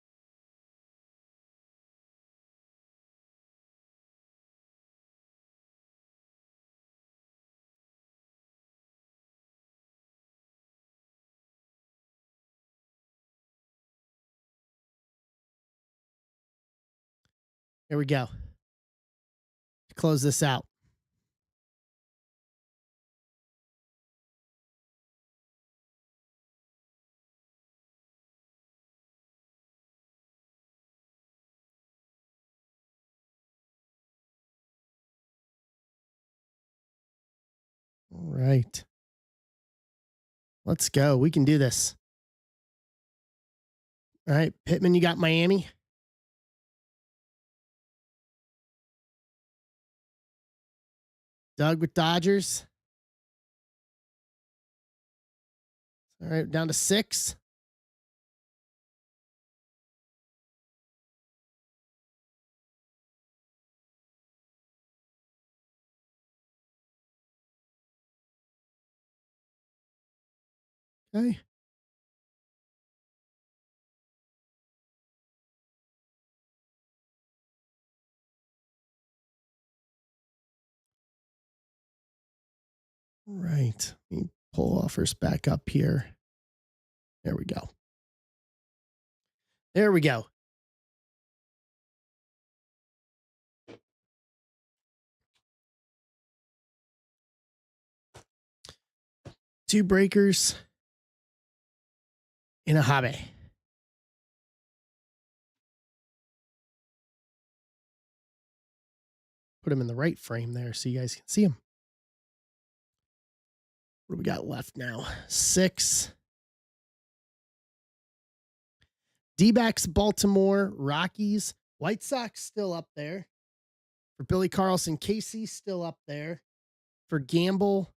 Here we go. Close this out. All right. Let's go. We can do this. All right. Pittman, you got Miami. Doug with Dodgers. All right. Down to 6. Okay. All right. Let me pull offers back up here. There we go. There we go. Two breakers in a hobby. Put them in the right frame there so you guys can see them. What do we got left now? 6. D-backs, Baltimore, Rockies, White Sox still up there. For Billy Carlson, Casey still up there. For Gamble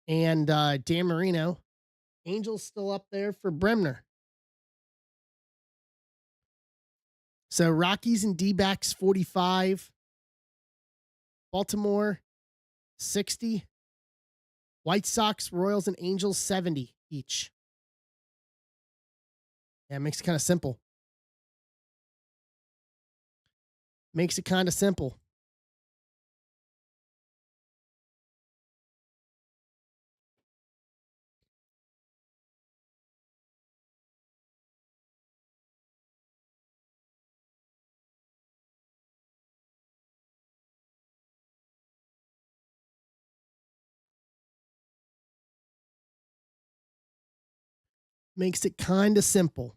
and Dan Marino, Angels still up there for Bremner. So Rockies and D-backs 45, Baltimore 60, White Sox, Royals, and Angels 70 each. Yeah, it makes it kind of simple. Makes it kind of simple. Makes it kind of simple.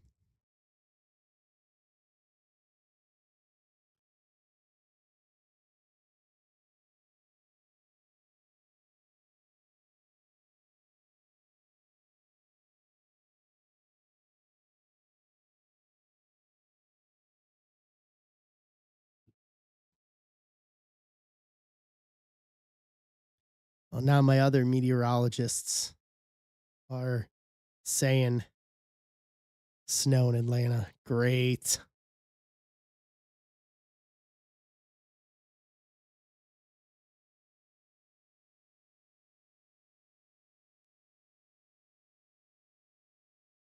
Well, now my other meteorologists are saying snow in Atlanta. Great.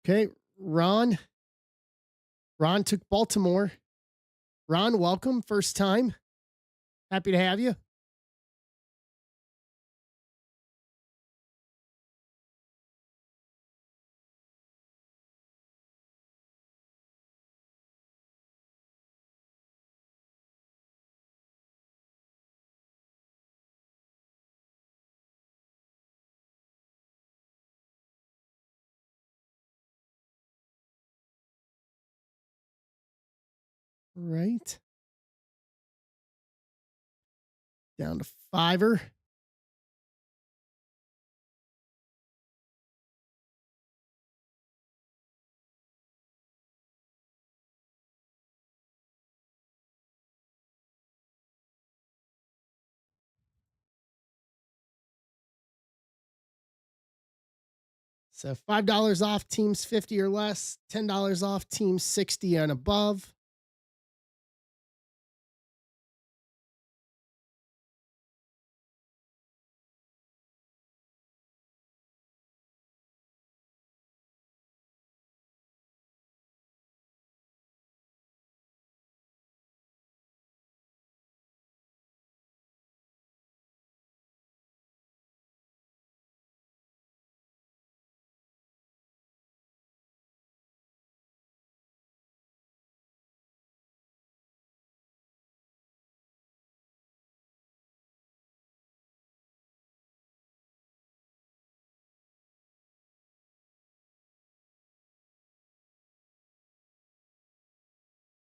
Okay, Ron. Ron took Baltimore. Ron, welcome. First time. Happy to have you. Right. Down to fiver. So $5 off teams 50 or less, $10 off teams 60 and above.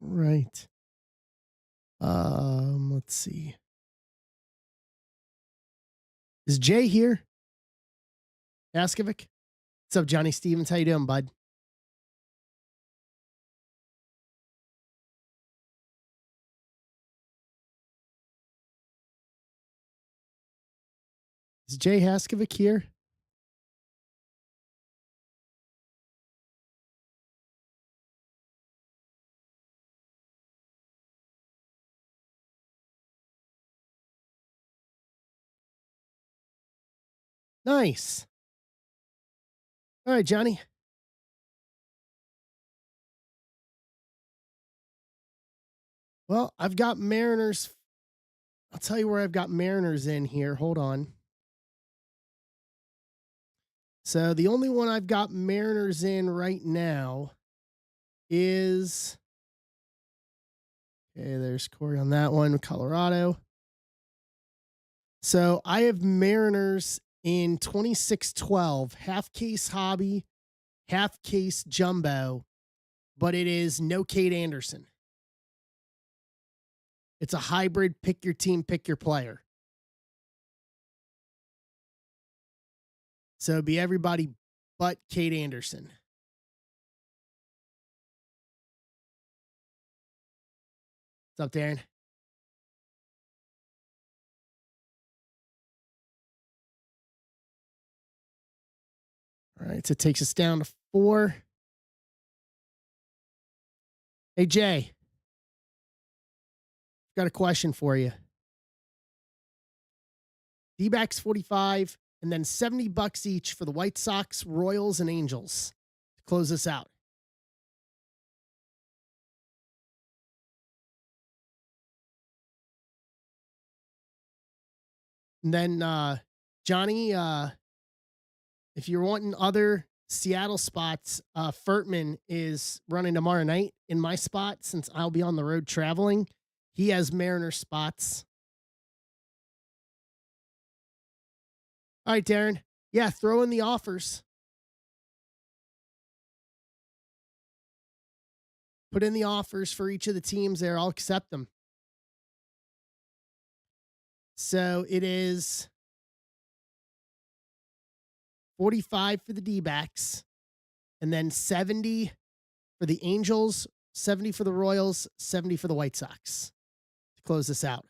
Right. Let's see. Is Jay here? Askovic? What's up, Johnny Stevens? How you doing, bud? Is Jay Haskovic here? Nice. All right, Johnny. Well, I've got Mariners. I'll tell you where I've got Mariners in here. Hold on. So the only one I've got Mariners in right now is okay. There's Corey on that one, Colorado. So I have Mariners in 2612, half case hobby, half case jumbo, but it is no Kate Anderson. It's a hybrid pick your team, pick your player. So it'd be everybody but Kate Anderson. What's up, Darren? All right, so it takes us down to 4. Hey, Jay, got a question for you. D-backs 45, and then $70 each for the White Sox, Royals, and Angels to close this out. And then Johnny, if you're wanting other Seattle spots, Furtman is running tomorrow night in my spot since I'll be on the road traveling. He has Mariner spots. All right, Darren. Yeah, throw in the offers. Put in the offers for each of the teams there. I'll accept them. So it is 45 for the D-backs, and then 70 for the Angels, 70 for the Royals, 70 for the White Sox to close this out.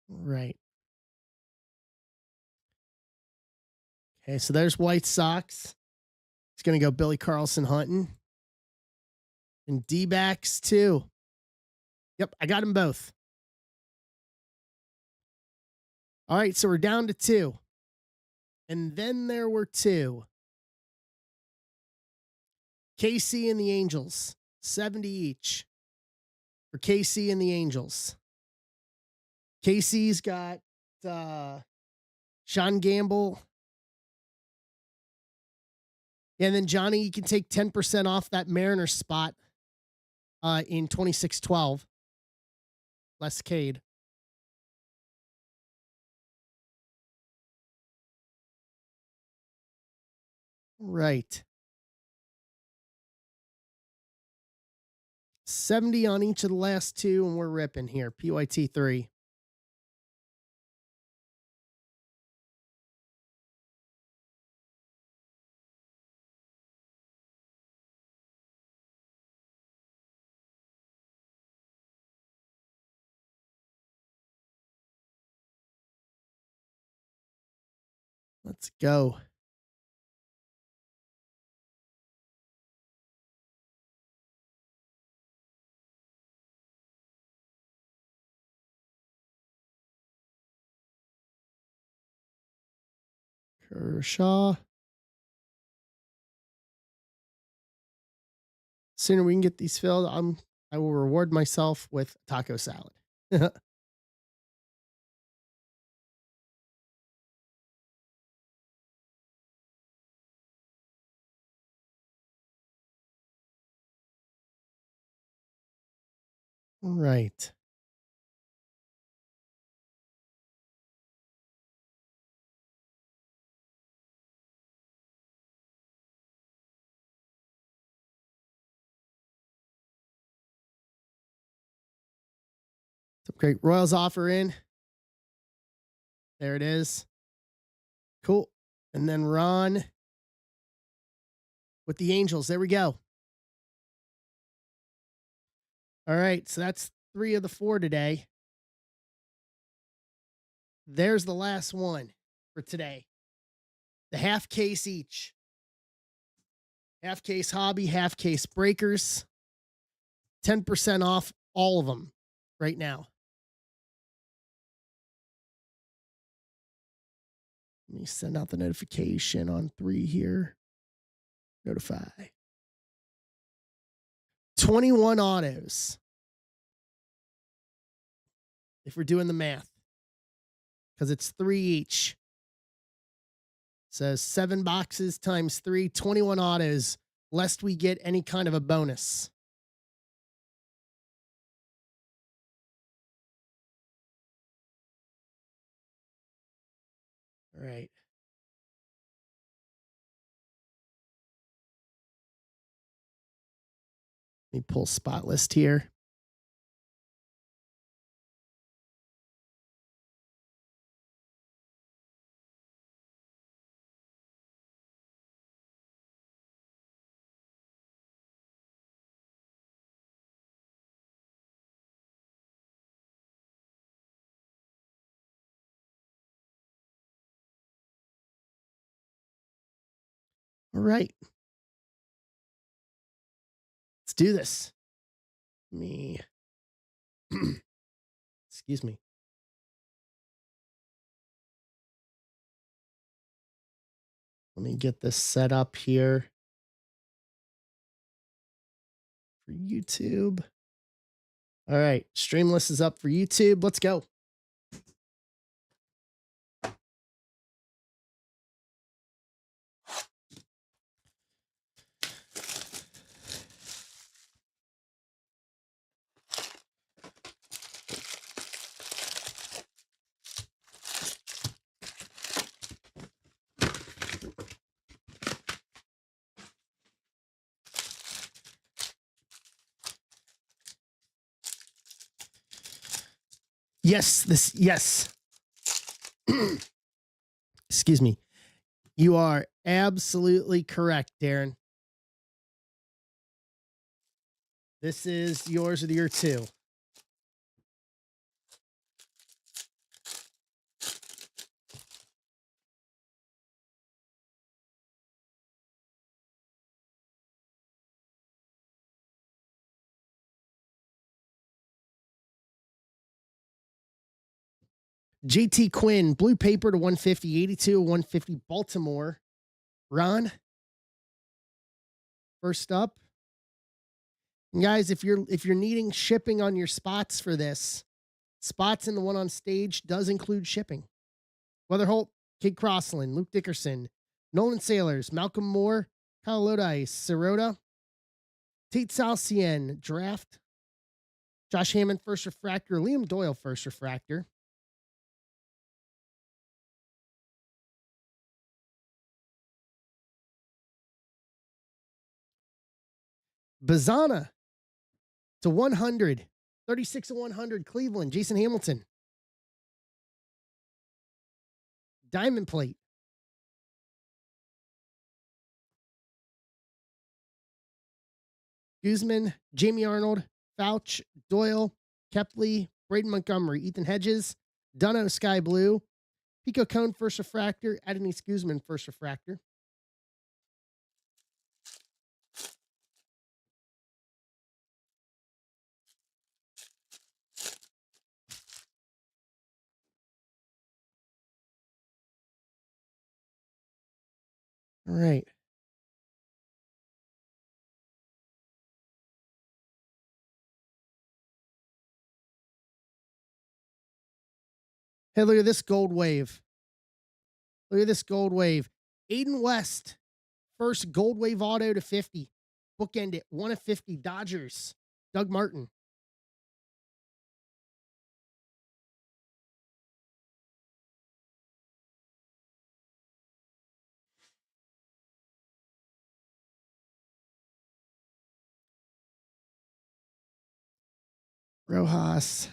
Right. Okay, so there's White Sox. It's going to go Billy Carlson hunting. And D-backs too. Yep, I got them both. All right, so we're down to 2. And then there were 2. KC and the Angels, 70 each for KC and the Angels. KC's got Sean Gamble. And then, Johnny, you can take 10% off that Mariner spot in 2612. Less Cade. Right. 70 on each of the last 2, and we're ripping here. PYT 3. Let's go. Kershaw. Sooner we can get these filled, I will reward myself with taco salad. Right. Some great Royals offer in. There it is. Cool. And then Ron with the Angels. There we go. All right. So that's 3 of the 4 today. There's the last one for today. The half case each. Half case hobby, half case breakers. 10% off all of them right now. Let me send out the notification on 3 here. Notify. 21 autos. If we're doing the math, because it's 3 each. So 7 boxes times 3, 21 autos lest we get any kind of a bonus. All right. Let me pull spot list here. All right. Let's do this. Me. Excuse me. Let me get this set up here for YouTube. All right. Streamless is up for YouTube. Let's go. Yes. Excuse me. You are absolutely correct, Darren. This is yours of the year 2. JT Quinn, blue paper to 150, 82, 150, Baltimore. Ron, first up. And guys, if you're needing shipping on your spots for this, spots in the one on stage does include shipping. Weather Holt, Kid Crossland, Luke Dickerson, Nolan Sailors, Malcolm Moore, Kyle Lodi, Sirota, Tate Salcien, Draft, Josh Hammond, first refractor, Liam Doyle, first refractor. Bazana to 100, 36 of 100, Cleveland, Jason Hamilton. Diamond plate. Guzman, Jamie Arnold, Fouch, Doyle, Kepley, Braden Montgomery, Ethan Hedges, Dunno Sky Blue, Pico Cone, first refractor, Adonis Guzman, first refractor. All right. Hey, look at this gold wave. Look at this gold wave. Aiden West, first gold wave auto to 50. Bookend it, 1 of 50, Dodgers. Doug Martin. Rojas,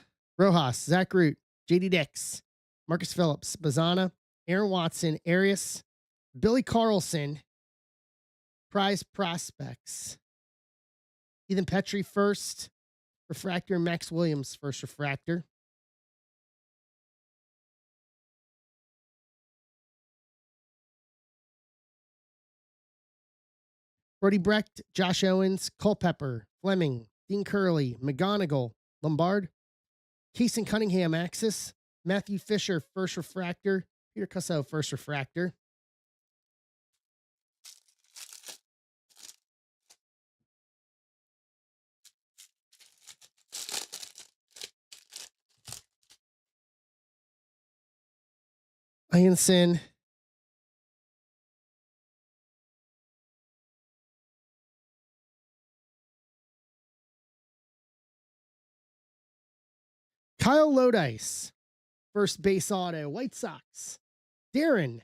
Zach Root, JD Dix, Marcus Phillips, Bazana, Aaron Watson, Arias, Billy Carlson, Prize Prospects. Ethan Petrie, first refractor, Max Williams, first refractor. Brody Brecht, Josh Owens, Culpepper, Fleming, Dean Curley, McGonigal, Lombard, Keeson Cunningham, Axis, Matthew Fisher, first refractor, Peter Cusso, first refractor. Ianson, Kyle Lodice, first base auto, White Sox. Darren.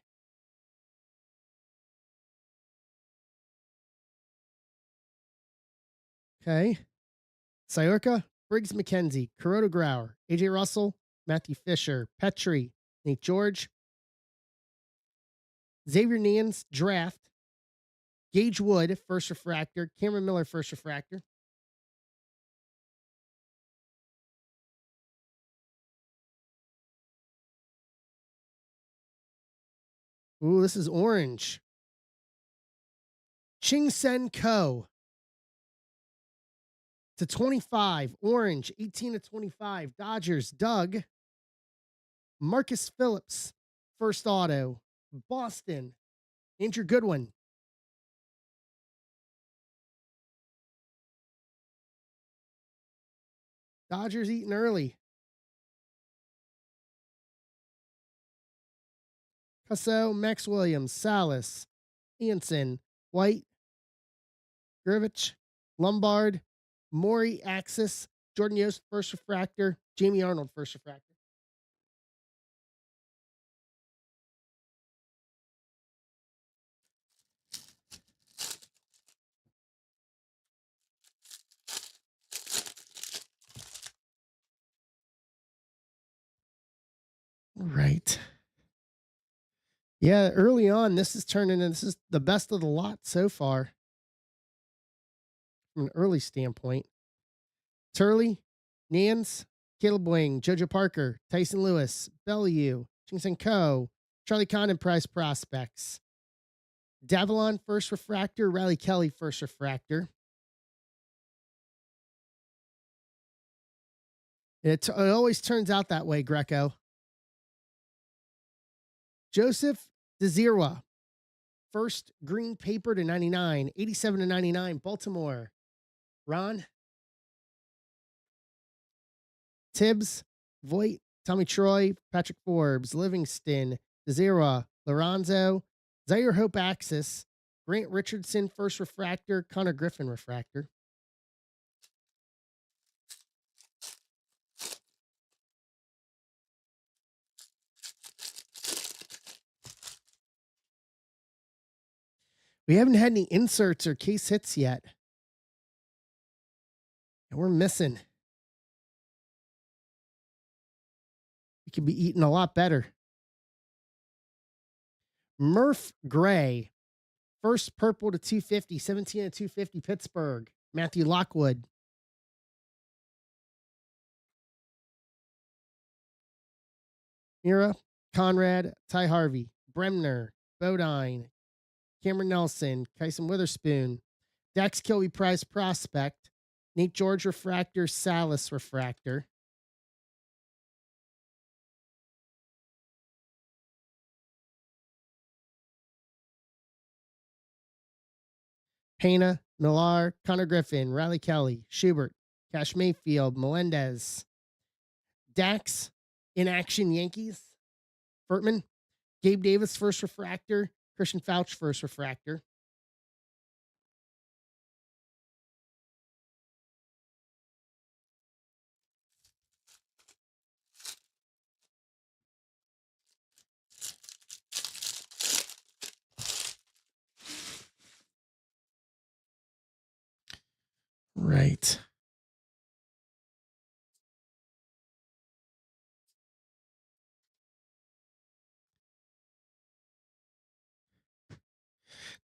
Okay. Syorka, Briggs McKenzie, Kuroda Grauer, AJ Russell, Matthew Fisher, Petrie, Nate George, Xavier Neans, draft. Gage Wood, first refractor. Cameron Miller, first refractor. Ooh, this is orange. Ching Sen Ko to 25. Orange, 18 to 25. Dodgers, Doug. Marcus Phillips, first auto. Boston, Andrew Goodwin. Dodgers eating early. Casso, Max Williams, Salas, Ianson, White, Grivich, Lombard, Maury, Axis, Jordan Yost, first refractor, Jamie Arnold, first refractor. Right. Yeah, early on, this is the best of the lot so far from an early standpoint. Turley, Nance, Caleb Wing, JoJo Parker, Tyson Lewis, Bellew, Ching Co., Charlie Condon Price Prospects. Davalon, first refractor, Riley Kelly, first refractor. It always turns out that way, Greco. Joseph DeZirwa, first green paper to 99, 87 to 99, Baltimore. Ron, Tibbs, Voigt, Tommy Troy, Patrick Forbes, Livingston, DeZirwa, Lorenzo, Zaire Hope Axis, Grant Richardson, first refractor, Connor Griffin refractor. We haven't had any inserts or case hits yet. And we're missing. We could be eating a lot better. Murph Gray, first purple to 250, 17 to 250, Pittsburgh. Matthew Lockwood. Mira, Conrad, Ty Harvey, Bremner, Bodine, Cameron Nelson, Kyson Witherspoon, Dax Kilby Prize Prospect, Nate George Refractor, Salas Refractor. Pena, Millar, Connor Griffin, Riley Kelly, Schubert, Cash Mayfield, Melendez. Dax, in action Yankees, Furtman, Gabe Davis, first refractor, Christian Fouch, first refractor. Right.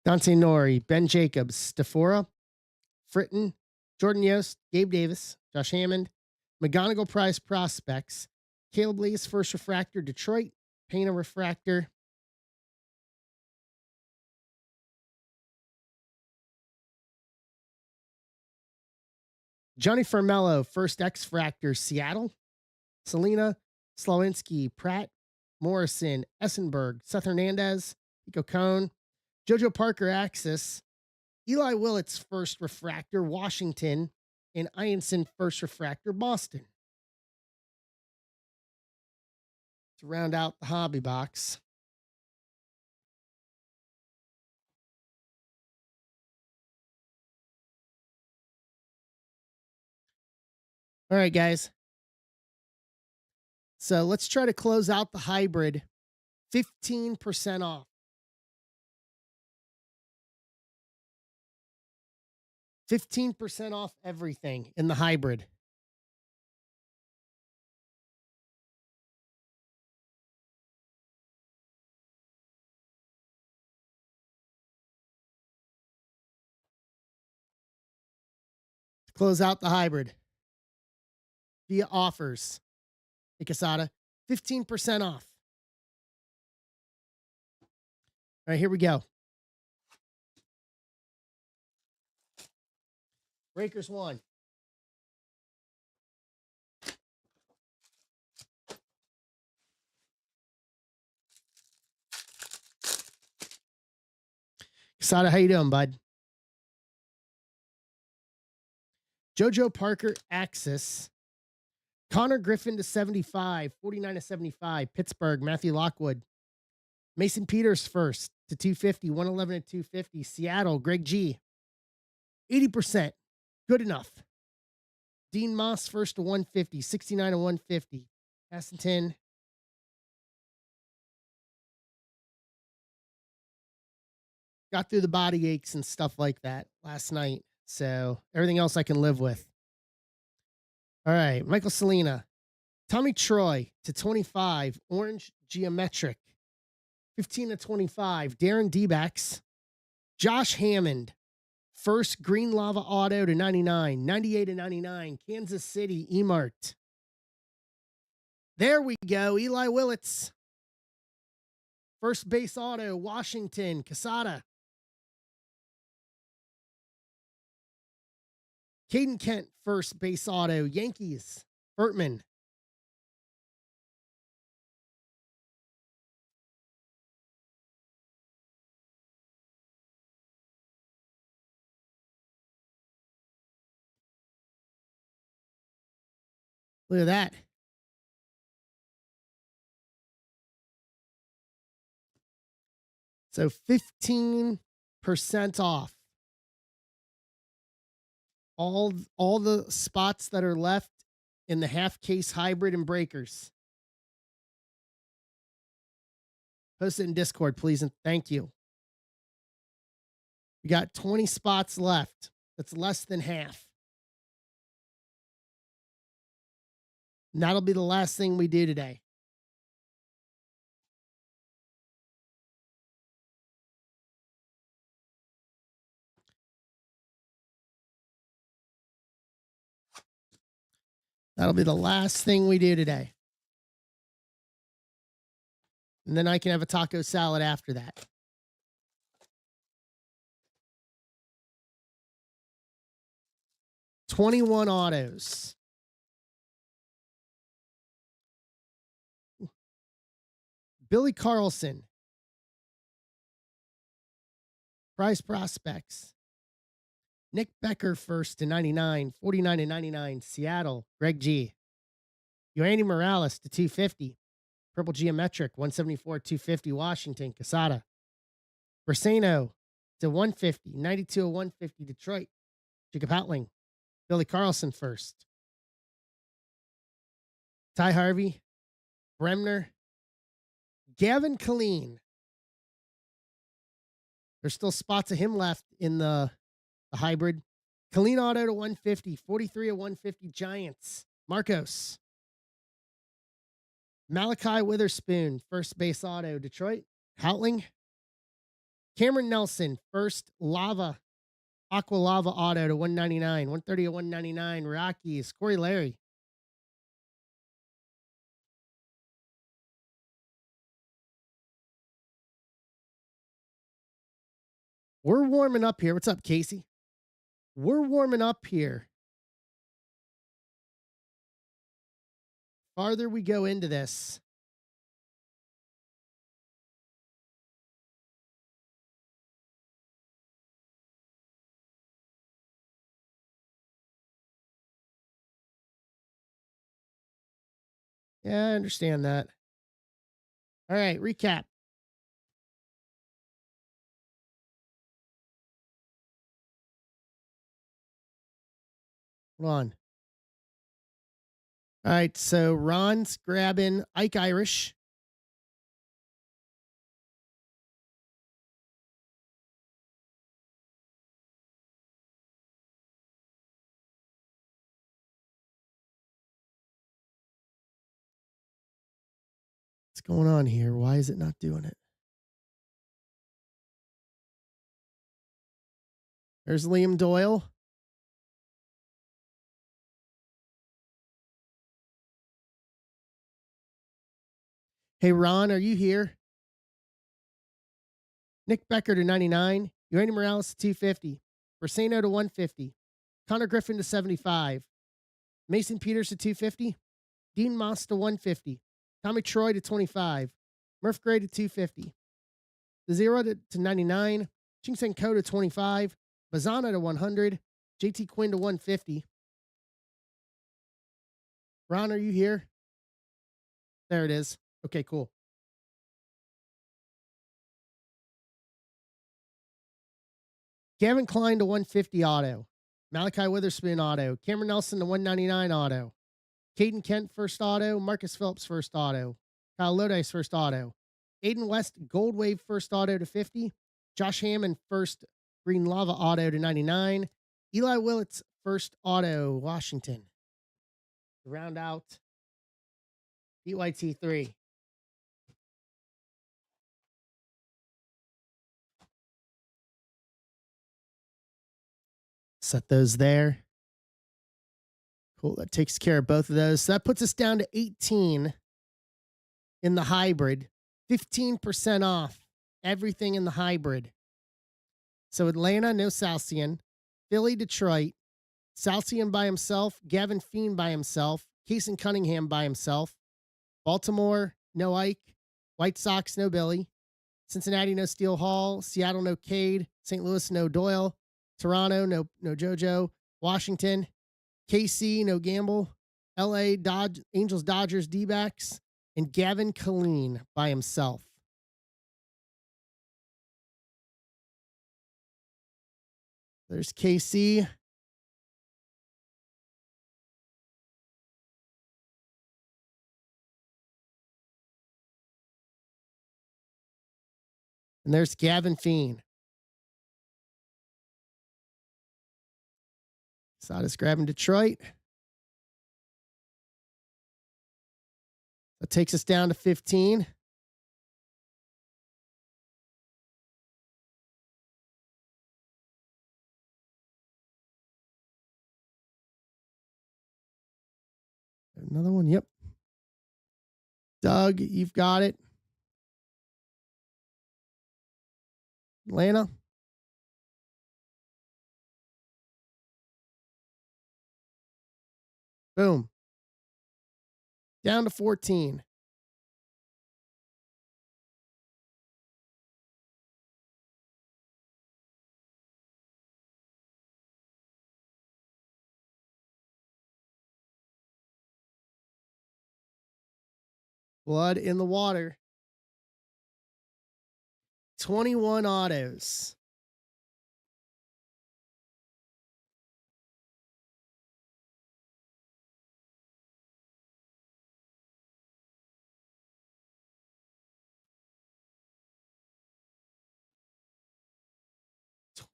Dante Nori, Ben Jacobs, Stafora, Fritton, Jordan Yost, Gabe Davis, Josh Hammond, McGonigal Prize Prospects, Caleb Lee's first refractor, Detroit, Pena refractor. Johnny Fermello, first X Fractor, Seattle, Selena, Slawinski, Pratt, Morrison, Essenberg, Seth Hernandez, Pico Cone, JoJo Parker, Axis, Eli Willett's first refractor, Washington, and Ianson first refractor, Boston. To round out the hobby box. All right, guys. So let's try to close out the hybrid 15% off. 15% off everything in the hybrid. Close out the hybrid via offers. Hey, Casada, 15% off. All right, here we go. Breakers 1. Casada, how you doing, bud? JoJo Parker, Axis. Connor Griffin to 75, 49 to 75. Pittsburgh, Matthew Lockwood. Mason Peters first to 250, 111 to 250. Seattle, Greg G. 80%. Good enough. Dean Moss first to 150, 69 to 150. Cassenton. Got through the body aches and stuff like that last night. So everything else I can live with. All right. Michael Selena. Tommy Troy to 25. Orange Geometric. 15 to 25. Darren D-backs. Josh Hammond. First Green Lava Auto to 99. 98 to 99. Kansas City Emart. There we go. Eli Willits. First base auto. Washington. Casada. Caden Kent, first base auto. Yankees. Bertman. Look at that. So 15% off. All the spots that are left in the half case hybrid and breakers. Post it in Discord, please, and thank you. We got 20 spots left. That's less than half. And that'll be the last thing we do today. That'll be the last thing we do today. And then I can have a taco salad after that. $21 autos. Billy Carlson. Prize prospects. Nick Becker first to 99, 49 to 99. Seattle, Greg G. Yoandy Morales to 250. Purple Geometric, 174, 250. Washington, Casada. Brasano to 150, 92 to 150. Detroit, Jacob Outling. Billy Carlson first. Ty Harvey, Bremner, Gavin Killeen. There's still spots of him left in the hybrid. Killeen auto to 150, 43 to 150. Giants, Marcos. Malachi Witherspoon, first base auto. Detroit, Houtling. Cameron Nelson, first Lava, Aqua Lava auto to 199, 130 to 199. Rockies, Corey Larry. We're warming up here. What's up, Casey? We're warming up here. Farther we go into this, yeah, I understand that. All right, recap. Hold on. All right, so Ron's grabbing Ike Irish. What's going on here? Why is it not doing it? There's Liam Doyle. Hey, Ron, are you here? Nick Becker to 99. Urania Morales to 250. Bersano to 150. Connor Griffin to 75. Mason Peters to 250. Dean Moss to 150. Tommy Troy to 25. Murph Gray to 250. The Zero to 99. Ching Sen Ko to 25. Bazana to 100. JT Quinn to 150. Ron, are you here? There it is. Okay, cool. Gavin Klein to 150 auto. Malachi Witherspoon auto. Cameron Nelson to 199 auto. Caden Kent first auto. Marcus Phillips first auto. Kyle Lodice first auto. Aiden West Gold Wave first auto to 50. Josh Hammond first Green Lava auto to 99. Eli Willits first auto Washington. To round out PYT3. Set those there. Cool. That takes care of both of those. So that puts us down to 18 in the hybrid. 15% off everything in the hybrid. So Atlanta, no Salcian. Philly, Detroit. Salcian by himself. Gavin Fiend by himself. Kason Cunningham by himself. Baltimore, no Ike. White Sox, no Billy. Cincinnati, no Steele Hall. Seattle, no Cade. St. Louis, no Doyle. Toronto, no JoJo. Washington, KC, no Gamble. LA, Angels, Dodgers, D-backs. And Gavin Killeen by himself. There's KC. And there's Gavin Fiend. Sada's grabbing Detroit. That takes us down to 15. Another one. Yep. Doug, you've got it. Atlanta. Boom. Down to 14. Blood in the water. 21 autos.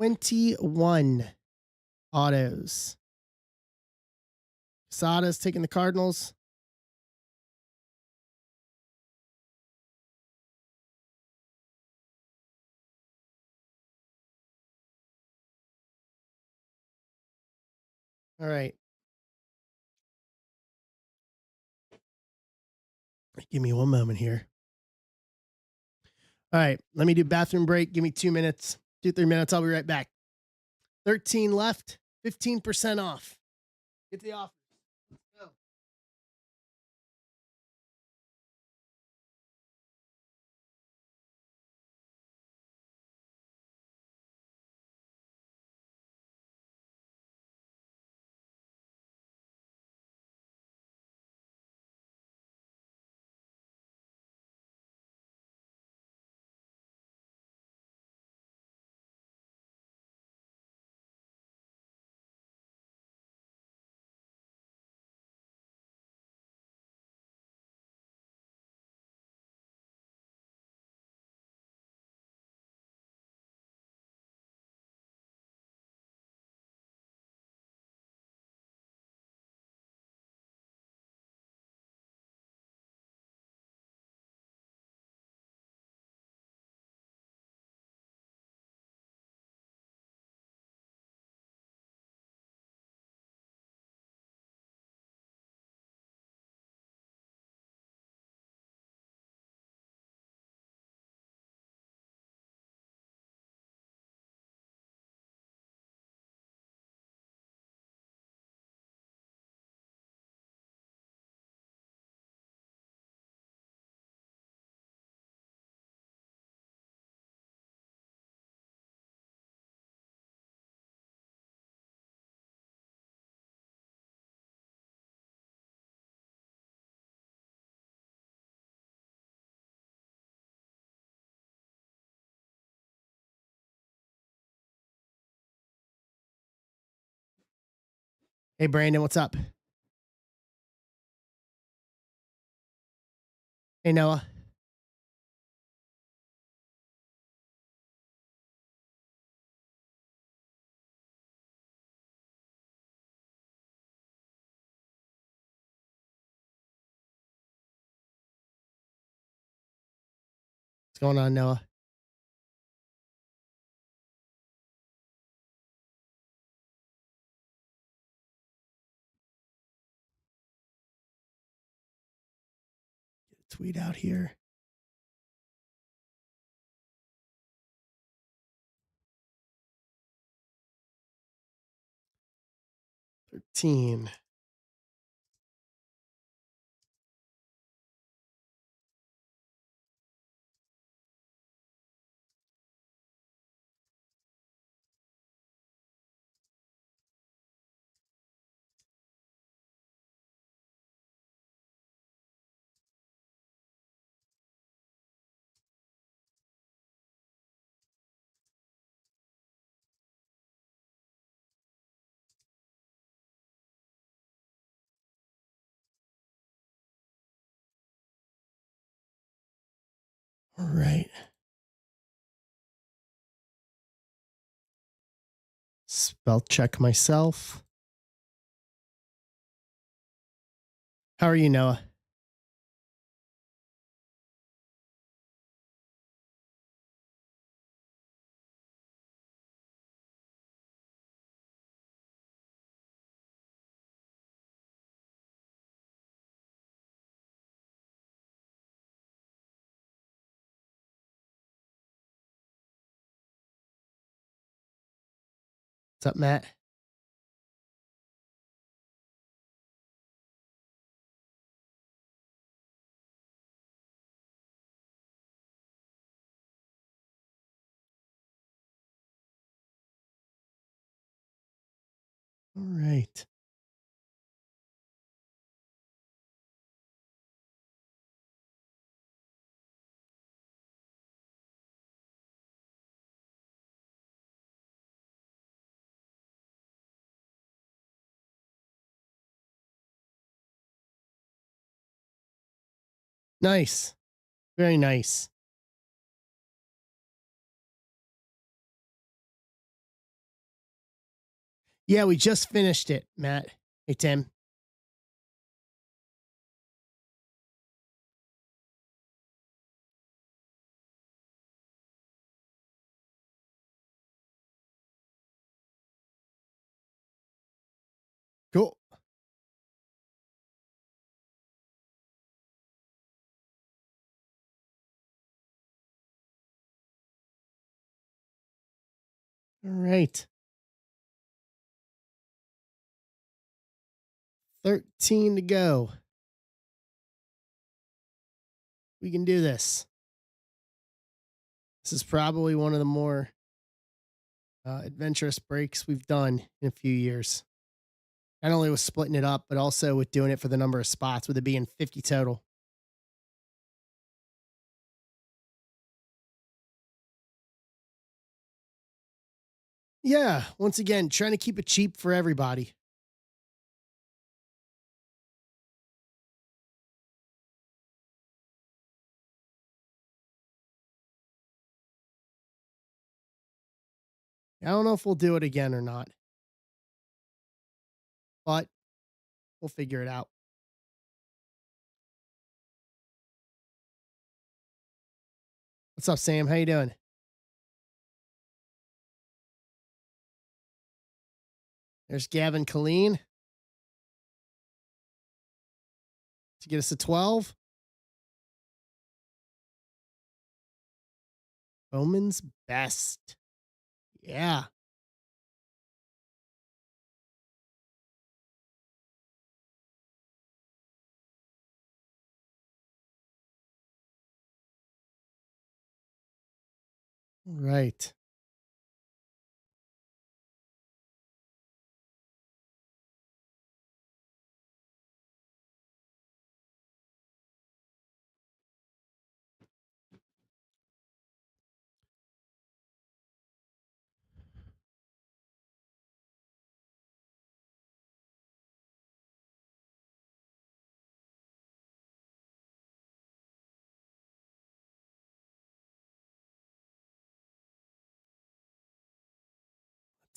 $21 autos. Sada's taking the Cardinals. All right. Give me one moment here. All right. Let me do bathroom break. Give me 2 minutes, 2-3 minutes. I'll be right back. 13 left, 15% off. Get the offer. Hey, Brandon, what's up? Hey, Noah. What's going on, Noah? 'Tweet out here. 13. All right. Spell check myself. How are you, Noah? What's up, Matt? All right. Nice. Very nice. Yeah, we just finished it, Matt. Hey, Tim. Cool. All right. 13 to go. We can do this. This is probably one of the more adventurous breaks we've done in a few years. Not only with splitting it up, but also with doing it for the number of spots, with it being 50 total. Yeah, once again, trying to keep it cheap for everybody. I don't know if we'll do it again or not, but we'll figure it out. What's up, Sam? How you doing? There's Gavin Colleen to get us to 12. Bowman's best. Yeah. All right.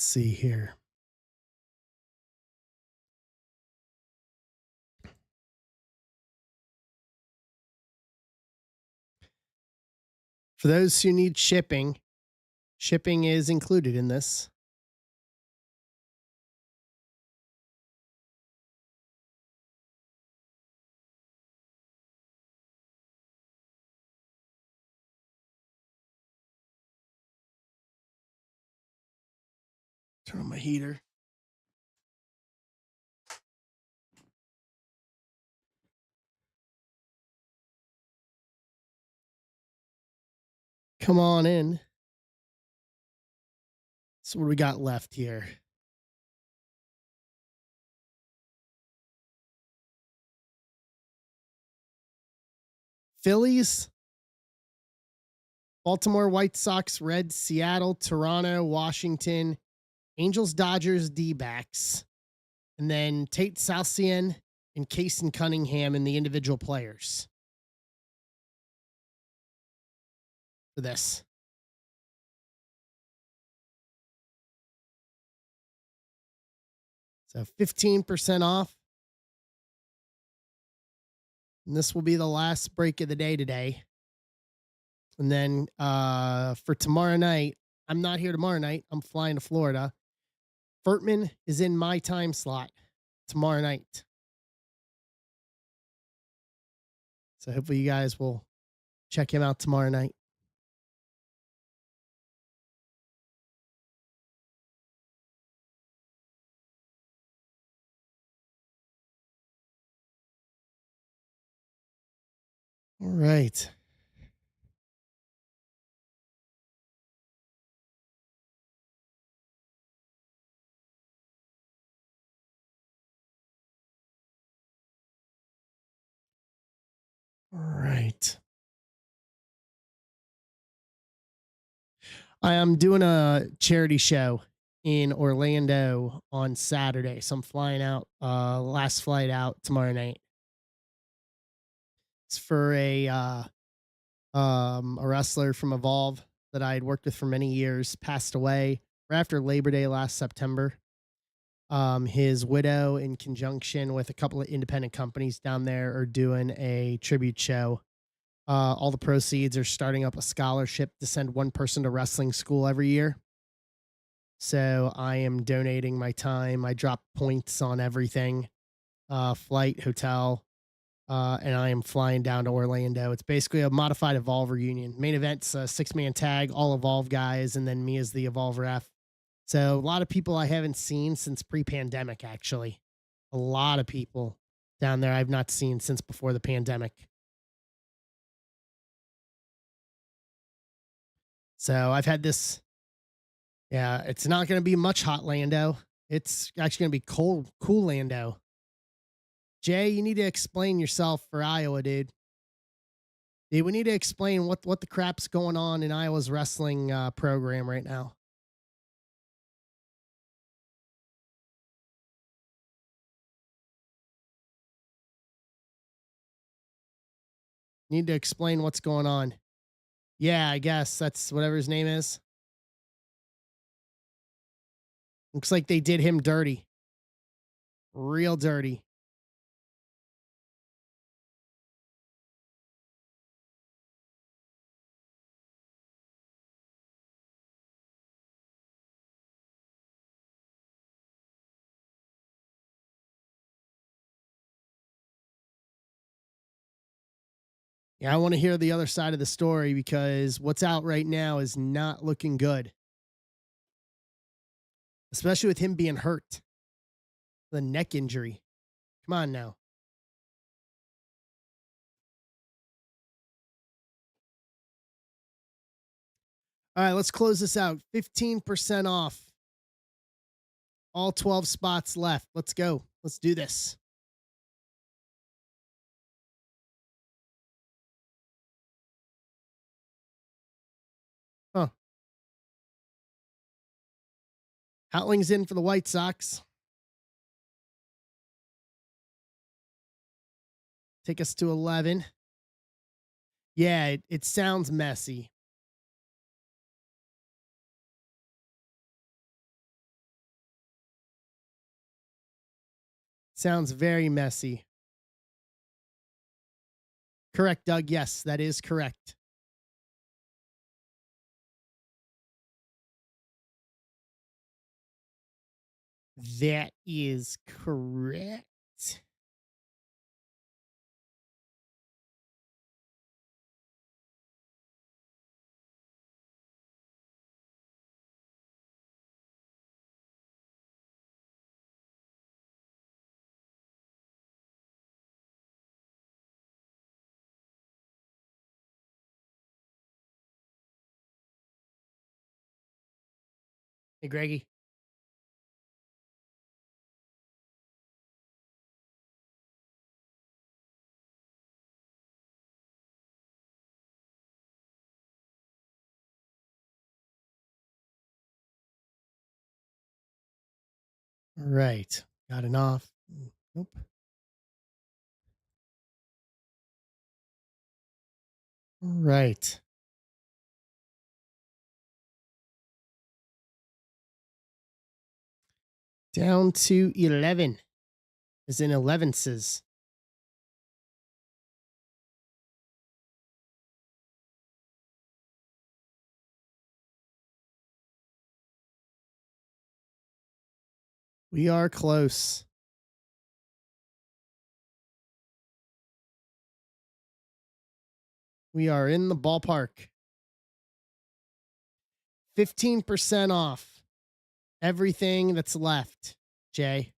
see here. For those who need shipping, shipping is included in this. Turn on my heater. Come on in. So what do we got left here? Phillies, Baltimore White Sox, Reds, Seattle, Toronto, Washington, Angels, Dodgers, D-backs, and then Tate Salcian and Cason Cunningham and the individual players for this. So 15% off. And this will be the last break of the day today. And then for tomorrow night, I'm not here tomorrow night. I'm flying to Florida. Furtman is in my time slot tomorrow night. So hopefully you guys will check him out tomorrow night. All right. All right. I am doing a charity show in Orlando on Saturday. So I'm flying out, last flight out tomorrow night. It's for a wrestler from Evolve that I had worked with for many years, passed away right after Labor Day last September. His widow, in conjunction with a couple of independent companies down there, are doing a tribute show. All the proceeds are starting up a scholarship to send one person to wrestling school every year. So I am donating my time. I drop points on everything, flight, hotel, and I am flying down to Orlando. It's basically a modified Evolve reunion. Main event's a 6-man tag, all Evolve guys, and then me as the Evolve ref. So a lot of people I haven't seen since pre-pandemic, actually. A lot of people down there I've not seen since before the pandemic. So I've had this. Yeah, it's not going to be much hot Lando. It's actually going to be cool Lando. Jay, you need to explain yourself for Iowa, dude. Dude, we need to explain what the crap's going on in Iowa's wrestling program right now. Need to explain what's going on. Yeah, I guess that's whatever his name is. Looks like they did him dirty. Real dirty. Yeah, I want to hear the other side of the story because what's out right now is not looking good. Especially with him being hurt. The neck injury. Come on now. All right, let's close this out. 15% off. All 12 spots left. Let's go. Let's do this. Huh. Houtling's in for the White Sox. Take us to 11. Yeah, it sounds messy. Sounds very messy. Correct, Doug. Yes, that is correct. That is correct. Hey, Greggy. All right. Got enough. Nope. All right. Down to 11, as in 11s. We are close. We are in the ballpark. 15% off everything that's left, Jay.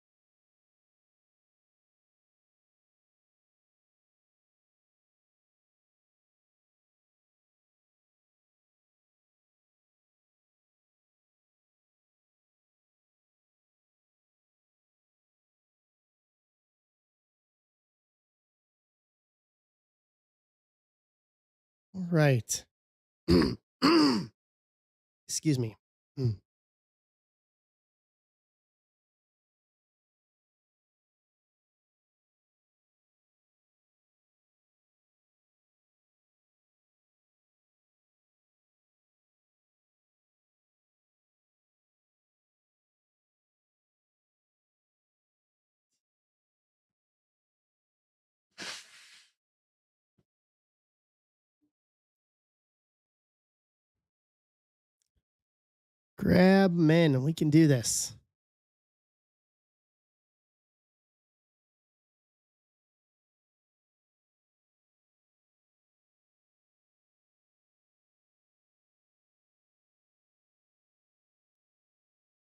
All right. Excuse me. Mm. Grab men. We can do this.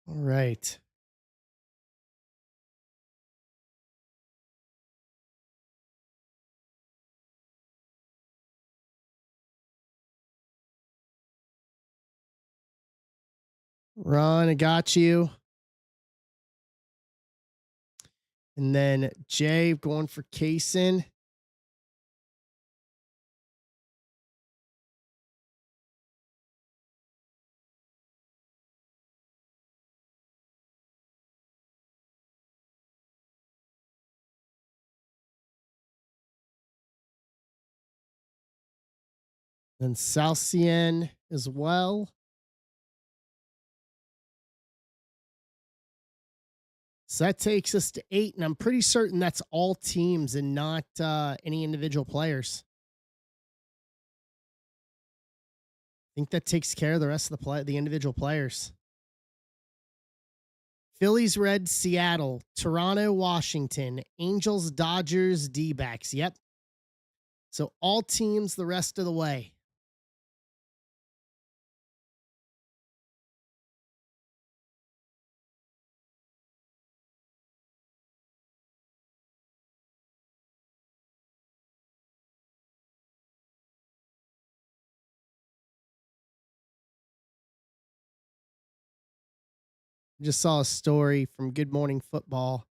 All right. Ron, I got you. And then Jay going for Kaysen. Then Salcien as well. So that takes us to 8, and I'm pretty certain that's all teams and not any individual players. I think that takes care of the rest of the individual players. Phillies, Reds, Seattle, Toronto, Washington, Angels, Dodgers, D-backs. Yep. So all teams the rest of the way. Just saw a story from Good Morning Football.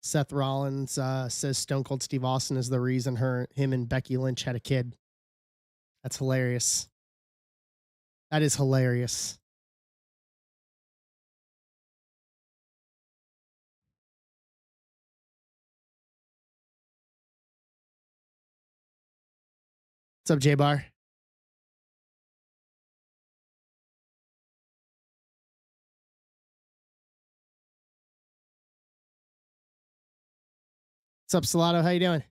Seth Rollins says Stone Cold Steve Austin is the reason him and Becky Lynch had a kid. That's hilarious. That is hilarious. What's up, J Bar? What's up, Salato? How you doing?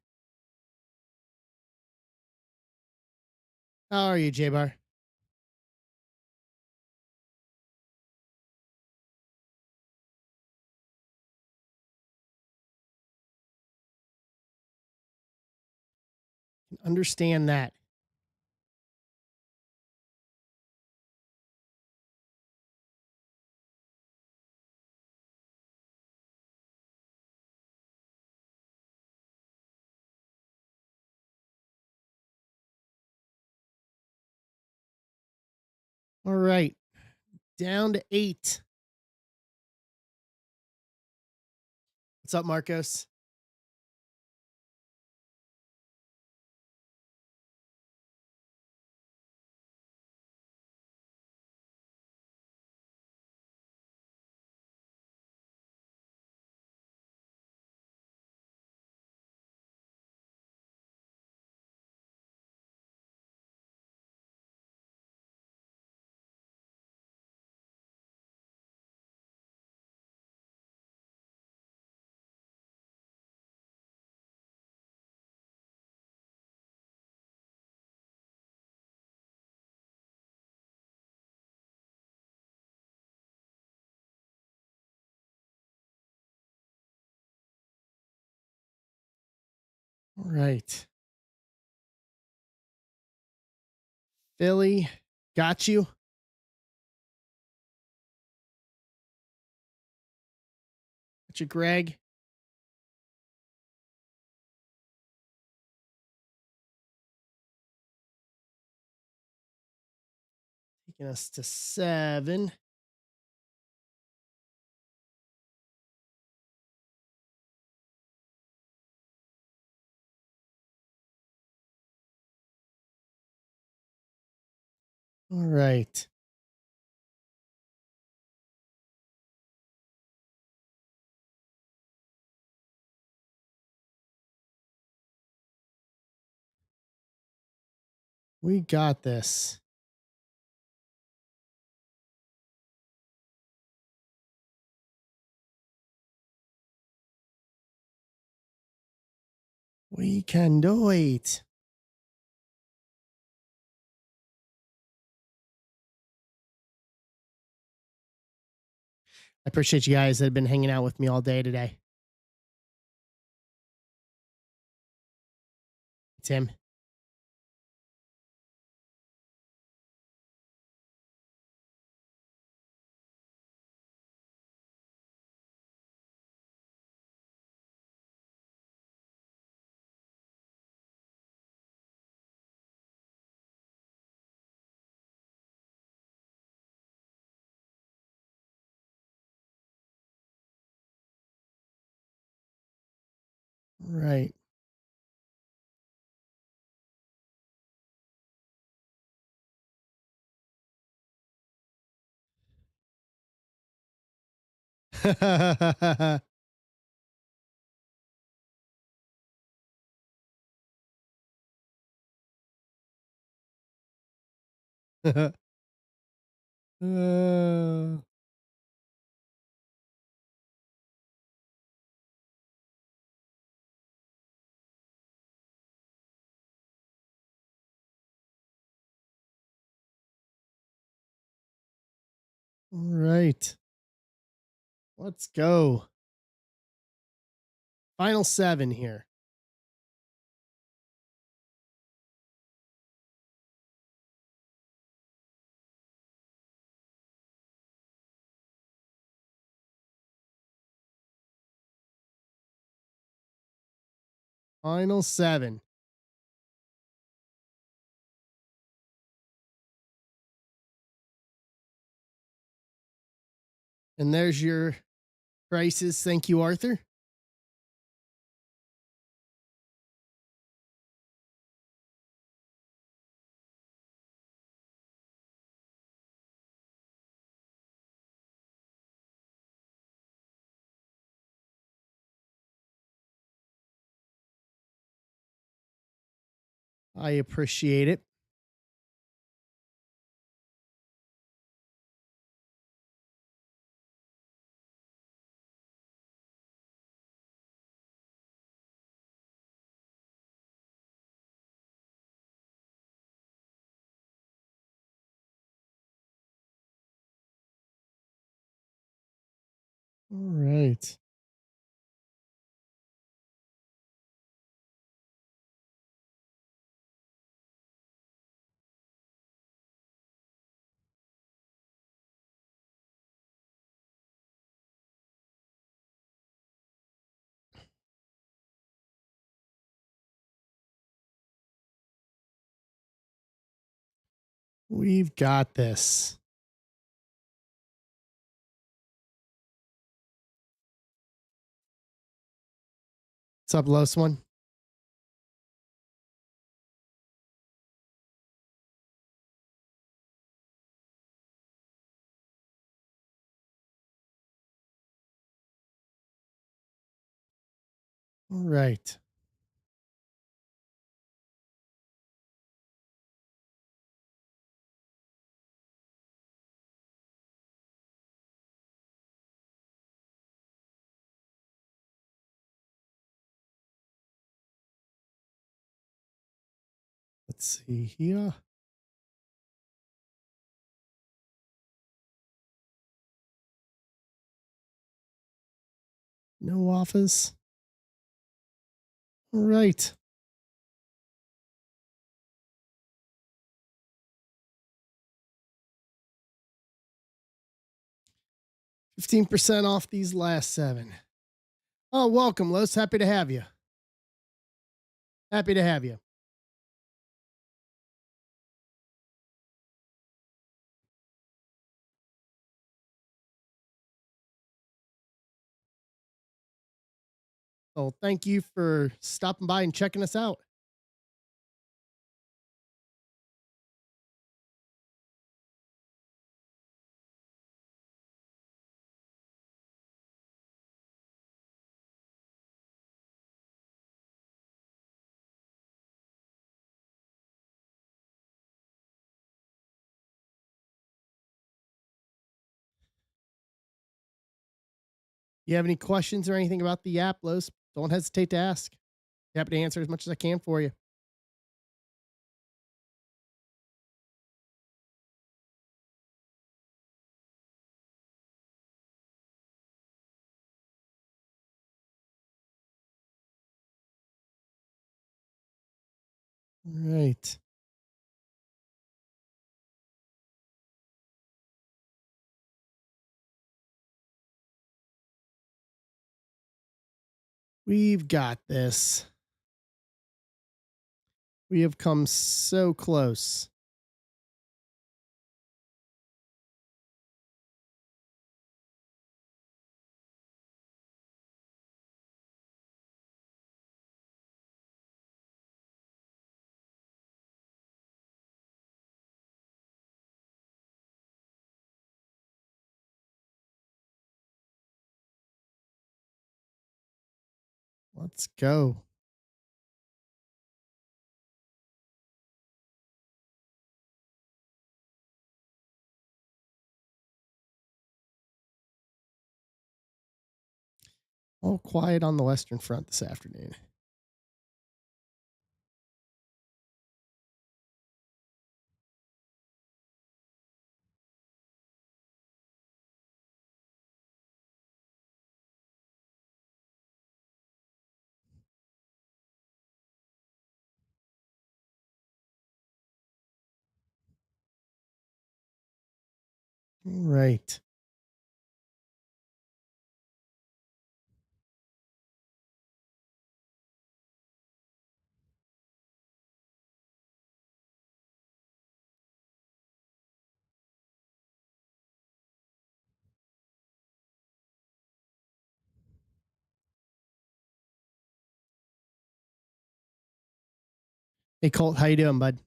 How are you, J Bar? Understand that. All right. Down to 8. What's up, Marcos? All right. Philly, got you. Got you, Greg. Taking us to 7. All right. We got this. We can do it. I appreciate you guys that have been hanging out with me all day today. Tim. Right. All right. Let's go. Final 7 here. Final 7. And there's your prices. Thank you, Arthur. I appreciate it. All right. We've got this. What's up, Los One? All right. Let's see here. No offers. All right. 15% off these last 7. Oh, welcome, Los. Happy to have you. Happy to have you. Oh, thank you for stopping by and checking us out. You have any questions or anything about the app, Los? Don't hesitate to ask. Happy to answer as much as I can for you. All right. We've got this. We have come so close. Let's go. All quiet on the Western Front this afternoon. All right. Hey, Colt, how you doing, bud?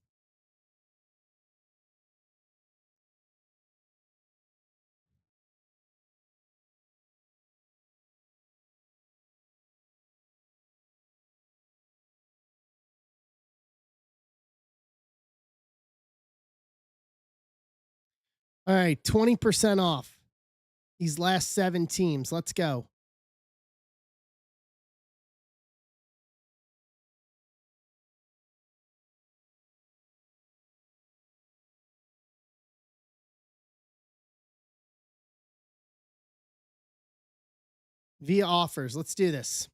All right, 20% off these last 7 teams. Let's go. via offers. Let's do this.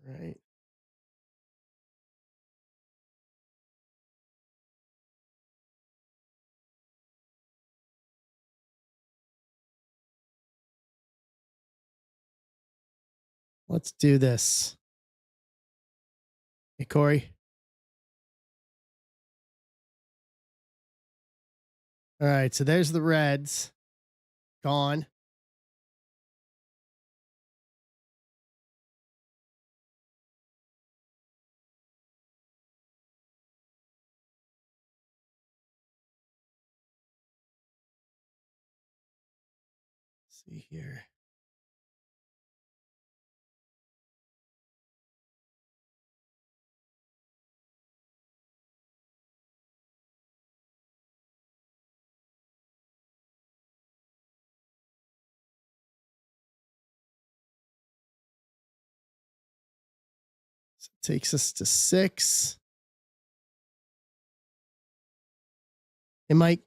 Right. Let's do this. Hey, Corey. All right. So there's the Reds. Gone. Let's see here. So it takes us to 6. Hey, Mike.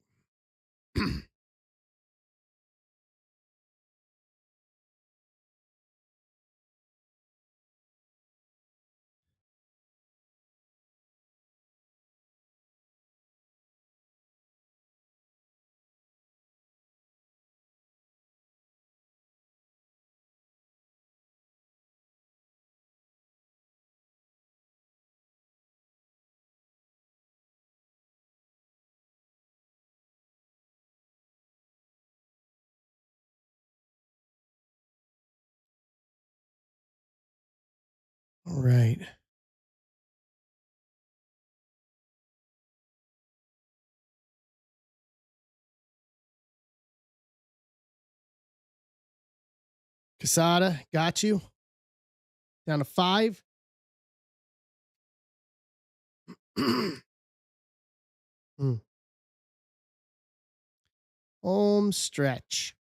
All right. Casada, got you. Down to 5. Hmm. Home stretch.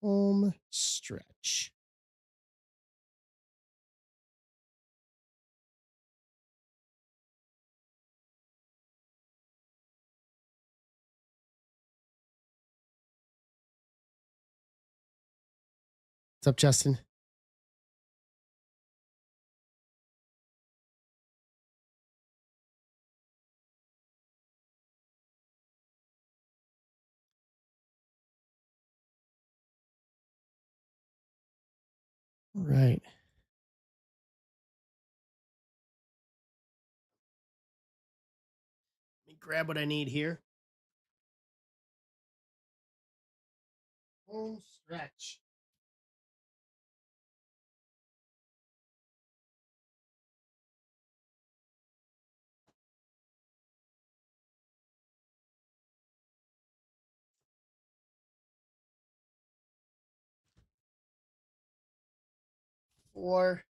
Home stretch. What's up, Justin? All right. Let me grab what I need here. Home stretch. Four.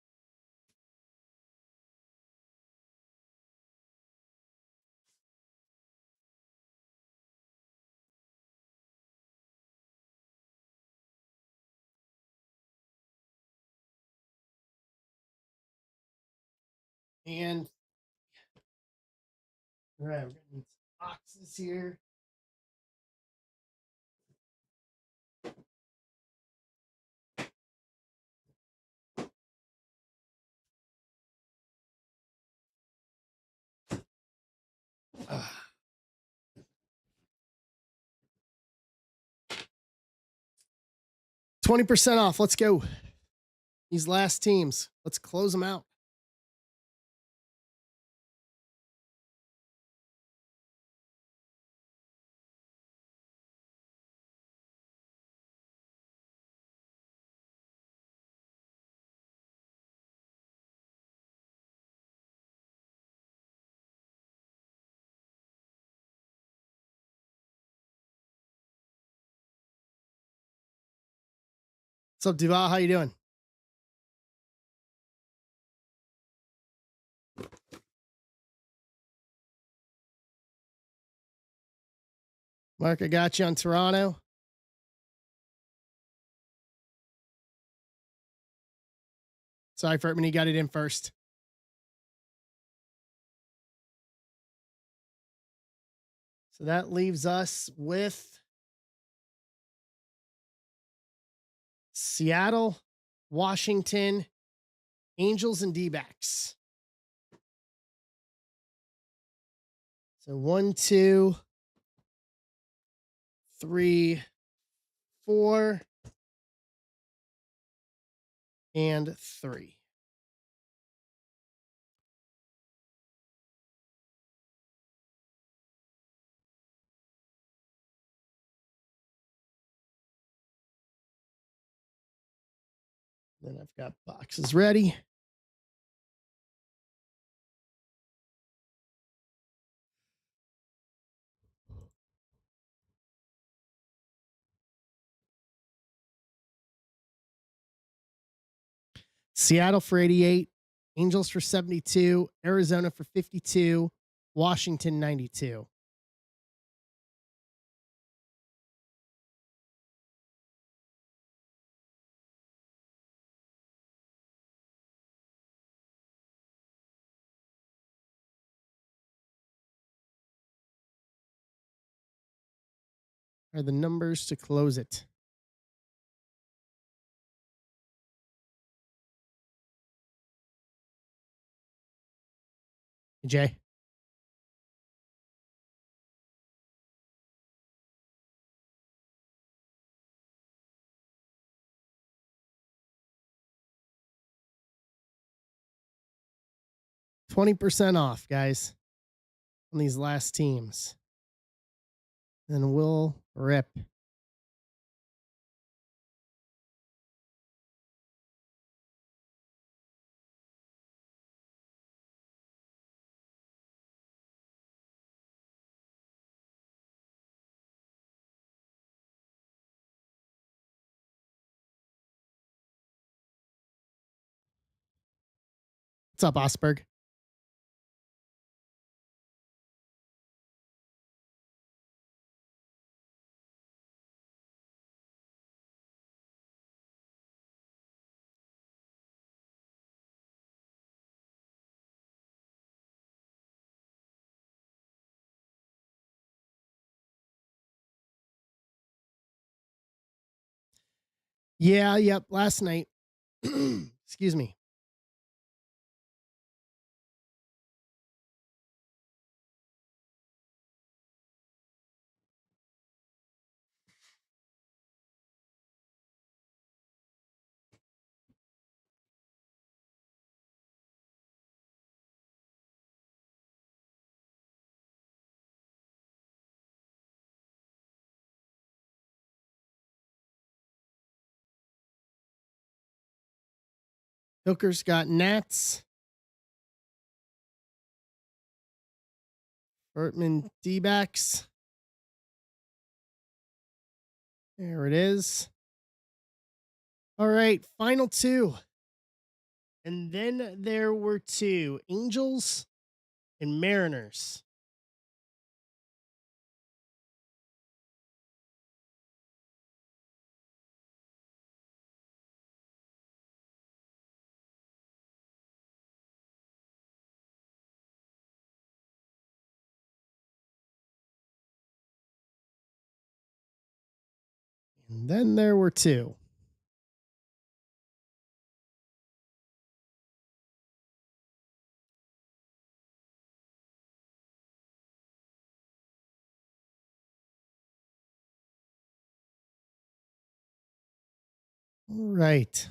And all right, we're gonna need some boxes here. 20% off. Let's go. These last teams. Let's close them out. What's up, Duval? How you doing? Mark, I got you on Toronto. Sorry, Furtman, you got it in first. So that leaves us with Seattle, Washington, Angels, and D-backs. So 1, 2, 3, 4, and 3. Then I've got boxes ready. Seattle for 88, Angels for 72, Arizona for 52, Washington 92. Are the numbers to close it. Jay. %20 off, guys, on these last teams. And we'll rip. What's up, Osberg? Yeah, yep. Last night. Excuse me. Hooker's got Nats. Bertman D-backs. There it is. All right, final two. And then there were two, Angels and Mariners. And then there were two. All right.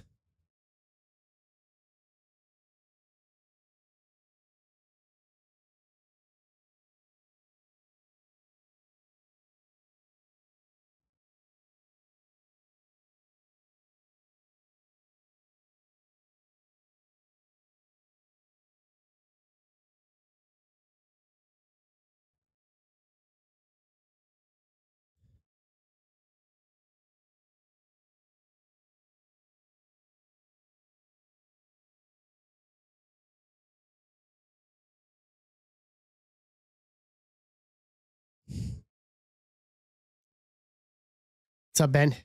What's up, Ben?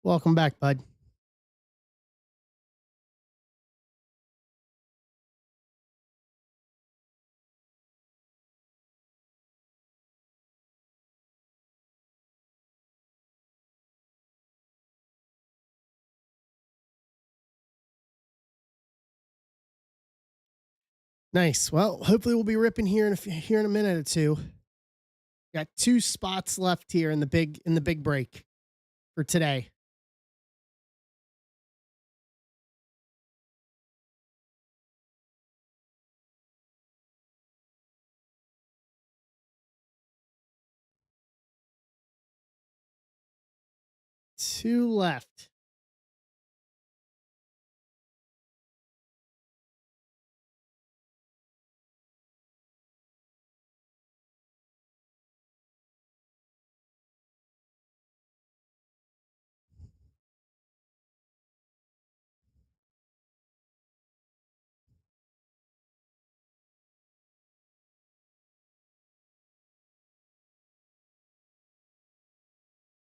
Welcome back, bud. Nice. Well, hopefully we'll be ripping here in a minute or two. Got two spots left here in the big break for today. Two left.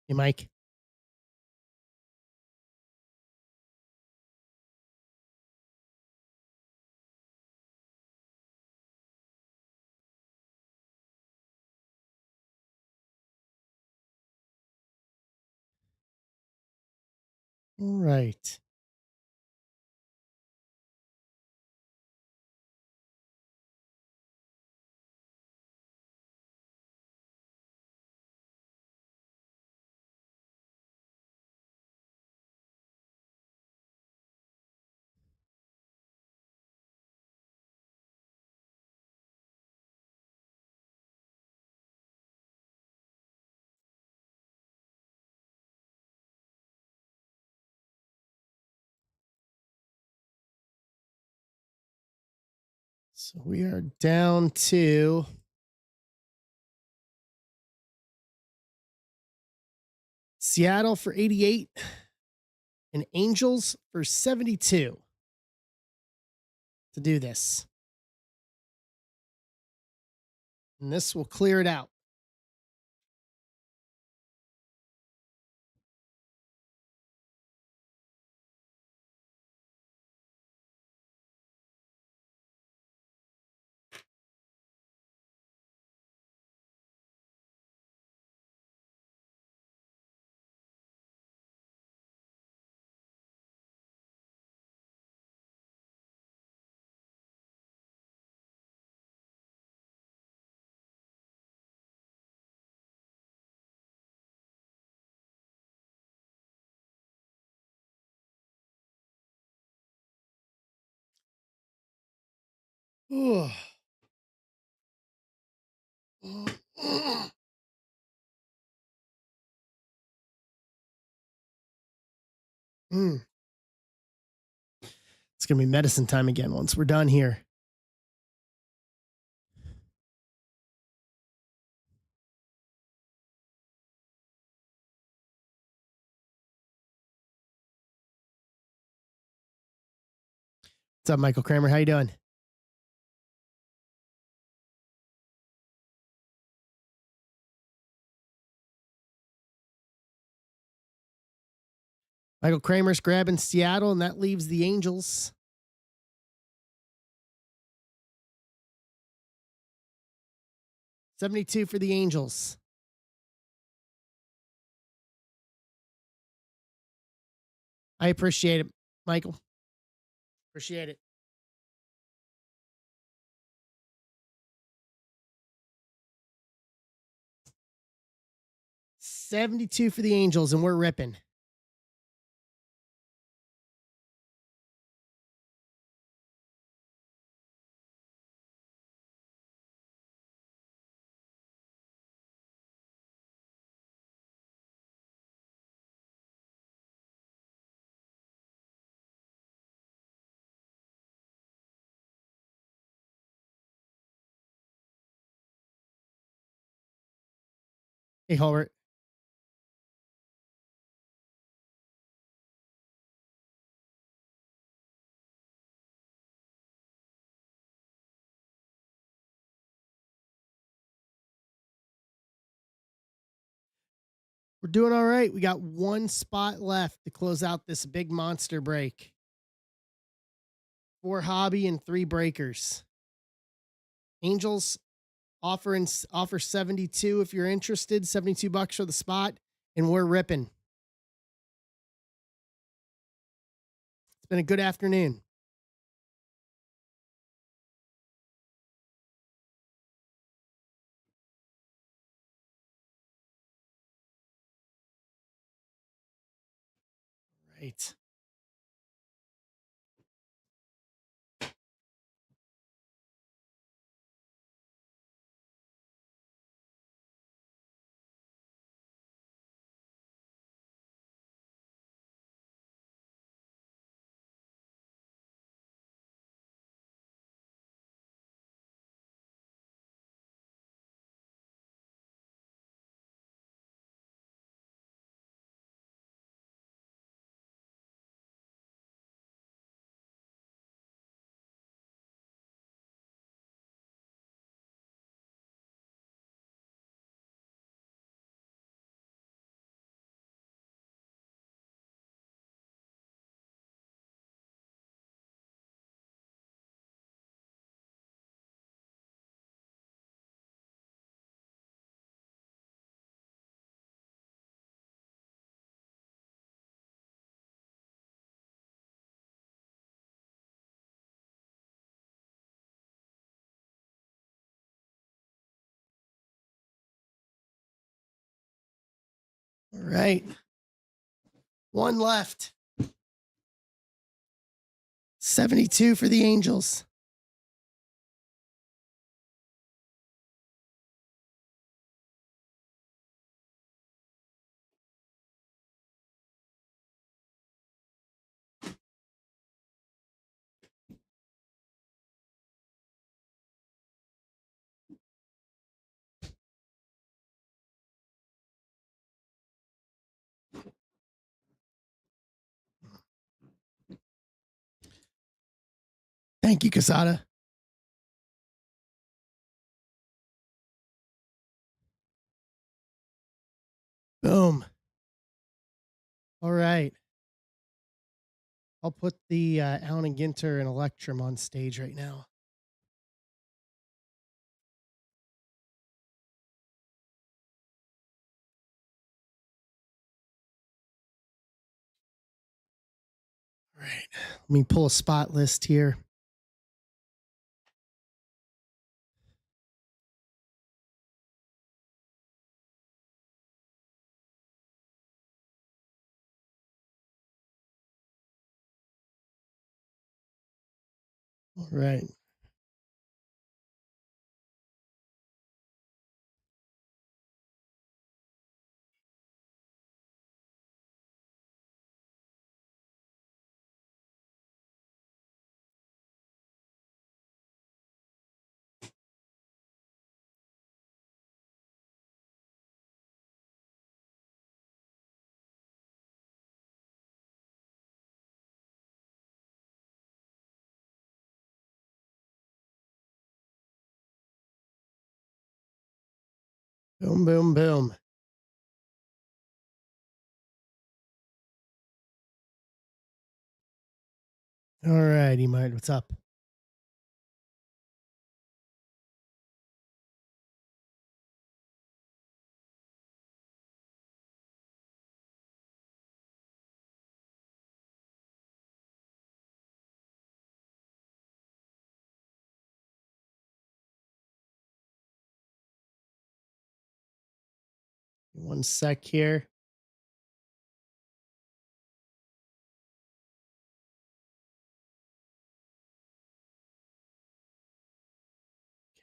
Hey, Mike. All right. So we are down to Seattle for 88 and Angels for 72 to do this. And this will clear it out. Mm. It's going to be medicine time again once we're done here. What's up, Michael Kramer? How you doing? Michael Kramer's grabbing Seattle, and that leaves the Angels. 72 for the Angels. I appreciate it, Michael. Appreciate it. 72 for the Angels, and we're ripping. Hey, Hobart. We're doing all right. We got one spot left to close out this big monster break. 4 hobby and 3 breakers. Angels offer 72 if you're interested. $72 for the spot, and we're ripping. It's been a good afternoon. Right. All right. One left. 72 for the Angels. Thank you, Casada. Boom. All right. I'll put the Allen and Ginter and Electrum on stage right now. All right. Let me pull a spot list here. All right. Boom, boom, boom. All righty, Mike. What's up? One sec here.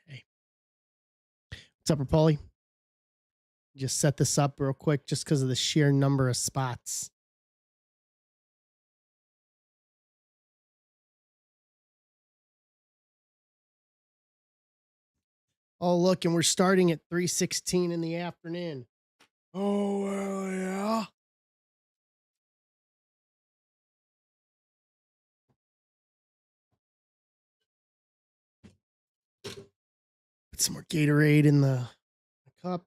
Okay. What's up, Rapoli? Just set this up real quick just because of the sheer number of spots. Oh, look, and we're starting at 3:16 in the afternoon. Oh, well, yeah. Put some more Gatorade in the cup.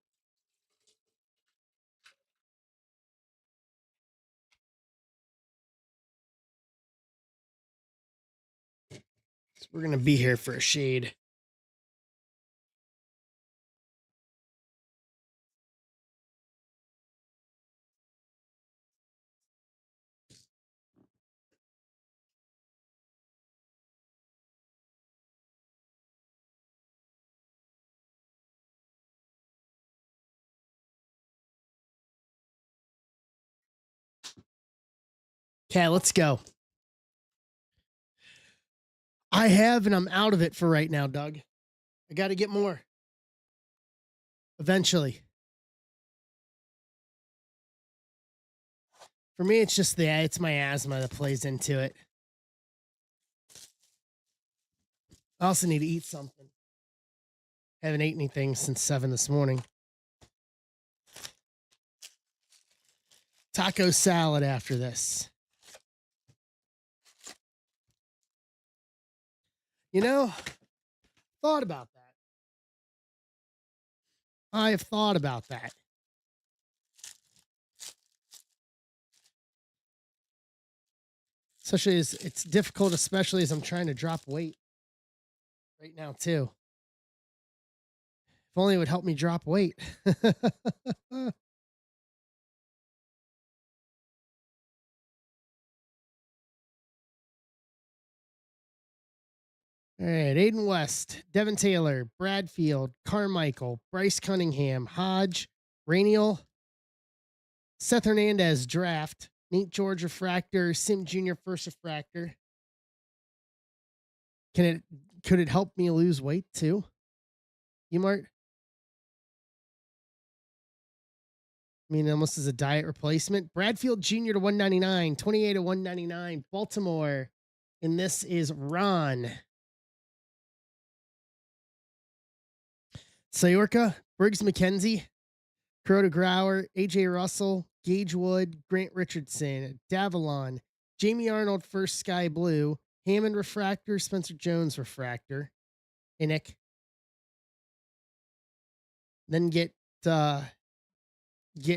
So we're going to be here for a shade. Okay, let's go. I have, and I'm out of it for right now, Doug. I got to get more. Eventually. For me, it's just it's my asthma that plays into it. I also need to eat something. Haven't ate anything since 7 this morning. Taco salad after this. You know, thought about that. I have thought about that. Especially as it's difficult, especially as I'm trying to drop weight right now, too. If only it would help me drop weight. All right, Aiden West, Devin Taylor, Bradfield, Carmichael, Bryce Cunningham, Hodge, Rainiel, Seth Hernandez, draft, Nate George, refractor, Sim Jr., first refractor. Could it help me lose weight too? Emart? I mean, almost as a diet replacement. Bradfield Jr. to 199, 28 to 199, Baltimore. And this is Ron. Sayorka, Briggs McKenzie, Crota Grauer, AJ Russell, Gage Wood, Grant Richardson, Davalon, Jamie Arnold, first Sky Blue, Hammond refractor, Spencer Jones refractor, Inick. Then get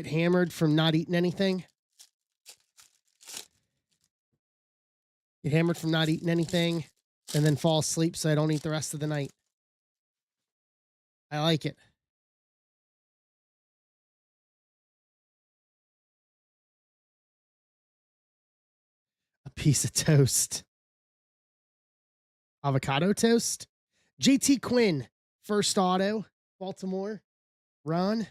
hammered from not eating anything. Get hammered from not eating anything, and then fall asleep so I don't eat the rest of the night. I like it. A piece of toast. Avocado toast. JT Quinn, first auto, Baltimore. Ron.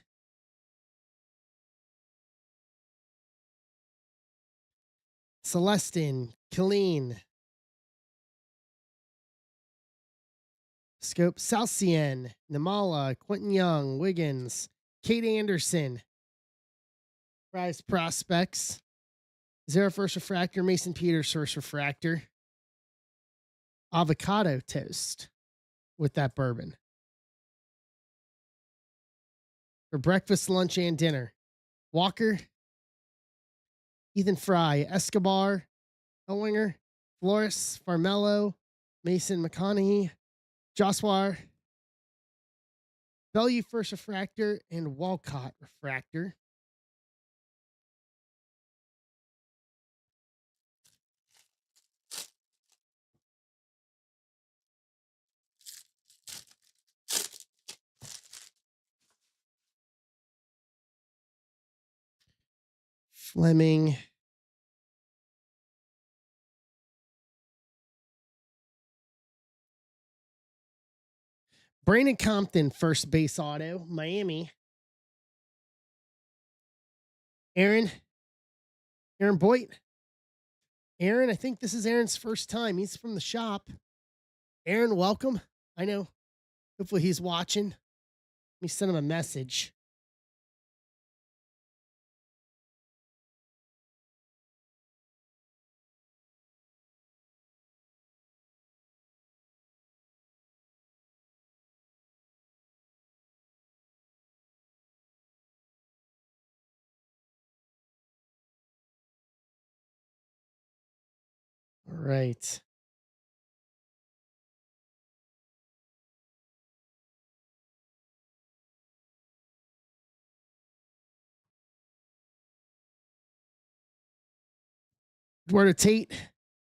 Celestin, Killeen, Scope, Salcien, Namala, Quentin Young, Wiggins, Kate Anderson, Prize Prospects, Zero first refractor, Mason Peters first refractor, avocado toast with that bourbon for breakfast, lunch, and dinner. Walker, Ethan Fry, Escobar, Elwinger, Flores, Farmello, Mason McConaughey, Joswar, Bellew first refractor, and Walcott refractor. Fleming. Brandon Compton, first base auto, Miami. Aaron, Aaron Boyd. Aaron, I think this is Aaron's first time. He's from the shop. Aaron, welcome. I know. Hopefully he's watching. Let me send him a message. All right. Eduardo Tate.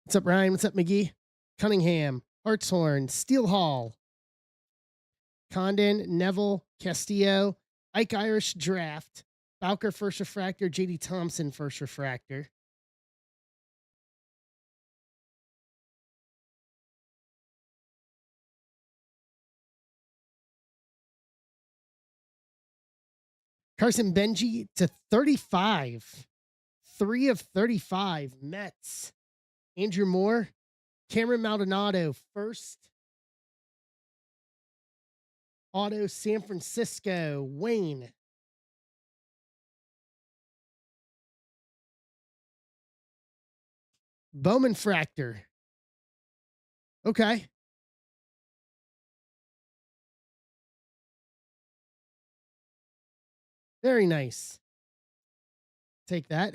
What's up, Ryan? What's up, McGee? Cunningham, Hartshorn, Steel Hall, Condon, Neville, Castillo, Ike Irish Draft, Bowker First Refractor, JD Thompson First Refractor. Carson Benji to 35. 3 of 35. Mets. Andrew Moore. Cameron Maldonado, first. Auto San Francisco. Wayne. Bowman Fractor. Okay. Very nice. Take that.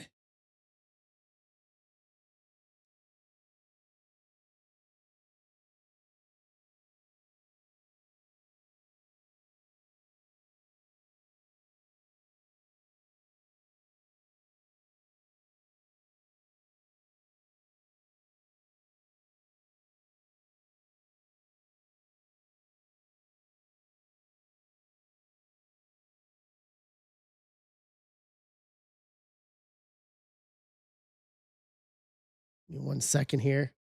Give me 1 second here.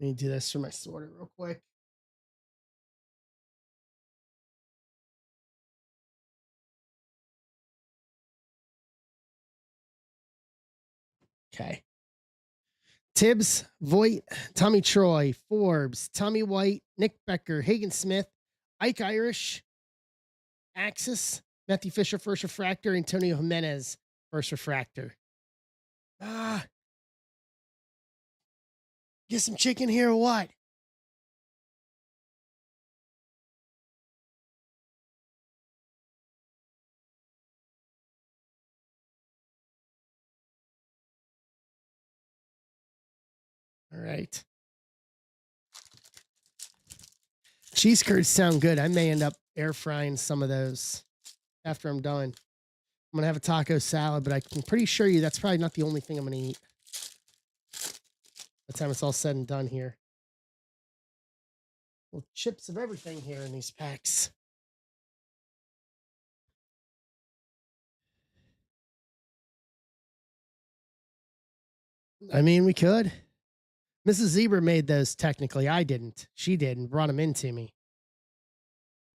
Let me do this for my sorter real quick. Okay. Tibbs, Voigt, Tommy Troy, Forbes, Tommy White, Nick Becker, Hagen Smith, Ike Irish, Axis, Matthew Fisher, First Refractor, Antonio Jimenez, First Refractor. Ah, get some chicken here or what? All right. Cheese curds sound good. I may end up air frying some of those after I'm done. I'm going to have a taco salad, but I'm pretty sure that's probably not the only thing I'm going to eat by the time it's all said and done here. Well, chips of everything here in these packs. I mean, we could. Mrs. Zebra made those technically. I didn't. She did and brought them into me.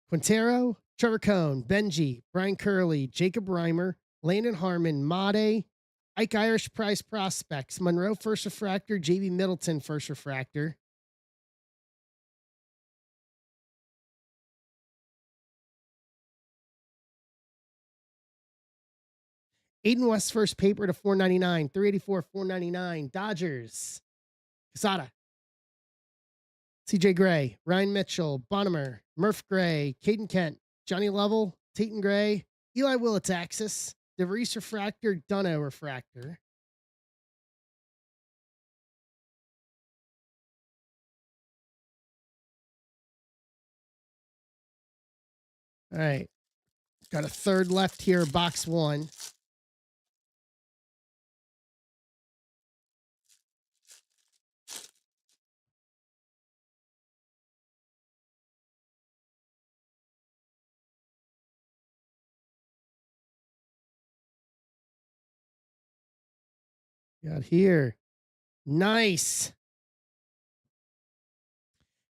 Quintero, Trevor Cohn, Benji, Brian Curley, Jacob Reimer, Landon Harmon, Made, Ike Irish Prize Prospects, Monroe First Refractor, JB Middleton First Refractor. Aiden West First Paper to 499, 384, 499. Dodgers, Casada. CJ Gray, Ryan Mitchell, Bonnemer, Murph Gray, Caden Kent, Johnny Lovell, Tatum Gray, Eli Willits Axis, DeVries Refractor, Dunno Refractor. All right. Got a third left here, box 1. Got here. Nice.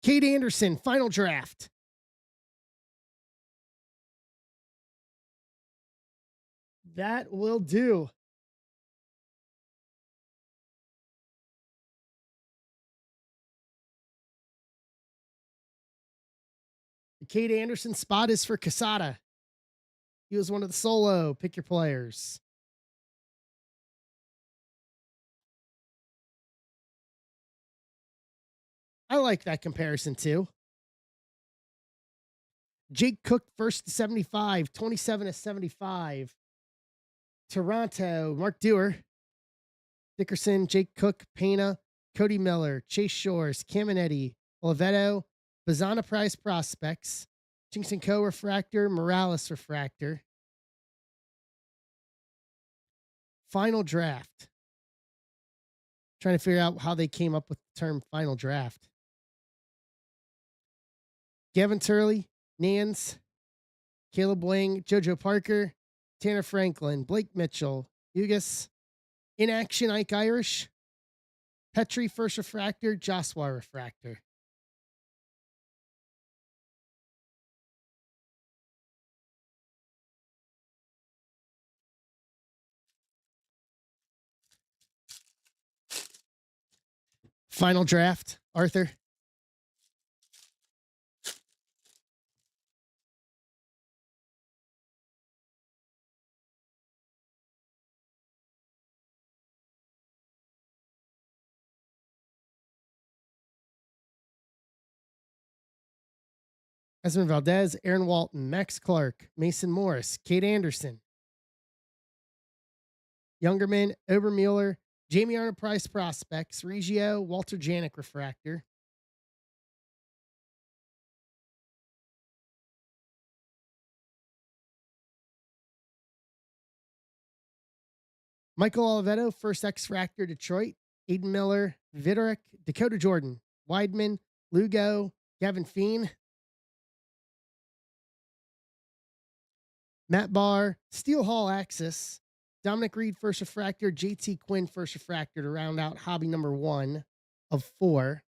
Kate Anderson, final draft. That will do. The Kate Anderson spot is for Casada. He was one of the solo. Pick your players. I like that comparison too. Jake Cook, first to 75, 27 to 75. Toronto, Mark Dewar, Dickerson, Jake Cook, Pena, Cody Miller, Chase Shores, Caminetti, Oliveto, Bazana Prize Prospects, Jinx & Co. Refractor, Morales Refractor. Final draft. Trying to figure out how they came up with the term final draft. Gavin Turley, Nance, Caleb Wing, JoJo Parker, Tanner Franklin, Blake Mitchell, Ugas, In Action, Ike Irish, Petrie First Refractor, Joshua Refractor. Final draft, Arthur. Esmond Valdez, Aaron Walton, Max Clark, Mason Morris, Kate Anderson, Youngerman, Obermueller, Jamie Arnold Price Prospects, Reggio, Walter Janik Refractor. Michael Oliveto, First X-Fractor, Detroit, Aiden Miller, Vidorick, Dakota Jordan, Weidman, Lugo, Gavin Feen, Matt Barr, Steel Hall Axis, Dominic Reed First Refractor, JT Quinn First Refractor to round out hobby number 1 of 4.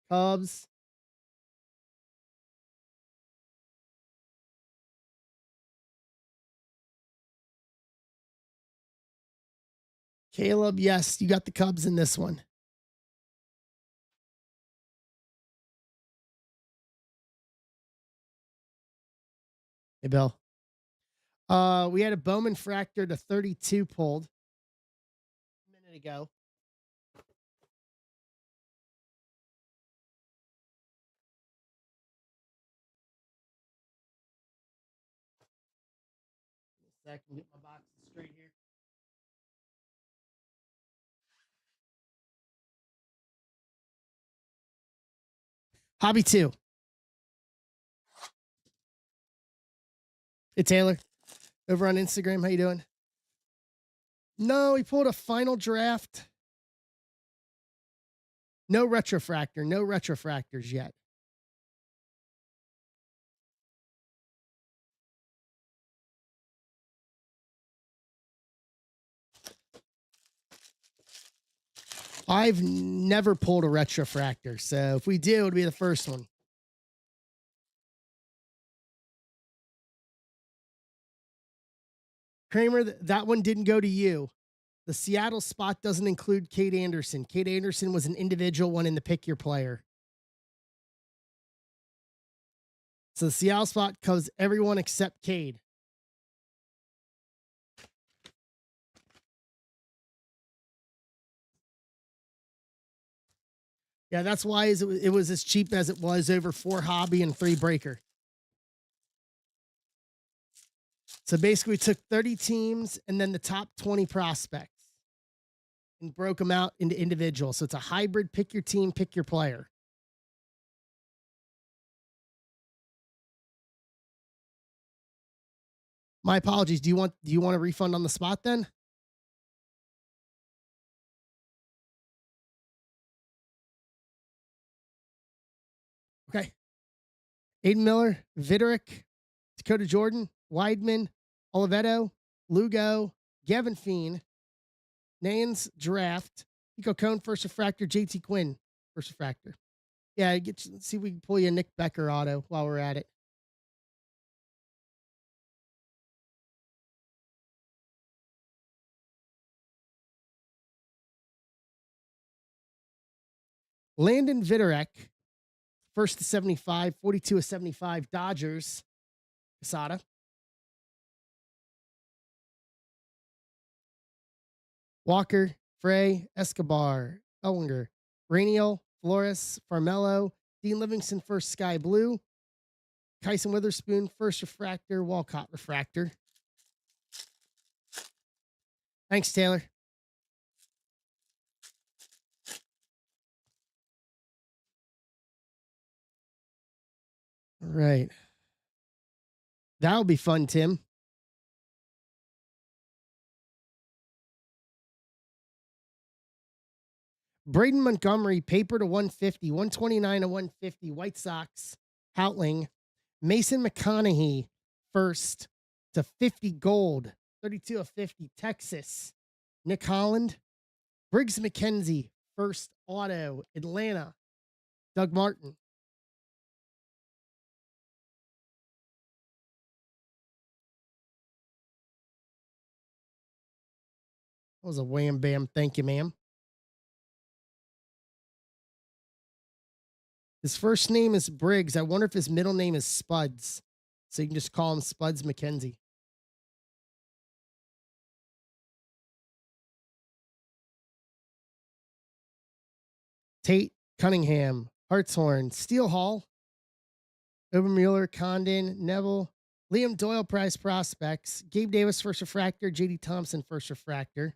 Cubs. Caleb, yes, you got the Cubs in this one. Hey, Bill. We had a Bowman Fractor to 32 pulled a minute ago. I can get my boxes straight here. Hobby 2. Hey, Taylor. Over on Instagram, how you doing? No, he pulled a final draft. No retrofractor, no retrofractors yet. I've never pulled a retrofractor, so if we do, it would be the first one. Kramer, that one didn't go to you. The Seattle spot doesn't include Kate Anderson. Kate Anderson was an individual one in the pick your player. So the Seattle spot covers everyone except Cade. Yeah, that's why it was as cheap as it was over 4 hobby and 3 breaker. So basically, we took 30 teams and then the top 20 prospects and broke them out into individuals. So it's a hybrid pick your team, pick your player. My apologies. Do you want a refund on the spot then? Okay. Aiden Miller, Viderick, Dakota Jordan, Weidman, Oliveto, Lugo, Gavin Feen, Nains, Draft, Pico Cone, First Refractor, JT Quinn, First Refractor. Yeah, let's see if we can pull you a Nick Becker auto while we're at it. Landon Viderick, first to 75, 42 of 75, Dodgers, Casada. Walker, Frey, Escobar, Ellinger, Rainiel, Flores, Farmelo, Dean Livingston, first Sky Blue, Kyson Witherspoon, first refractor, Walcott refractor. Thanks, Taylor. All right. That'll be fun, Tim. Braden Montgomery, paper to 150, 129 to 150, White Sox, Houtling. Mason McConaughey, first to 50 gold, 32 of 50, Texas. Nick Holland. Briggs McKenzie, first auto, Atlanta. Doug Martin. That was a wham bam. Thank you, ma'am. His first name is Briggs. I wonder if his middle name is Spuds. So you can just call him Spuds McKenzie. Tate, Cunningham, Hartshorn, Steel Hall, Obermueller, Condon, Neville, Liam Doyle, prize prospects, Gabe Davis, first refractor, JD Thompson, first refractor.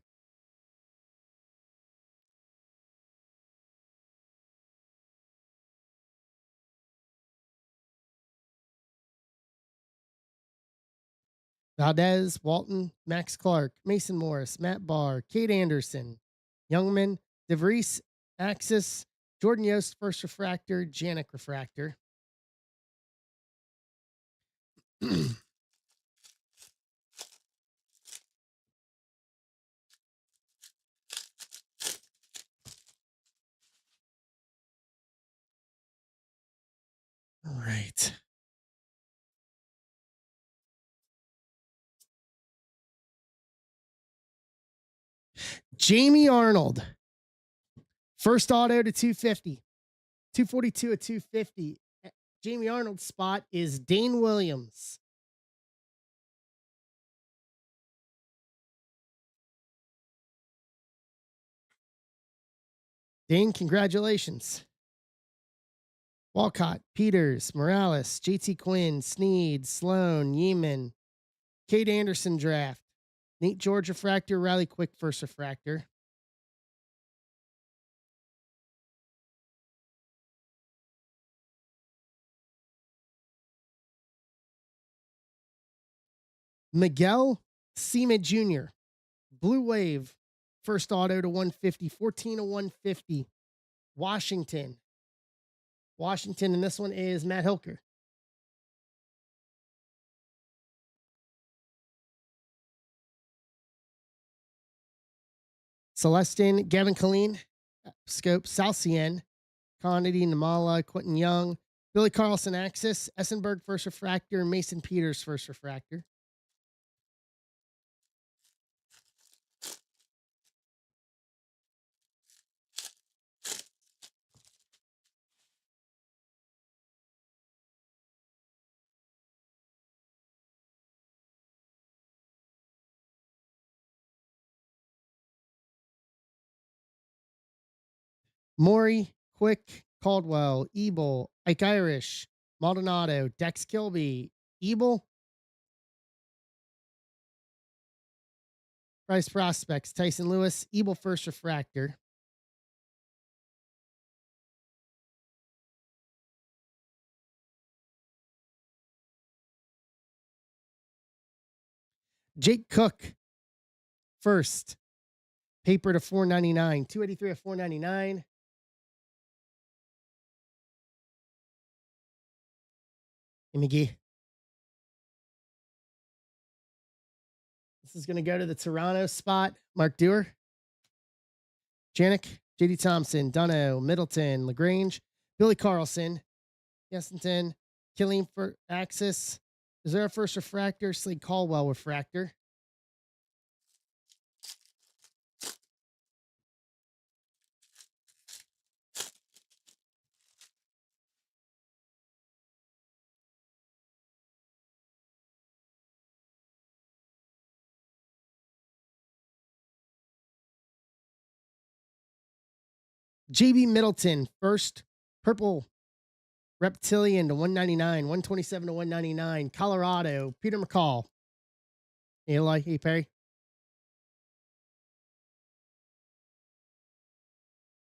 Valdez, Walton, Max Clark, Mason Morris, Matt Barr, Kate Anderson, Youngman, DeVries, Axis, Jordan Yost, first refractor, Janik refractor. All right. Jamie Arnold, first auto to 250, 242 at 250. Jamie Arnold's spot is Dane Williams. Dane, congratulations. Walcott, Peters, Morales, JT Quinn, Sneed, Sloan, Yeeman, Kate Anderson draft, Nate George refractor, Riley Quick first refractor. Miguel Seaman Jr., Blue Wave, first auto to 150, 14 to 150. Washington. And this one is Matt Hilker. Celestin, Gavin Killeen, Scope, Salcien, Conity, Namala, Quentin Young, Billy Carlson, Axis, Essenberg, first refractor, Mason Peters, first refractor. Maury, Quick, Caldwell, Ebel, Ike Irish, Maldonado, Dex Kilby, Ebel, Price Prospects, Tyson Lewis, Ebel First Refractor. Jake Cook, first. Paper to 499. 283 of 499. Hey, McGee. This is going to go to the Toronto spot. Mark Dewar, Janik, JD Thompson, Dunno, Middleton, LaGrange, Billy Carlson, Yesington, Killing for Axis. Is there a first refractor? Slade Caldwell refractor. JB Middleton, first. Purple Reptilian to 199, 127 to 199. Colorado, Peter McCall. Eli, hey, Perry.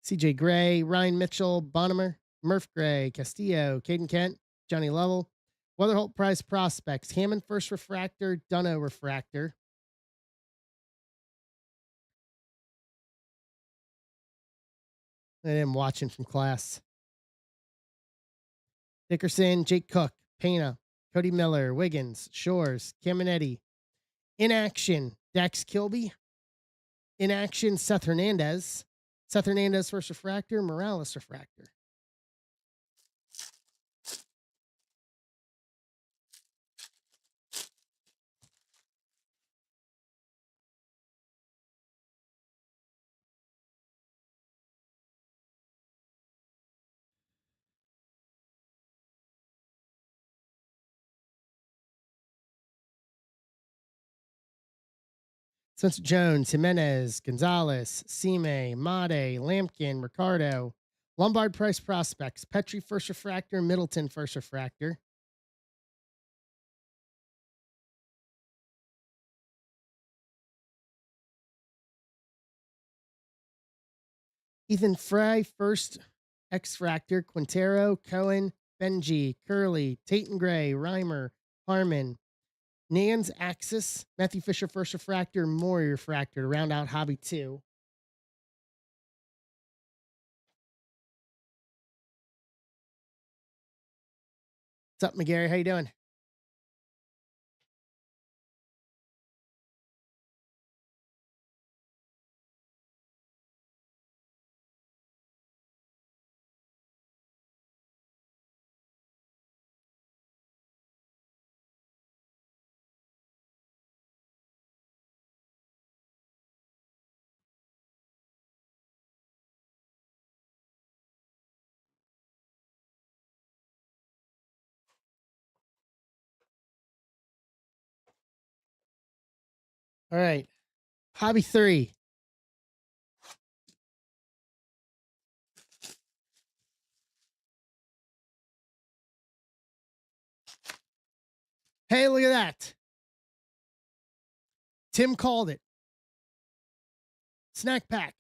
CJ Gray, Ryan Mitchell, Bonham, Murph Gray, Castillo, Caden Kent, Johnny Lovell. Weatherholt Prize Prospects, Hammond First Refractor, Dunno Refractor. And I'm watching from class. Dickerson, Jake Cook, Pena, Cody Miller, Wiggins, Shores, Caminetti. In action, Dax Kilby. In action, Seth Hernandez. Seth Hernandez, First Refractor, Morales Refractor. Spencer Jones, Jimenez, Gonzalez, Sime, Made, Lampkin, Ricardo. Lombard Price Prospects, Petrie First Refractor, Middleton First Refractor. Ethan Frey, First X-Fractor, Quintero, Cohen, Benji, Curley, Tate Gray, Reimer, Harmon. Nans Axis, Matthew Fisher First Refractor, Maury Refractor to round out Hobby 2. What's up, McGarry? How you doing? All right. Hobby 3. Hey, look at that. Tim called it. Snack pack.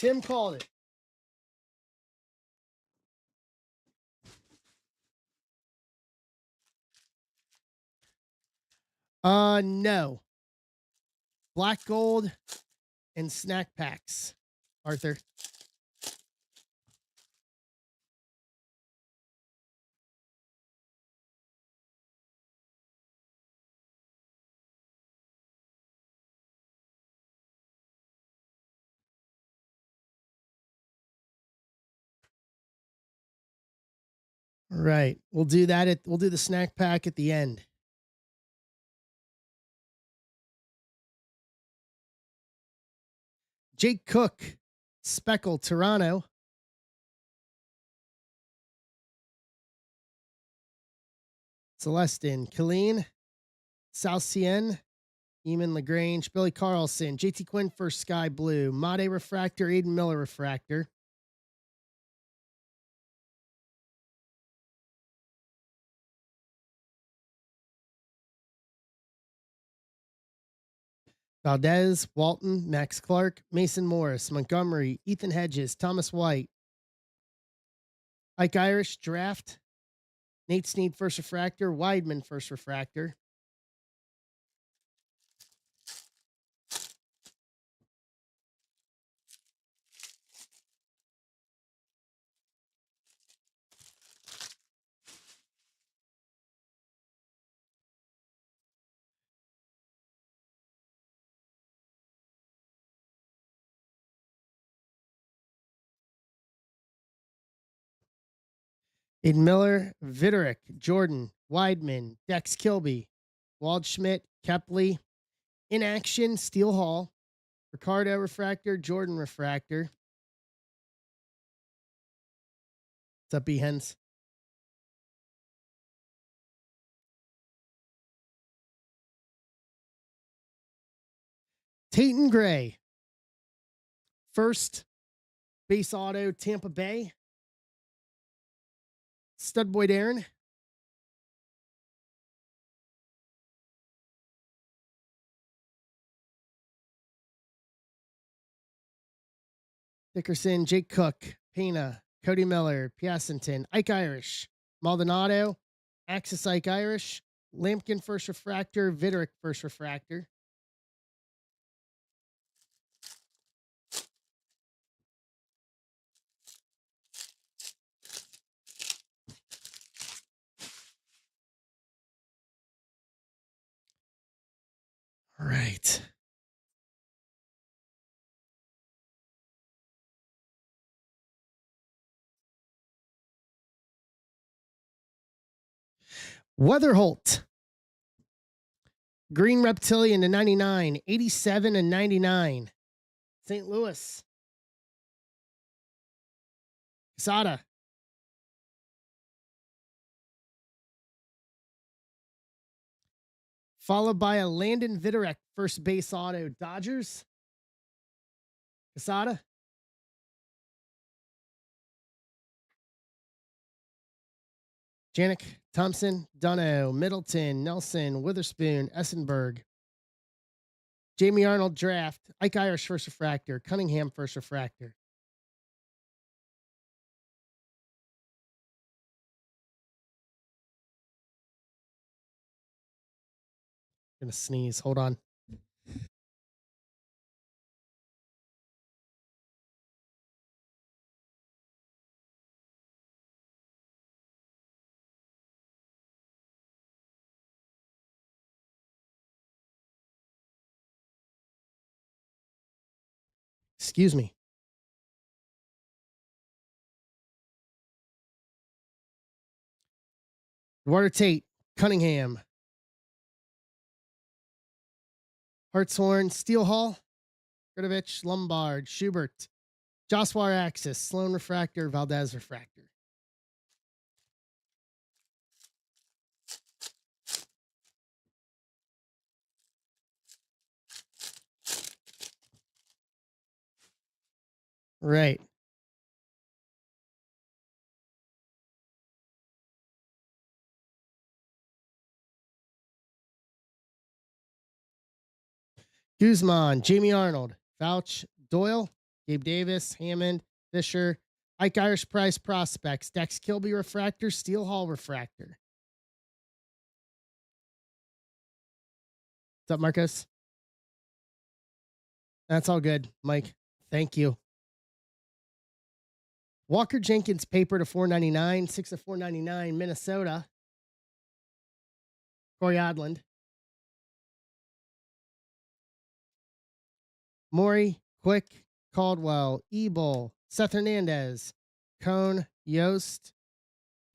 Tim called it. No. Black gold and snack packs. Arthur. All right. We'll do that we'll do the snack pack at the end. Jake Cook, Speckle, Toronto. Celestin, Killeen, South Cien, Eamon LaGrange, Billy Carlson, JT Quinn for Sky Blue, Made Refractor, Aiden Miller Refractor. Valdez, Walton, Max Clark, Mason Morris, Montgomery, Ethan Hedges, Thomas White, Ike Irish, Draft, Nate Snead First Refractor, Weidman First Refractor. Aiden Miller, Viderick, Jordan, Weidman, Dex Kilby, Waldschmidt, Kepley, In Action, Steel Hall, Ricardo Refractor, Jordan Refractor. What's up, B-Hens? Tayton Gray, first base auto, Tampa Bay. Stud Boy Darren. Dickerson, Jake Cook, Pena, Cody Miller, Piacenton, Ike Irish, Maldonado, Axis Ike Irish, Lampkin First Refractor, Viderick First Refractor. All right. Weatherholt, Green Reptilian to 99, 87 and 99. St. Louis. Quesada. Followed by a Landon Viderick first base auto, Dodgers. Quesada. Janik, Thompson, Dunno, Middleton, Nelson, Witherspoon, Essenberg. Jamie Arnold Draft, Ike Irish First Refractor, Cunningham First Refractor. Gonna sneeze. Hold on. Excuse me. Eduardo Tate, Cunningham, Hartshorn, Steelhall, Gradovich, Lombard, Schubert, Joswar Axis, Sloan Refractor, Valdez Refractor. Right. Guzman, Jamie Arnold, Fouch, Doyle, Gabe Davis, Hammond, Fisher, Ike Irish Price Prospects, Dex Kilby Refractor, Steel Hall Refractor. What's up, Marcos? That's all good, Mike. Thank you. Walker Jenkins paper to 499, 6 of 499, Minnesota. Corey Odland. Maury, Quick, Caldwell, Ebel, Seth Hernandez, Cone, Yost,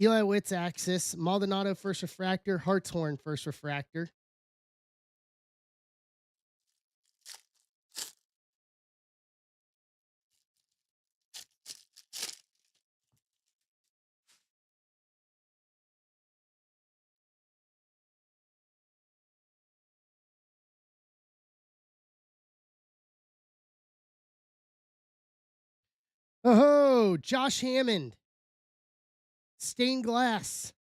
Eli Witt's Axis, Maldonado First Refractor, Hartshorn First Refractor. go. Josh Hammond. Stained glass.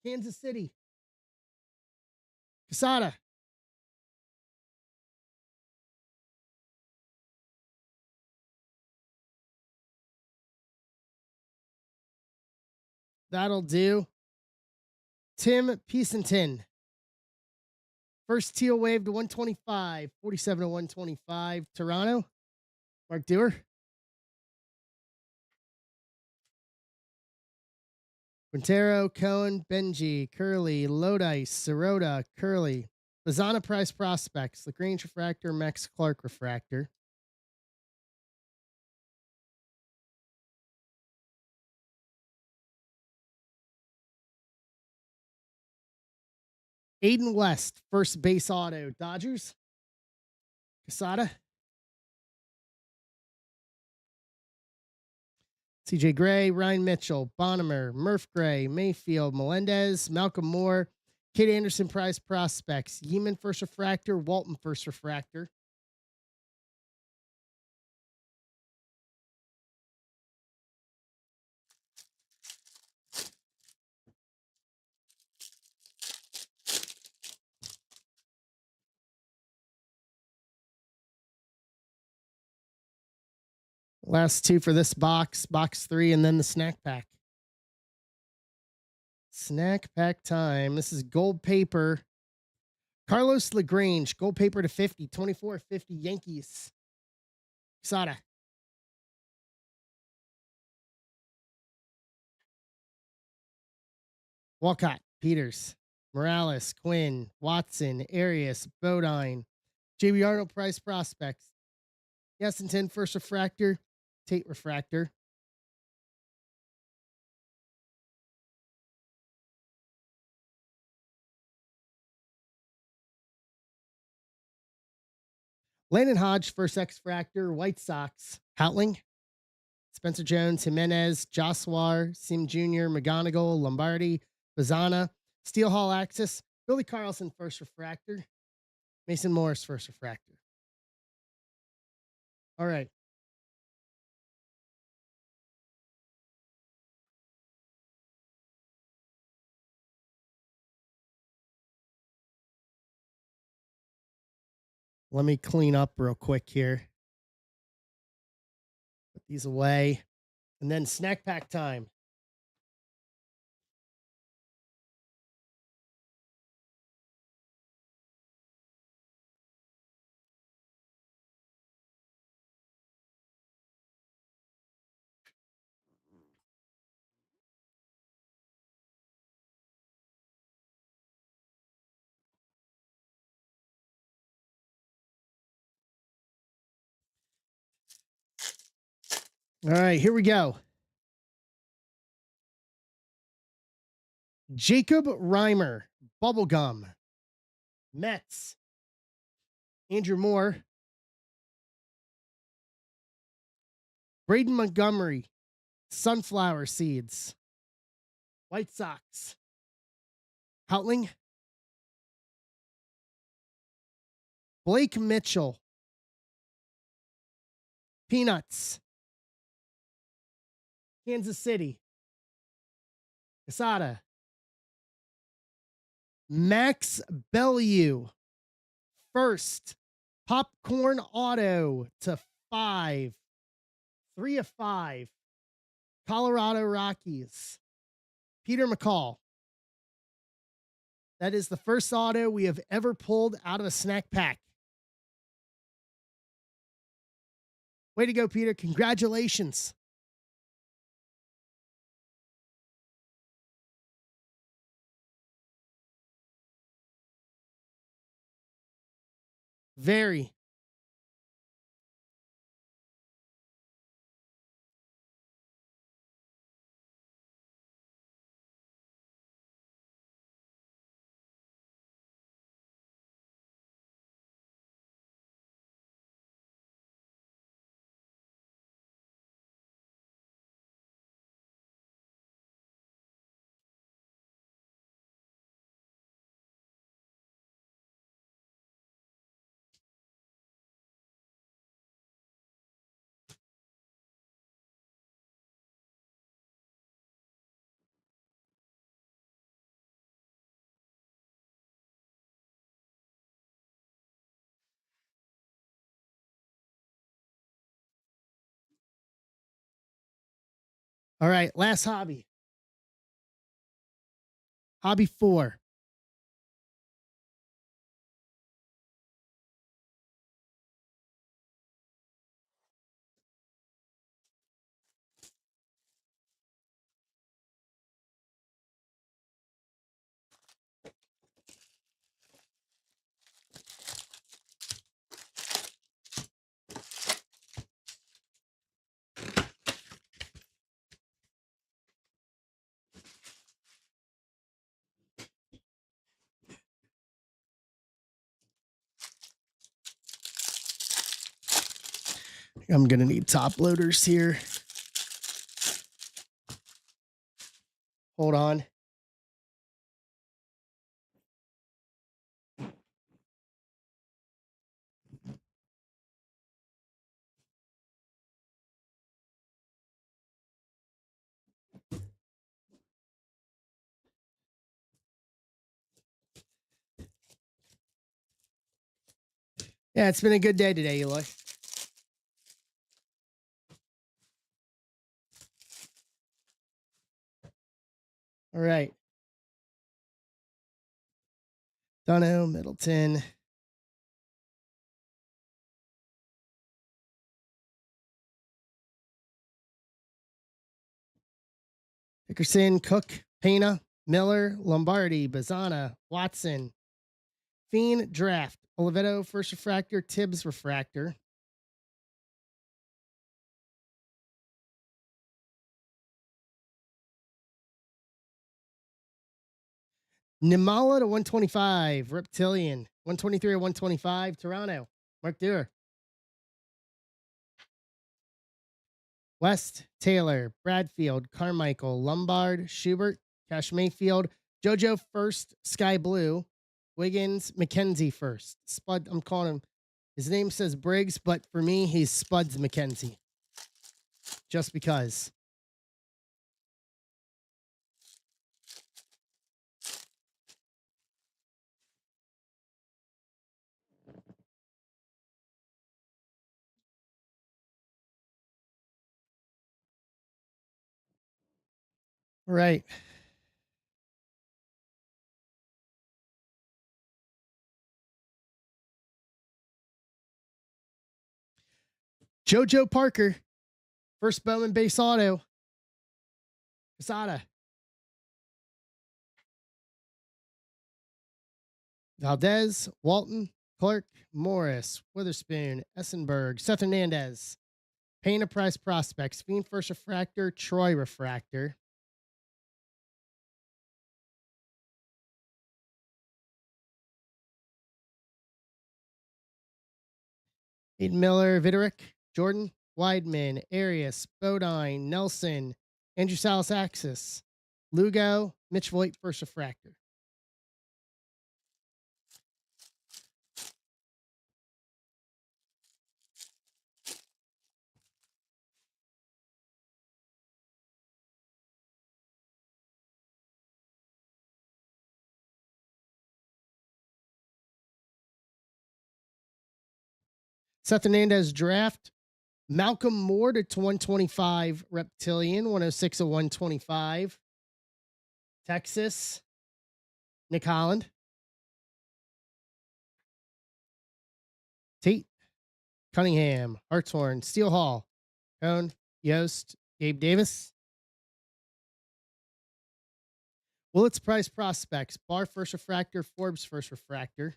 Kansas City. Casada. That'll do. Tim Peasenton. First teal wave to 125. 47 to 125. Toronto. Mark Dewar. Quintero, Cohen, Benji, Curly, Lodice, Sirota, Curly. Bazana Prize Prospects. LaGrange Refractor, Max Clark Refractor. Aiden West, first base auto. Dodgers. Casada. CJ Gray, Ryan Mitchell, Bonnemer, Murph Gray, Mayfield, Melendez, Malcolm Moore, Kid Anderson Prize Prospects, Yeeman First Refractor, Walton First Refractor. Last two for this box, box 3, and then the snack pack. Snack pack time. This is gold paper. Carlos LaGrange, gold paper to 50, 24-50 Yankees. Sada. Walcott, Peters, Morales, Quinn, Watson, Arias, Bodine, JB Arnold Price Prospects. Yesington First Refractor, Tate Refractor. Landon Hodge, First X Fractor, White Sox, Houtling, Spencer Jones, Jimenez, Joswar, Sim Jr., McGonigal, Lombardi, Bazana, Steel Hall Axis, Billy Carlson, First Refractor, Mason Morris, First Refractor. All right. Let me clean up real quick here. Put these away. And then snack pack time. All right, here we go. Jacob Reimer, Bubblegum, Mets, Andrew Moore, Braden Montgomery, Sunflower Seeds, White Sox, Houtling, Blake Mitchell, Peanuts, Kansas City, Casada, Max Bellew, first popcorn auto to 5, 3 of 5, Colorado Rockies, Peter McCall. That is the first auto we have ever pulled out of a snack pack. Way to go, Peter. Congratulations. Very. All right, last hobby. Hobby 4. I'm going to need top loaders here. Hold on. Yeah, it's been a good day today, Eloy. All right. Dunno, Middleton. Dickerson, Cook, Pena, Miller, Lombardi, Bazana, Watson, Fiend, Draft, Oliveto, First Refractor, Tibbs, Refractor. Nimala to 125, Reptilian, 123 to 125, Toronto, Mark Dewar. West, Taylor, Bradfield, Carmichael, Lombard, Schubert, Cash Mayfield, JoJo first, Sky Blue, Wiggins, McKenzie first. Spud, I'm calling him. His name says Briggs, but for me, he's Spuds McKenzie. Just because. Right. JoJo Parker, first Bowman base auto. Casada. Valdez, Walton, Clark, Morris, Witherspoon, Essenberg, Seth Hernandez, Payne Price Prospects, Fiend First Refractor, Troy Refractor. Aiden Miller, Viderick, Jordan, Weidman, Arias, Bodine, Nelson, Andrew Salas Axis, Lugo, Mitch Voigt, First Refractor. Seth Hernandez draft. Malcolm Moore to 125, Reptilian, 106 of 125. Texas, Nick Holland. Tate, Cunningham, Hartshorn, Steel Hall, Cone, Yost, Gabe Davis. Willits Price Prospects, Bar First Refractor, Forbes First Refractor.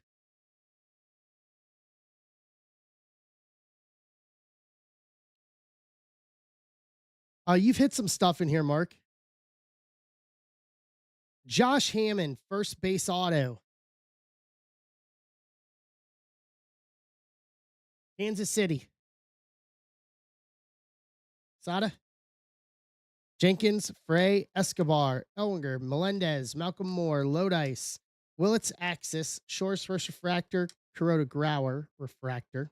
You've hit some stuff in here, Mark. Josh Hammond, first base auto. Kansas City. Sada. Jenkins, Frey, Escobar, Elwinger, Melendez, Malcolm Moore, Lodice, Willits Axis, Shores First Refractor, Kuroda Grauer Refractor.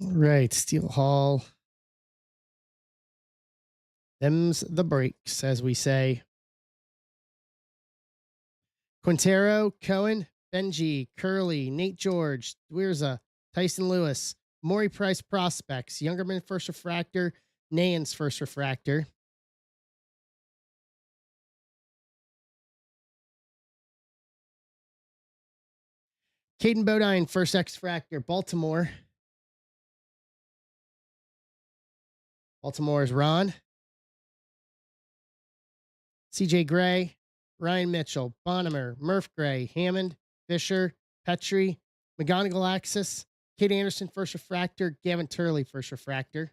All right, Steel Hall. Them's the breaks, as we say. Quintero, Cohen, Benji, Curley, Nate George, Dwierza, Tyson Lewis, Maury Price prospects, Youngerman first refractor, Nahan's first refractor. Caden Bodine, first X fractor, Baltimore. Baltimore's Ron. CJ Gray, Ryan Mitchell, Bonnemer, Murph Gray, Hammond, Fisher, Petrie, McGonigal Axis, Kate Anderson, first refractor, Gavin Turley, first refractor.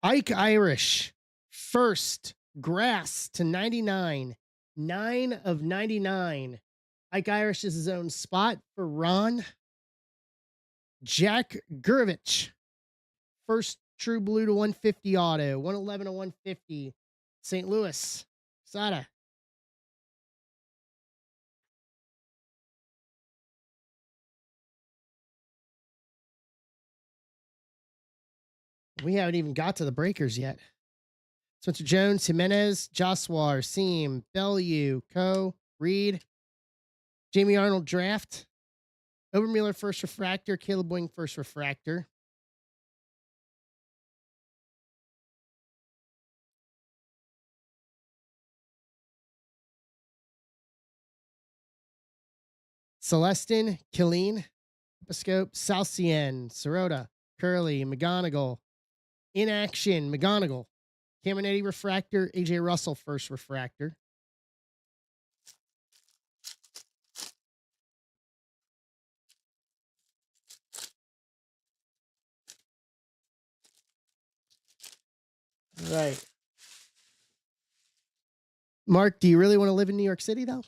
Ike Irish, first grass to 99, 9 of 99. Ike Irish is his own spot for Ron. Jack Gurevich, first true blue to 150 auto, 111 to 150. St. Louis, Sada. We haven't even got to the breakers yet. Spencer Jones, Jimenez, Joswar, Seam, Bellew, Co, Reed, Jamie Arnold draft, Obermueller first refractor, Caleb Wing first refractor. Celestin, Killeen, Episcope, Salcien, Sirota, Curley, McGonigal. In action, McGonigal. Caminetti refractor, AJ Russell first refractor. Right. Mark, do you really want to live in New York City though?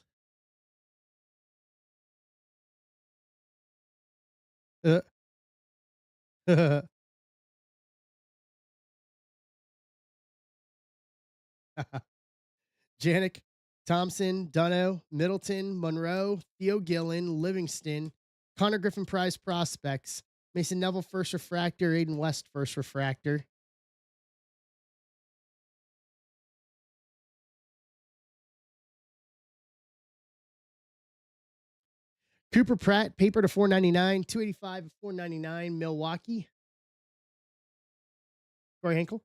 Janik, Thompson, Dunno, Middleton, Monroe, Theo Gillen, Livingston, Connor Griffin Prize prospects, Mason Neville first refractor, Aiden West first refractor. Cooper Pratt, paper to 499, 285 to 499, Milwaukee. Corey Hinkle.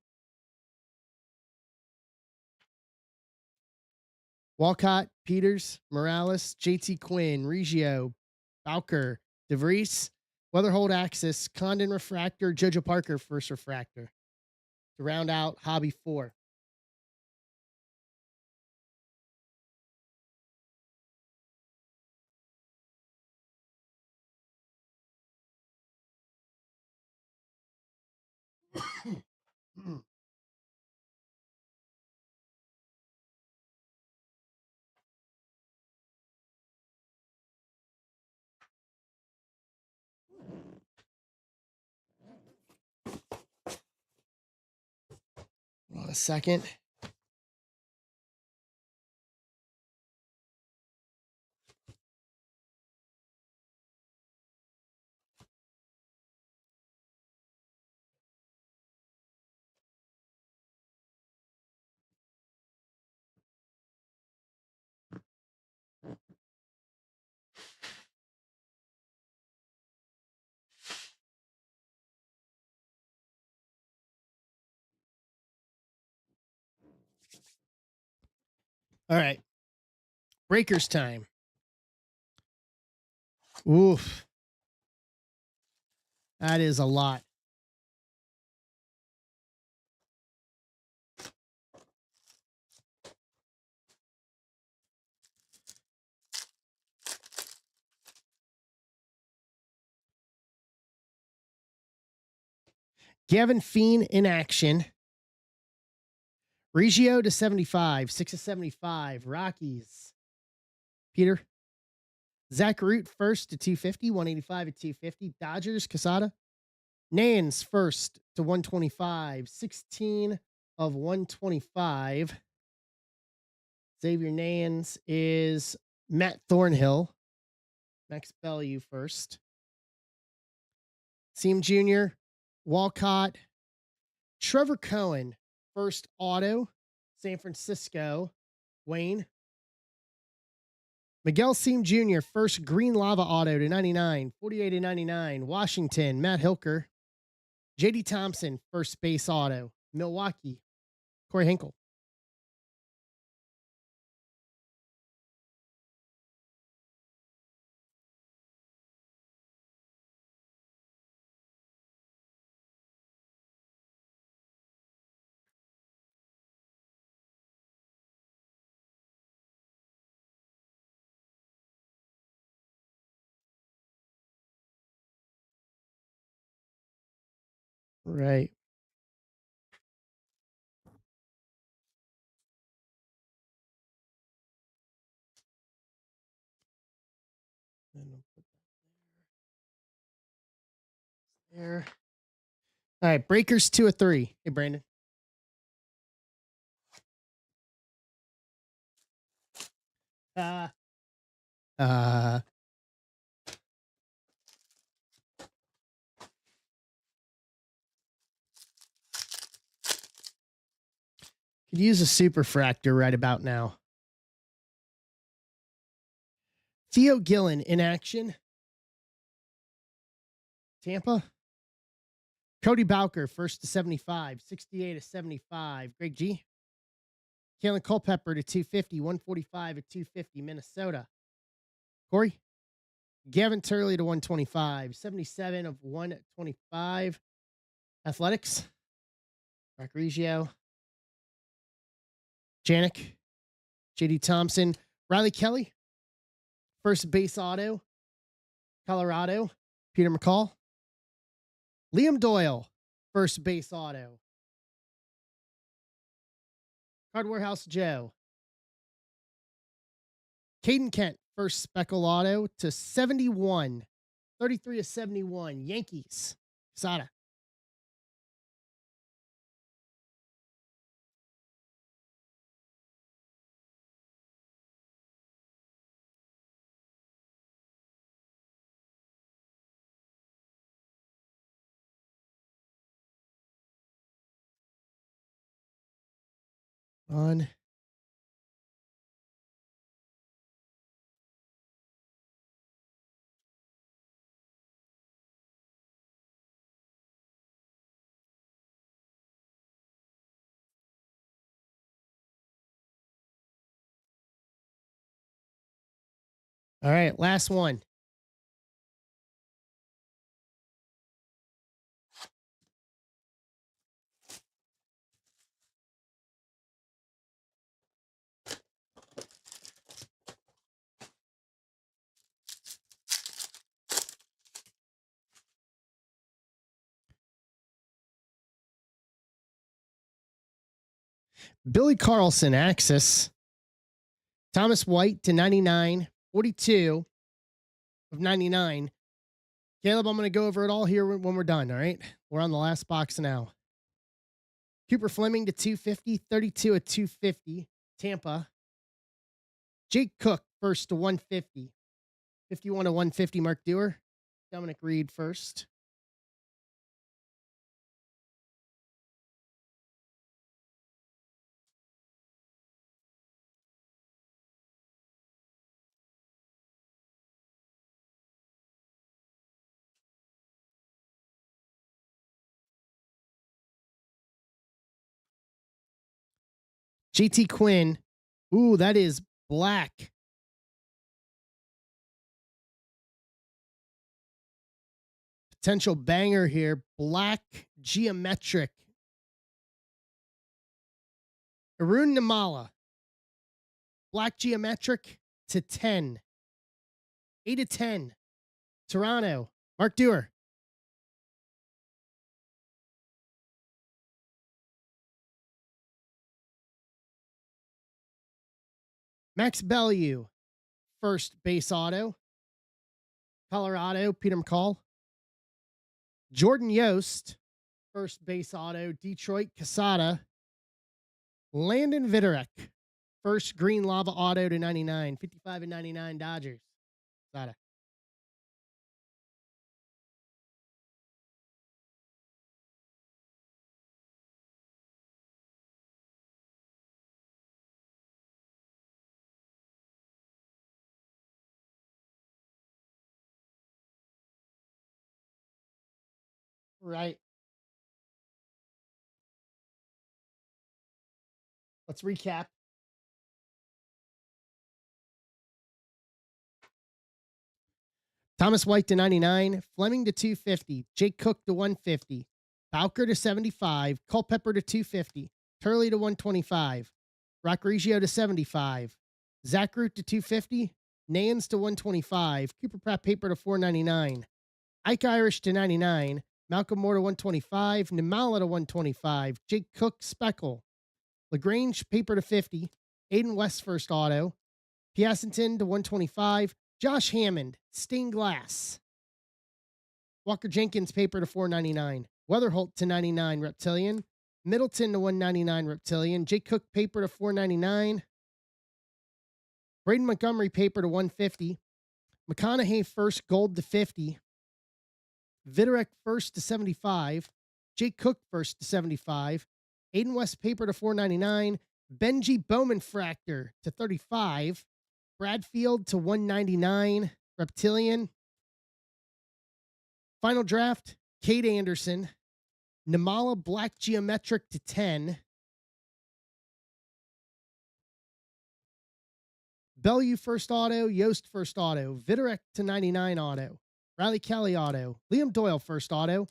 Walcott, Peters, Morales, JT Quinn, Reggio, Bowker, DeVries, Weatherhold Axis, Condon Refractor, Jojo Parker first refractor. To round out Hobby 4. Hold on a second. All right. Breakers time. Oof. That is a lot. Gavin Fiend in action. Reggio to 75, 6 of 75. Rockies. Peter. Zach Root first to 250, 185 at 250. Dodgers, Casada. Nans first to 125, 16 of 125. Xavier Nans is Matt Thornhill. Max Bellew first. Seam Jr., Walcott. Trevor Cohen, first auto. San Francisco, Wayne. Miguel Seam Jr., first green lava auto to 99, 48 to 99. Washington, Matt Hilker. JD Thompson, first base auto. Milwaukee, Corey Hinkle. Right. There. All right, breakers 2 of 3. Hey, Brandon. Uh, uh, could use a super fractor right about now. Theo Gillen in action. Tampa. Cody Bowker, first to 75, 68 to 75. Greg G. Kalen Culpepper to 250, 145 at 250. Minnesota. Corey. Gavin Turley to 125, 77 of 125. Athletics. Rock Reggio. Janik. JD Thompson. Riley Kelly. First base auto. Colorado. Peter McCall. Liam Doyle. First base auto. Card Warehouse Joe. Caden Kent. First speckle auto to 71. 33 of 71. Yankees. Sada. On. All right, last one. Billy Carlson, Axis. Thomas White to 99, 42 of 99. Caleb, I'm going to go over it all here when we're done, all right? We're on the last box now. Cooper Fleming to 250, 32 of 250. Tampa. Jake Cook, first to 150. 51 to 150, Mark Dewar. Dominic Reed, first. JT Quinn. Ooh, that is black. Potential banger here. Black geometric. Arun Namala. Black geometric to 10. 8 to 10. Toronto. Mark Dewar. Max Bellew. first base auto. Colorado, Peter McCall. Jordan Yost, first base auto. Detroit, Casada. Landon Vitorek, first green lava auto to 99. 55 and 99 Dodgers. Casada. Right. Let's recap. Thomas White to 99, Fleming to 250, Jake Cook to 150, Bowker to 75, Culpepper to 250, Turley to 125, Rock Reggio to 75, Zach Root to 250, Nans to 125, Cooper Pratt Paper to 499, Ike Irish to 99, Malcolm Moore to 125, Nimala to 125, Jake Cook Speckle, LaGrange Paper to 50, Aiden West first auto, Piacenton to 125, Josh Hammond, stained glass. Walker Jenkins, paper to 499. Weatherholt to 99, Reptilian. Middleton to 199, Reptilian. Jake Cook, paper to 499. Braden Montgomery, paper to 150. McConaughey, first gold to 50. Vitorek, first to 75. Jake Cook, first to 75. Aiden West, paper to 499. Benji Bowman, fractor to 35. Bradfield to 199, Reptilian. Final draft, Cade Anderson. Nimala Black Geometric to 10. Bellew first auto, Yost first auto, Vitorek to 99 auto, Riley Kelly auto, Liam Doyle first auto,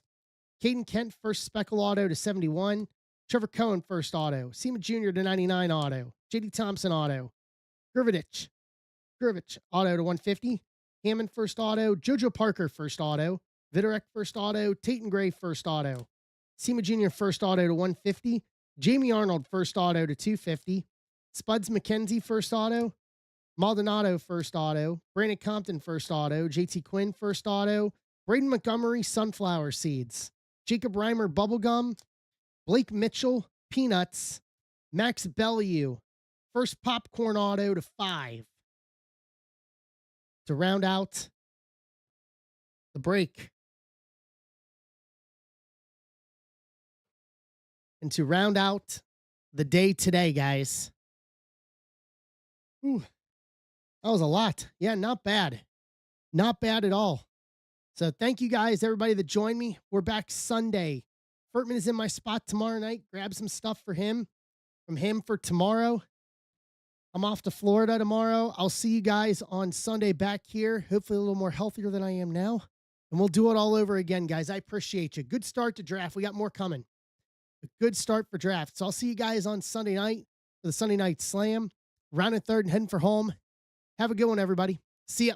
Caden Kent first speckle auto to 71, Trevor Cohen first auto, Seema Jr. to 99 auto, JD Thompson auto, Gurvich auto to 150. Hammond first auto. JoJo Parker first auto. Vitorek first auto. Tate Gray first auto. Seema Jr. first auto to 150. Jamie Arnold first auto to 250. Spuds McKenzie first auto. Maldonado first auto. Brandon Compton first auto. JT Quinn first auto. Braden Montgomery sunflower seeds. Jacob Reimer bubblegum. Blake Mitchell peanuts. Max Bellew first popcorn auto to 5. To round out the break. And to round out the day today, guys. Ooh, that was a lot. Yeah, not bad. Not bad at all. So thank you guys, everybody that joined me. We're back Sunday. Furtman is in my spot tomorrow night. Grab some stuff for him, from him for tomorrow. I'm off to Florida tomorrow. I'll see you guys on Sunday back here. Hopefully a little more healthier than I am now. And we'll do it all over again, guys. I appreciate you. Good start to draft. We got more coming. A good start for draft. So I'll see you guys on Sunday night for the Sunday night slam. Round and third and heading for home. Have a good one, everybody. See ya.